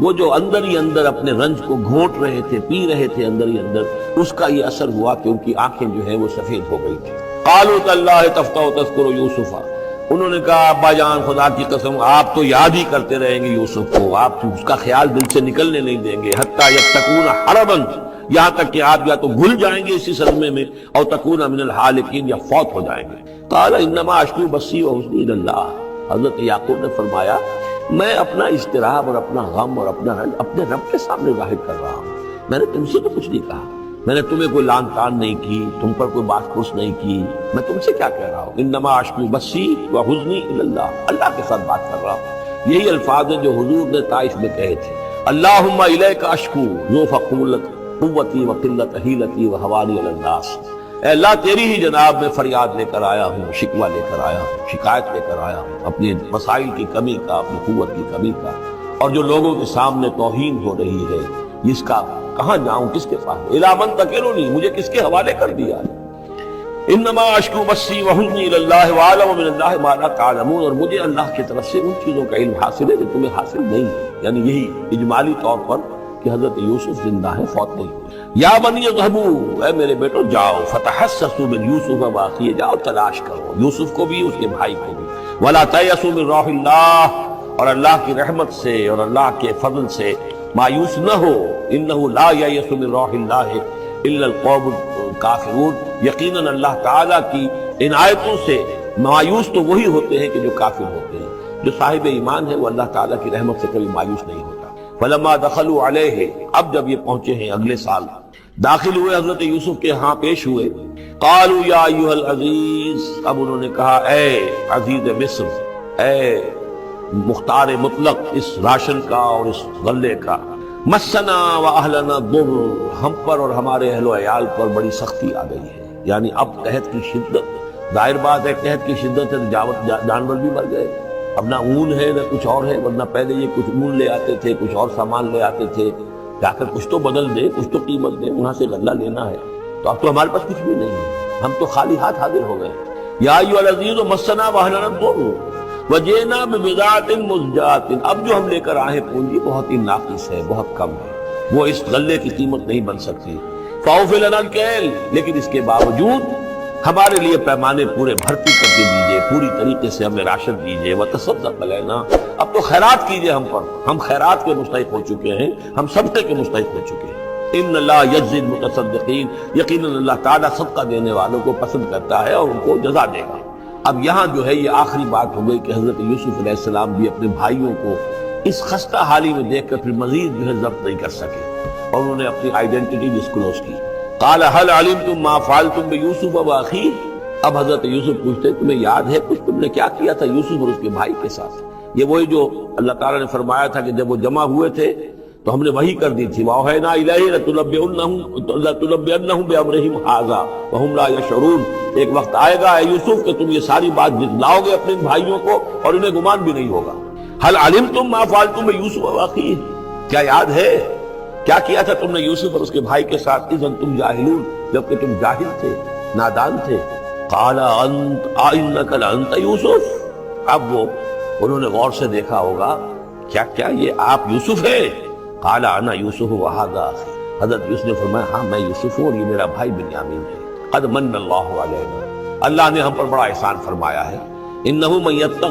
وہ جو اندر ہی اندر اپنے رنج کو گھونٹ رہے تھے، پی رہے تھے اندر ہی اندر، اس کا یہ اثر ہوا کہ ان کی آنکھیں جو ہیں وہ سفید ہو گئی تھی۔ قالوا تاللہ تفتأ تذکر یوسف، انہوں نے کہا ابا جان خدا کی قسم آپ تو یاد ہی کرتے رہیں گے یوسف کو، آپ اس کا خیال دل سے نکلنے نہیں دیں گے۔ حتی یتکون حربا، یہاں تک کہ آپ یا تو گھل جائیں گے اسی صدمے میں، اور تکون من الحالکین، یا فوت ہو جائیں گے۔ قال انما اشکو بثی وحزنی الی اللہ، حضرت یعقوب نے فرمایا میں اپنا اضطراب اور اپنا غم اور اپنا رنج اپنے رب کے سامنے ظاہر کر رہا ہوں، میں نے تم سے تو کچھ نہیں کہا، میں نے تمہیں کوئی لان تان نہیں کی، تم پر کوئی بات پرس نہیں کی، میں تم سے کیا کہہ رہا ہوں؟ انما اشکو بثی وحزنی الی اللہ، اللہ کے ساتھ بات کر رہا ہوں۔ یہی الفاظ ہیں جو حضور نے طائف میں کہے تھے، اللہم الیک اشکو ضعف قوتی وقلت حیلتی وہوانی علی الناس، اے اللہ تیری ہی جناب میں فریاد لے کر آیا ہوں، شکوہ لے کر آیا ہوں، شکایت لے کر آیا ہوں اپنے وسائل کی کمی کا، اپنی قوت کی کمی کا، اور جو لوگوں کے سامنے توہین ہو رہی ہے اس کا کہاں جاؤں، کس کے پاس؟ الی من تکلنی، مجھے کس کے حوالے کر دیا ہے؟ انما اشکو بثی وحزنی الی اللہ واعلم من اللہ ما لا تعلمون، اور مجھے اللہ کی طرف سے ان چیزوں کا علم حاصل ہے جو تمہیں حاصل نہیں ہے، یعنی یہی اجمالی طور پر کہ حضرت یوسف زندہ ہے، فوت نہیں ہوئے۔ یا بنی اذهبوا، اے میرے بیٹو جاؤ، فتحسسوا من یوسف واخیہ، جاؤ تلاش کرو یوسف کو بھی اس کے بھائی کو بھی، ولا تیأسوا من روح اللہ، اور اللہ کی رحمت سے اور اللہ کے فضل سے مایوس نہ ہو، انہ لا ییأس من روح اللہ الا القوم الکافرون، یقیناً اللہ تعالیٰ کی عنایتوں سے مایوس تو وہی ہوتے ہیں کہ جو کافر ہوتے ہیں، جو صاحب ایمان ہے وہ اللہ تعالیٰ کی رحمت سے کبھی مایوس نہیں ہوتا۔ فلما دخلوا علیہ، اب جب یہ پہنچے ہیں اگلے سال، داخل ہوئے حضرت یوسف کے ہاں پیش ہوئے، قالوا یا ایھا العزیز، اب انہوں نے کہا اے عزیز مصر، اے مختار مطلق اس راشن کا اور اس غلے کا، مسنا واہلنا الضر، ہم پر اور ہمارے اہل و عیال پر بڑی سختی آ گئی ہے، یعنی اب قحط کی شدت، ظاہر بات ہے قحط کی شدت ہے تو جانور بھی مر گئے، اب نہ اون ہے نہ کچھ اور ہے، ورنہ پہلے یہ کچھ اون لے آتے تھے، کچھ اور سامان لے آتے تھے، جا کر کچھ تو بدل دے، کچھ تو قیمت دے، وہاں سے غلہ لینا ہے، تو اب تو ہمارے پاس کچھ بھی نہیں ہے، ہم تو خالی ہاتھ حاضر ہو گئے۔ یا ایھا العزیز مسنا واہلنا الضر وجئنا ببضاعۃ مزجاۃ، اب جو ہم لے کر آئے پونجی بہت ہی ناقص ہے، بہت کم ہے، وہ اس غلے کی قیمت نہیں بن سکتی۔ فاوف لنا الکیل، لیکن اس کے باوجود ہمارے لیے پیمانے پورے بھرتی کر کے دیجئے، پوری طریقے سے ہمیں راشن دیجئے، وتصدق علینا، اب تو خیرات کیجئے ہم پر، ہم خیرات کے مستحق ہو چکے ہیں، ہم صدقے کے مستحق ہو چکے ہیں۔ ان اللہ یجزی المتصدقین، یقیناً اللہ تعالیٰ صدقہ دینے والوں کو پسند کرتا ہے اور ان کو جزا دے گا۔ اب یہاں جو ہے یہ آخری بات ہو گئی کہ حضرت یوسف علیہ السلام بھی اپنے بھائیوں کو اس خستہ حالی میں دیکھ کر پھر مزید جو ہے ضبط نہیں کر سکے، اور انہوں نے اپنی آئیڈینٹی ڈسکلوز کی۔ قال هل علمتم ما فعلتم بيوسف واخيه، اب حضرت یوسف پوچھتے تمہیں یاد ہے کچھ تم نے کیا کیا تھا یوسف اور اس کے بھائی کے ساتھ؟ یہ وہی جو اللہ تعالیٰ نے فرمایا تھا کہ جب وہ جمع ہوئے تھے تو ہم نے وحی کر دی تھی، وَأَوْحَيْنَا إِلَيْهِ لَتُنَبِّئَنَّهُم بِأَمْرِهِمْ هَٰذَا وَهُمْ لَا يَشْعُرُونَ، ایک وقت آئے گا اے یوسف کہ تم یہ ساری بات جتلاؤ گے اپنے بھائیوں کو اور انہیں گمان بھی نہیں ہوگا۔ هل علمتم ما فعلتم بيوسف واخيه، کیا یاد ہے کیا کیا تھا تم نے یوسف اور اس کے بھائی کے ساتھ؟ اذن تم جاہلون، جبکہ تم جاہل تھے، نادان تھے۔ قال انک لانت یوسف، اب وہ انہوں نے غور سے دیکھا ہوگا، کیا یہ آپ یوسف ہے؟ قال انا یوسف وھذا اخی، حضرت یوسف نے فرمایا ہاں میں یوسف ہوں اور یہ میرا بھائی بنیامین ہے۔ قد من اللہ علینا، اللہ نے ہم پر بڑا احسان فرمایا ہے۔ انہ من یتق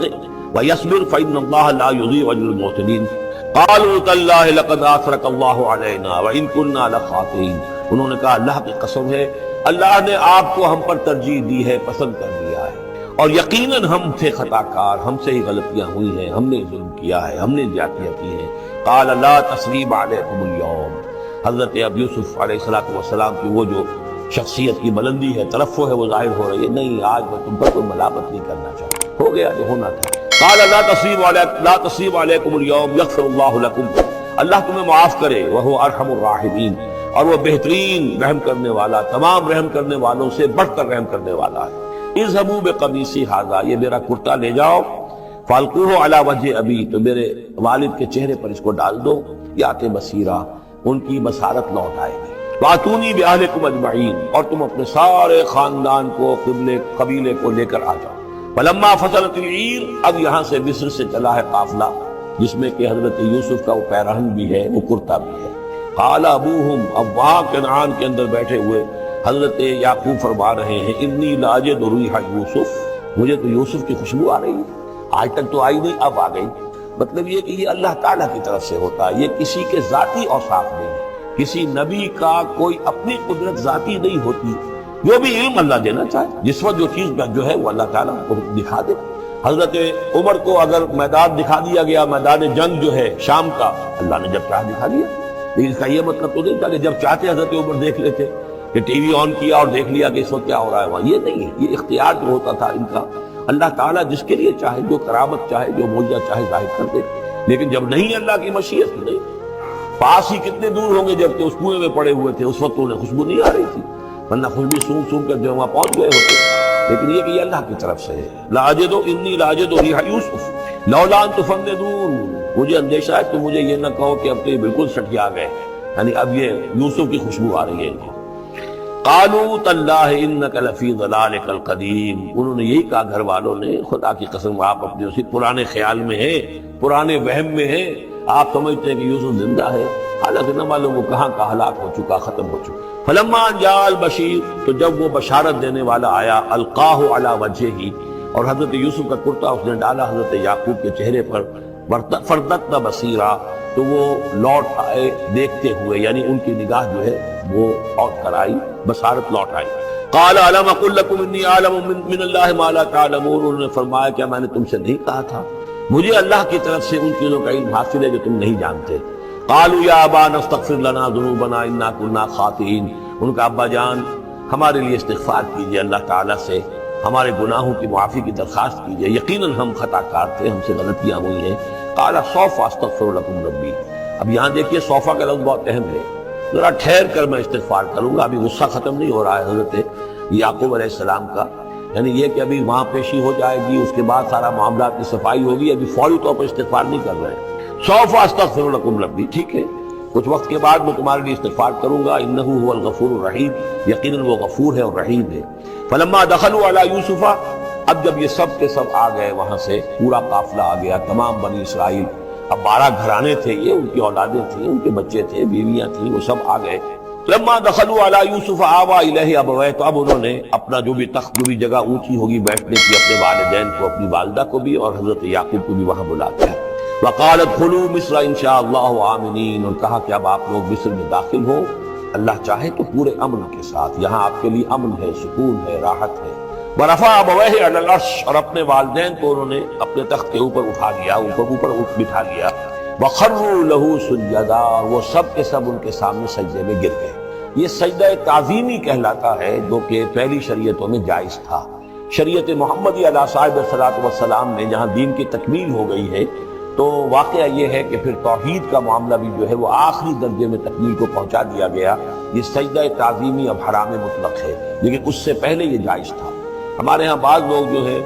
ویصبر فإن اللہ لا یضیع اجر المحسنین، قالوا تاللہ لقد آثرک اللہ علینا وان کنا لخاطئین، انہوں نے کہا اللہ کی قسم ہے اللہ نے آپ کو ہم پر ترجیح دی ہے، پسند کر لیا ہے، اور یقیناً ہم تھے خطا کار، ہم سے ہی غلطیاں ہوئی ہیں، ہم نے ظلم کیا ہے، ہم نے زیادتیاں کی ہیں۔ قال لا تثریب علیکم اليوم، حضرت اب یوسف علیہ السلام کی وہ جو شخصیت کی بلندی ہے، ترفع ہے، وہ ظاہر ہو رہی ہے، نہیں آج میں تم پر کوئی ملامت نہیں کرنا چاہتا، ہو گیا جو ہونا تھا۔ قال لا تثریب علیکم اليوم یغفر اللہ لکم، اللہ تمہیں معاف کرے، وہو ارحم الراحمین، اور وہ بہترین رحم کرنے والا، تمام رحم کرنے والوں سے بڑھ کر رحم کرنے والا ہے۔ اذهبوا بقمیصی ھذا، یہ میرا کرتا لے جاؤ، فالقوہ علی وجہ ابی، تو میرے والد کے چہرے پر اس کو ڈال دو، یات بصیرہ، ان کی بصارت لوٹ آئے گی۔ واتونی باہلکم اجمعین، اور تم اپنے سارے خاندان کو، قبیلے کو لے کر آ جاؤ۔ فلما فصلت العیر، اب یہاں سے مصر سے چلا ہے قافلہ جس میں کہ حضرت یوسف کا وہ پیرہن بھی ہے، وہ کرتا بھی ہے۔ قال ابوہم، اب وہاں کنعان کے اندر بیٹھے ہوئے حضرت یعقوب فرما رہے ہیں، انی لاجد ریح یوسف، مجھے تو یوسف کی خوشبو آ رہی ہے، آج تک تو آئی نہیں، اب آ گئی۔ مطلب یہ کہ یہ اللہ تعالیٰ کی طرف سے ہوتا ہے، یہ کسی کے ذاتی اوصاف نہیں ہے، کسی نبی کا کوئی اپنی قدرت ذاتی نہیں ہوتی، جو بھی علم اللہ دینا چاہے، جس وقت جو چیز جو ہے وہ اللہ تعالیٰ کو دکھا دے۔ حضرت عمر کو اگر میدان دکھا دیا گیا، میدان جنگ جو ہے شام کا، اللہ نے جب چاہ دکھا دیا، لیکن اس کا یہ مطلب تو نہیں تھا کہ جب چاہتے حضرت عمر دیکھ لیتے، کہ ٹی وی آن کیا اور دیکھ لیا کہ اس وقت کیا ہو رہا ہے وہاں، یہ نہیں ہے، یہ اختیار جو ہوتا تھا ان کا، اللہ تعالیٰ جس کے لیے چاہے، جو کرامت چاہے، جو معجزہ چاہے ظاہر کر دے، لیکن جب نہیں اللہ کی مشیت نہیں، پاس ہی کتنے دور ہوں گے جب کہ اس کنویں میں پڑے ہوئے تھے، اس وقت انہیں خوشبو نہیں آ رہی تھی، ورنہ خوشبو سونگ سونگ کر جو وہاں پہنچ گئے ہوتے، لیکن یہ کہ یہ اللہ کی طرف سے ہے۔ لاجد انی لاجد ریح یوسف لولا ان تفندون، مجھے اندیشہ ہے تو مجھے یہ نہ کہو کہ اب تو یہ بالکل سٹیا گئے، یعنی اب یہ یوسف کی خوشبو آ رہی ہے ان کو۔ قالوا تاللہ انک لفی ضلالک القدیم، انہوں نے یہی کہا گھر والوں نے، خدا کی قسم آپ اپنے اسی پرانے خیال میں ہیں، پرانے وہم میں ہیں، آپ سمجھتے ہیں کہ یوسف زندہ ہے، حالانکہ نہ معلوم وہ کہاں کا ہلاک ہو چکا، ختم ہو چکا۔ فلما جاء البشیر، تو جب وہ بشارت دینے والا آیا، القاہ علی وجہہ، اور حضرت یوسف کا کرتا اس نے ڈالا حضرت یعقوب کے چہرے پر، فردت بصیرا، تو وہ لوٹ آئے دیکھتے ہوئے، یعنی ان کی نگاہ جو ہے وہ لوٹ کر آئی، بصارت لوٹ آئی۔ قال الم اقل لکم انی اعلم من اللہ ما لا تعلمون، انہوں نے فرمایا کیا میں نے تم سے نہیں کہا تھا، مجھے اللہ کی طرف سے ان چیزوں کا علم حاصل ہے جو تم نہیں جانتے۔ قالوا یا ابانا استغفر لنا ذنوبنا انا كنا خاطئین، ان کا ابا جان ہمارے لیے استغفار کیجئے، اللہ تعالیٰ سے ہمارے گناہوں کی معافی کی درخواست کیجئے، یقیناً ہم خطا کار تھے، ہم سے غلطیاں ہوئی ہیں۔ قال سوف استغفر لکم ربی، اب یہاں دیکھیے صوفہ کا لفظ بہت اہم ہے، ذرا ٹھہر کر میں استغفار کروں گا، ابھی غصہ ختم نہیں ہو رہا ہے حضرت یعقوب علیہ السلام کا، یعنی یہ کہ ابھی وہاں پیشی ہو جائے گی، اس کے بعد سارا معاملات کی صفائی ہوگی، ابھی فوری طور پر استغفار نہیں کر رہے ہیں۔ سوف استغفر لکم ربی، ٹھیک ہے، کچھ وقت کے بعد میں تمہارے لیے استغفار کروں گا، انہ هو الغفور الرحیم، یقیناً وہ غفور ہے اور رحیم ہے۔ فلما دخلوا علی یوسف، اب جب یہ سب کے سب آ گئے وہاں سے، پورا قافلہ آ گیا، تمام بنی اسرائیل، اب 12 گھرانے تھے یہ، ان کی اولادیں تھیں، ان کے بچے تھے، بیویاں تھیں، وہ سب آ گئے۔ لما دخلوا علی یوسف آویٰ الیہ ابویہ، تو اب انہوں نے اپنا جو بھی تخت، جو بھی جگہ اونچی ہوگی بیٹھنے کی، اپنے والدین کو، اپنی والدہ کو بھی اور حضرت یعقوب کو بھی وہاں بلا دیا۔ وقال ادخلوا مصر ان شاء اللہ آمنین، اور کہا کہ اب آپ لوگ مصر میں داخل ہو، اللہ چاہے تو پورے امن کے ساتھ، یہاں آپ کے لیے امن ہے، سکون ہے، راحت ہے۔ ورفع ابویہ علی العرش، اور اپنے والدین کو انہوں نے اپنے تخت کے اوپر اٹھا لیا، اوپر بٹھا لیا۔ وخروا لہ سجدا، وہ سب کے سب ان کے سامنے سجدے میں گر گئے۔ یہ سجدہ تعظیمی کہلاتا ہے، جو کہ پہلی شریعتوں میں جائز تھا۔ شریعت محمدی علیہ صاحب الصلاۃ والسلام میں جہاں دین کی تکمیل ہو گئی ہے، تو واقعہ یہ ہے کہ پھر توحید کا معاملہ بھی جو ہے وہ آخری درجے میں تکمیل کو پہنچا دیا گیا۔ یہ سجدہ تعظیمی اب حرام مطلق ہے، لیکن اس سے پہلے یہ جائز تھا۔ ہمارے ہاں بعض لوگ جو ہے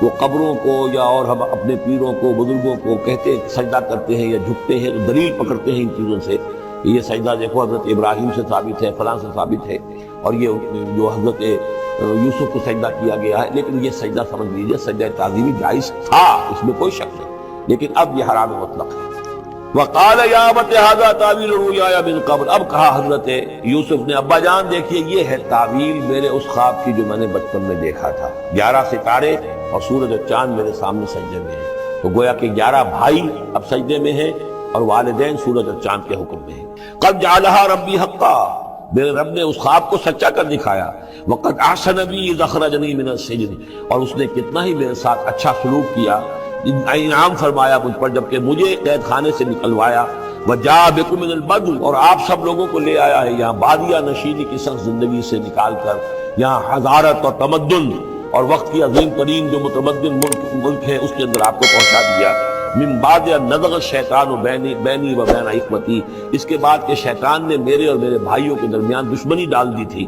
وہ قبروں کو یا اور ہم اپنے پیروں کو، بزرگوں کو کہتے سجدہ کرتے ہیں یا جھکتے ہیں، تو دلیل پکڑتے ہیں ان چیزوں سے، یہ سجدہ دیکھو حضرت ابراہیم سے ثابت ہے، فلاں سے ثابت ہے، اور یہ جو حضرت یوسف کو سجدہ کیا گیا ہے، لیکن یہ سجدہ سمجھ لیجیے سجدہ تعظیمی جائز تھا، اس میں کوئی شک نہیں، لیکن اب یہ حرام مطلق ہے۔ وقال یا ابت ھذا تعویل رؤیایا من قبل، اب کہا حضرت یوسف نے، ابا جان دیکھیے یہ ہے تعویل میرے اس خواب کی جو میں نے بچپن میں دیکھا تھا، 11 ستارے اور سورج اور چاند میرے سامنے سجدے میں ہیں، تو گویا کہ 11 بھائی اب سجدے میں ہیں، اور والدین سورج اور چاند کے حکم میں ہیں۔ قد جعلها ربی حقا، میرے رب نے اس خواب کو سچا کر دکھایا۔ وقد احسن بی اذ اخرجنی من السجن، اور اس نے کتنا ہی میرے ساتھ اچھا سلوک کیا، انعام فرمایا مجھ پر جبکہ مجھے قید خانے سے نکلوایا۔ وجاء بکم من البدو، اور آپ سب لوگوں کو لے آیا ہے یہاں بادیہ نشینی کی سخت زندگی سے نکال کر یہاں حضارت اور تمدن اور وقت کی عظیم ترین جو متمدن ملک ہے اس کے اندر آپ کو پہنچا دیا۔ من بعد ان نزغ الشیطان بینی و بین اخوتی، اس کے بعد کہ شیطان نے میرے اور میرے بھائیوں کے درمیان دشمنی ڈال دی تھی۔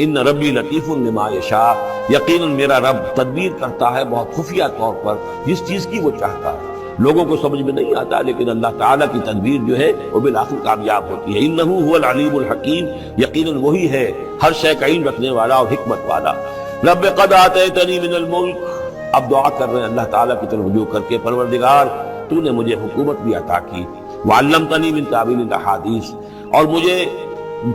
ان ربی لطیف لما یشاء، یقیناً میرا رب تدبیر کرتا ہے بہت خفیہ طور پر جس چیز کی وہ چاہتا ہے، لوگوں کو سمجھ میں نہیں آتا، لیکن اللہ تعالیٰ کی تدبیر جو ہے وہ بالآخر کامیاب ہوتی ہے۔ انہ هو العلیم الحکیم، یقیناً وہی ہے ہر شے کا علم رکھنے والا اور حکمت والا۔ رب قد آتیتنی من الملک، اب دعا کر رہے ہیں اللہ تعالیٰ کی طرف رجوع کر کے، پروردگار تو نے مجھے حکومت بھی عطا کی، وعلمتنی من تعویل الاحادیث، اور مجھے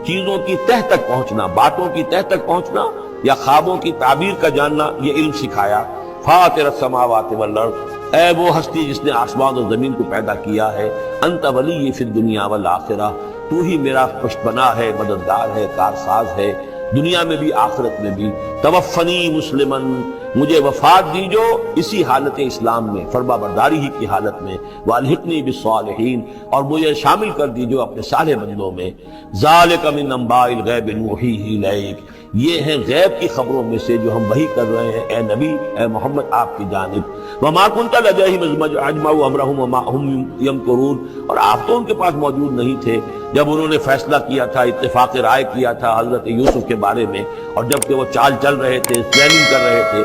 چیزوں کی تہ تک پہنچنا، باتوں کی تہ تک پہنچنا یا خوابوں کی تعبیر کا جاننا، یہ علم سکھایا۔ فاطر السماوات والارض، اے وہ ہستی جس نے آسمان اور زمین کو پیدا کیا ہے، انت ولی فی الدنیا والآخرہ، تو ہی میرا پشتپناہ ہے، مددگار ہے، کارساز ہے، دنیا میں بھی آخرت میں بھی۔ توفنی مسلمن، مجھے وفات دیجو اسی حالت اسلام میں، فرما برداری ہی کی حالت میں، والحقنی بالصالحین، اور مجھے شامل کر دیجو اپنے صالح بندوں میں۔ ذالک من انباء الغیب نوحیہ الیک، یہ ہیں غیب کی خبروں میں سے جو ہم وحی کر رہے ہیں اے نبی، اے محمد آپ کی جانب۔ وما کنت لدیہم اذ اجمعوا امرہم وما ہم یمکرون، اور آپ تو ان کے پاس موجود نہیں تھے جب انہوں نے فیصلہ کیا تھا، اتفاق رائے کیا تھا حضرت یوسف کے بارے میں، اور جب کہ وہ چال چل رہے تھے، پلاننگ کر رہے تھے۔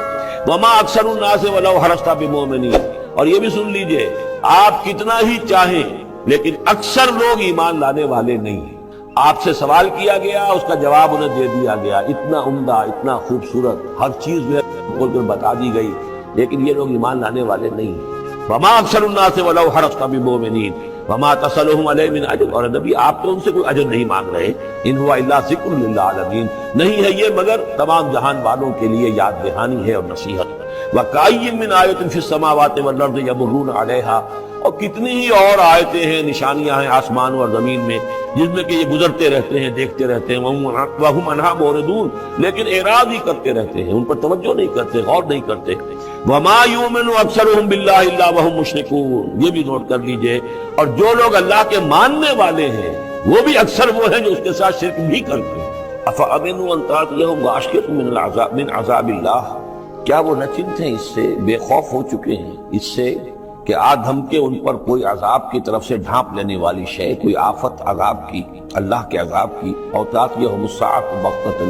وما اکثر الناس ولو حرصت بمؤمنین، اور یہ بھی سن لیجئے آپ کتنا ہی چاہیں لیکن اکثر لوگ ایمان لانے والے نہیں ہیں۔ آپ سے سوال کیا گیا، اس کا جواب انہیں دے دیا گیا، اتنا عمدہ، اتنا خوبصورت، ہر چیز جو ہے کھول کر بتا دی گئی، لیکن یہ لوگ ایمان لانے والے نہیں ہیں۔ وما اکثر الناس ولو حرصت بمؤمنین وما تسألهم علیہ من اجر، اور نبی آپ تو ان سے کوئی اجر نہیں مانگ رہے، ان ہوا الا ذکر للعالمین، نہیں ہے یہ مگر تمام جہان والوں کے لیے یاد دہانی ہے اور نصیحت۔ وَكَأَيٍّ مِّنْ آیَةٍ فِي السَّمَاوَاتِ وَالْأَرْضِ يَمُرُّونَ عَلَيْهَا، اور کتنی ہی اور آیتیں ہیں، نشانیاں ہیں آسمانوں اور زمین میں جس میں کہ یہ گزرتے رہتے ہیں، دیکھتے رہتے ہیں، وَهُمْ عَنْهَا مُعْرِضُونَ، لیکن اعراض ہی کرتے رہتے ہیں، ان پر توجہ نہیں کرتے، غور نہیں کرتے۔ وَمَا يُؤْمِنُ أَكْثَرُهُم بِاللَّهِ إِلَّا وَهُمْ مُشْرِكُونَ، یہ بھی نوٹ کر لیجئے، اور جو لوگ اللہ کے ماننے والے ہیں وہ بھی اکثر وہ ہیں جو اس کے ساتھ شرک بھی کرتے ہیں۔ أَفَأَمِنُوا أَن تَأْتِيَهُمْ غَاشِيَةٌ مِّنَ عَذَابِ اللَّهِ، کیا وہ نہ چنت ہیں، اس سے بے خوف ہو چکے ہیں، اس سے کہ آ دھمکے ان پر کوئی عذاب کی طرف سے ڈھانپ لینے والی شے، کوئی آفت عذاب کی، اللہ کے عذاب کی، اور تأتیہم الساعۃ بغتۃ،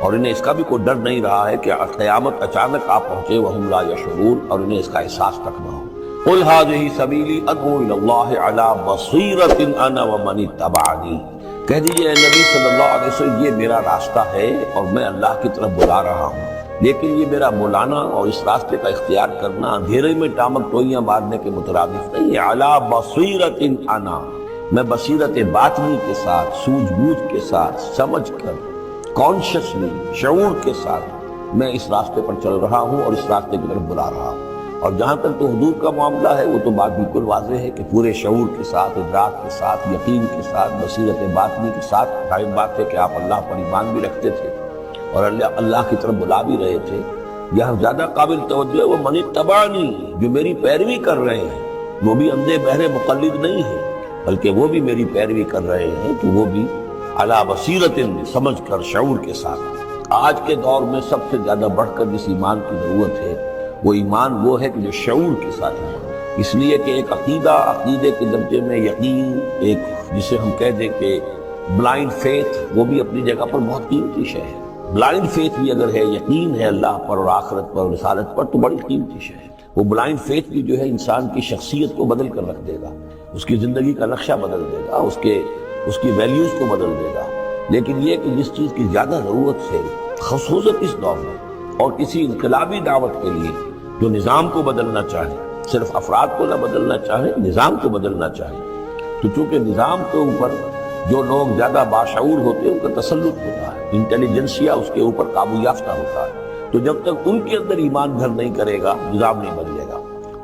اور انہیں اس کا بھی کوئی ڈر نہیں رہا ہے کہ قیامت اچانک آ پہنچے، وہم لا یشعرون، اور انہیں اس کا احساس تک نہ ہو۔ قل ھذہ سبیلی ادعو الی اللہ علی بصیرۃ انا ومن اتبعنی، کہہ دیجئے اے نبی صلی اللہ علیہ وسلم یہ میرا راستہ ہے اور میں اللہ کی طرف بلا رہا ہوں، لیکن یہ میرا بلانا اور اس راستے کا اختیار کرنا اندھیرے میں ٹامک ٹوئیاں مارنے کے مترادف نہیں ہے۔ علی بصیرۃ انا، میں بصیرت باطنی کے ساتھ، سوجھ بوجھ کے ساتھ، سمجھ کر، کانشیسلی، شعور کے ساتھ میں اس راستے پر چل رہا ہوں اور اس راستے کی طرف بلا رہا ہوں۔ اور جہاں تک تو حدود کا معاملہ ہے وہ تو بات بالکل واضح ہے کہ پورے شعور کے ساتھ، ادراک کے ساتھ، یقین کے ساتھ، بصیرت باطنی کے ساتھ، ظاہر بات ہے کہ آپ اللہ پر ایمان بھی رکھتے تھے اور اللہ کی طرف بلا بھی رہے تھے۔ یہاں زیادہ قابل توجہ ہے وہ من اتبعنی، جو میری پیروی کر رہے ہیں، وہ بھی اندھے بہرے مقلد نہیں ہیں بلکہ وہ بھی میری پیروی کر رہے ہیں، تو وہ بھی علی بصیرت، سمجھ کر، شعور کے ساتھ۔ آج کے دور میں سب سے زیادہ بڑھ کر جس ایمان کی ضرورت ہے وہ ایمان وہ ہے کہ جو شعور کے ساتھ ہے، اس لیے کہ ایک عقیدے کے درجے میں یقین، ایک جسے ہم کہہ دیں کہ بلائنڈ فیتھ، وہ بھی اپنی جگہ پر بہت قیمتی شے ہے۔ بلائنڈ فیتھ بھی اگر ہے، یقین ہے اللہ پر اور آخرت پر اور رسالت پر، تو بڑی قیمتی شے ہے۔ وہ بلائنڈ فیتھ بھی جو ہے انسان کی شخصیت کو بدل کر رکھ دے گا، اس کی زندگی کا نقشہ بدل دے گا، اس کی ویلیوز کو بدل دے گا۔ لیکن یہ کہ جس چیز کی زیادہ ضرورت ہے خصوصاً اس دور میں، اور کسی انقلابی دعوت کے لیے جو نظام کو بدلنا چاہے، صرف افراد کو نہ بدلنا چاہے، نظام کو بدلنا چاہے، تو چونکہ نظام کے اوپر جو لوگ زیادہ باشعور ہوتے ہیں ان کا تسلط ہوتا ہے، انٹیلیجنسیا اس کے اوپر قابو یافتہ ہوتا ہے، تو جب تک ان کے اندر ایمان گھر نہیں کرے گا نظام نہیں بدلے گا۔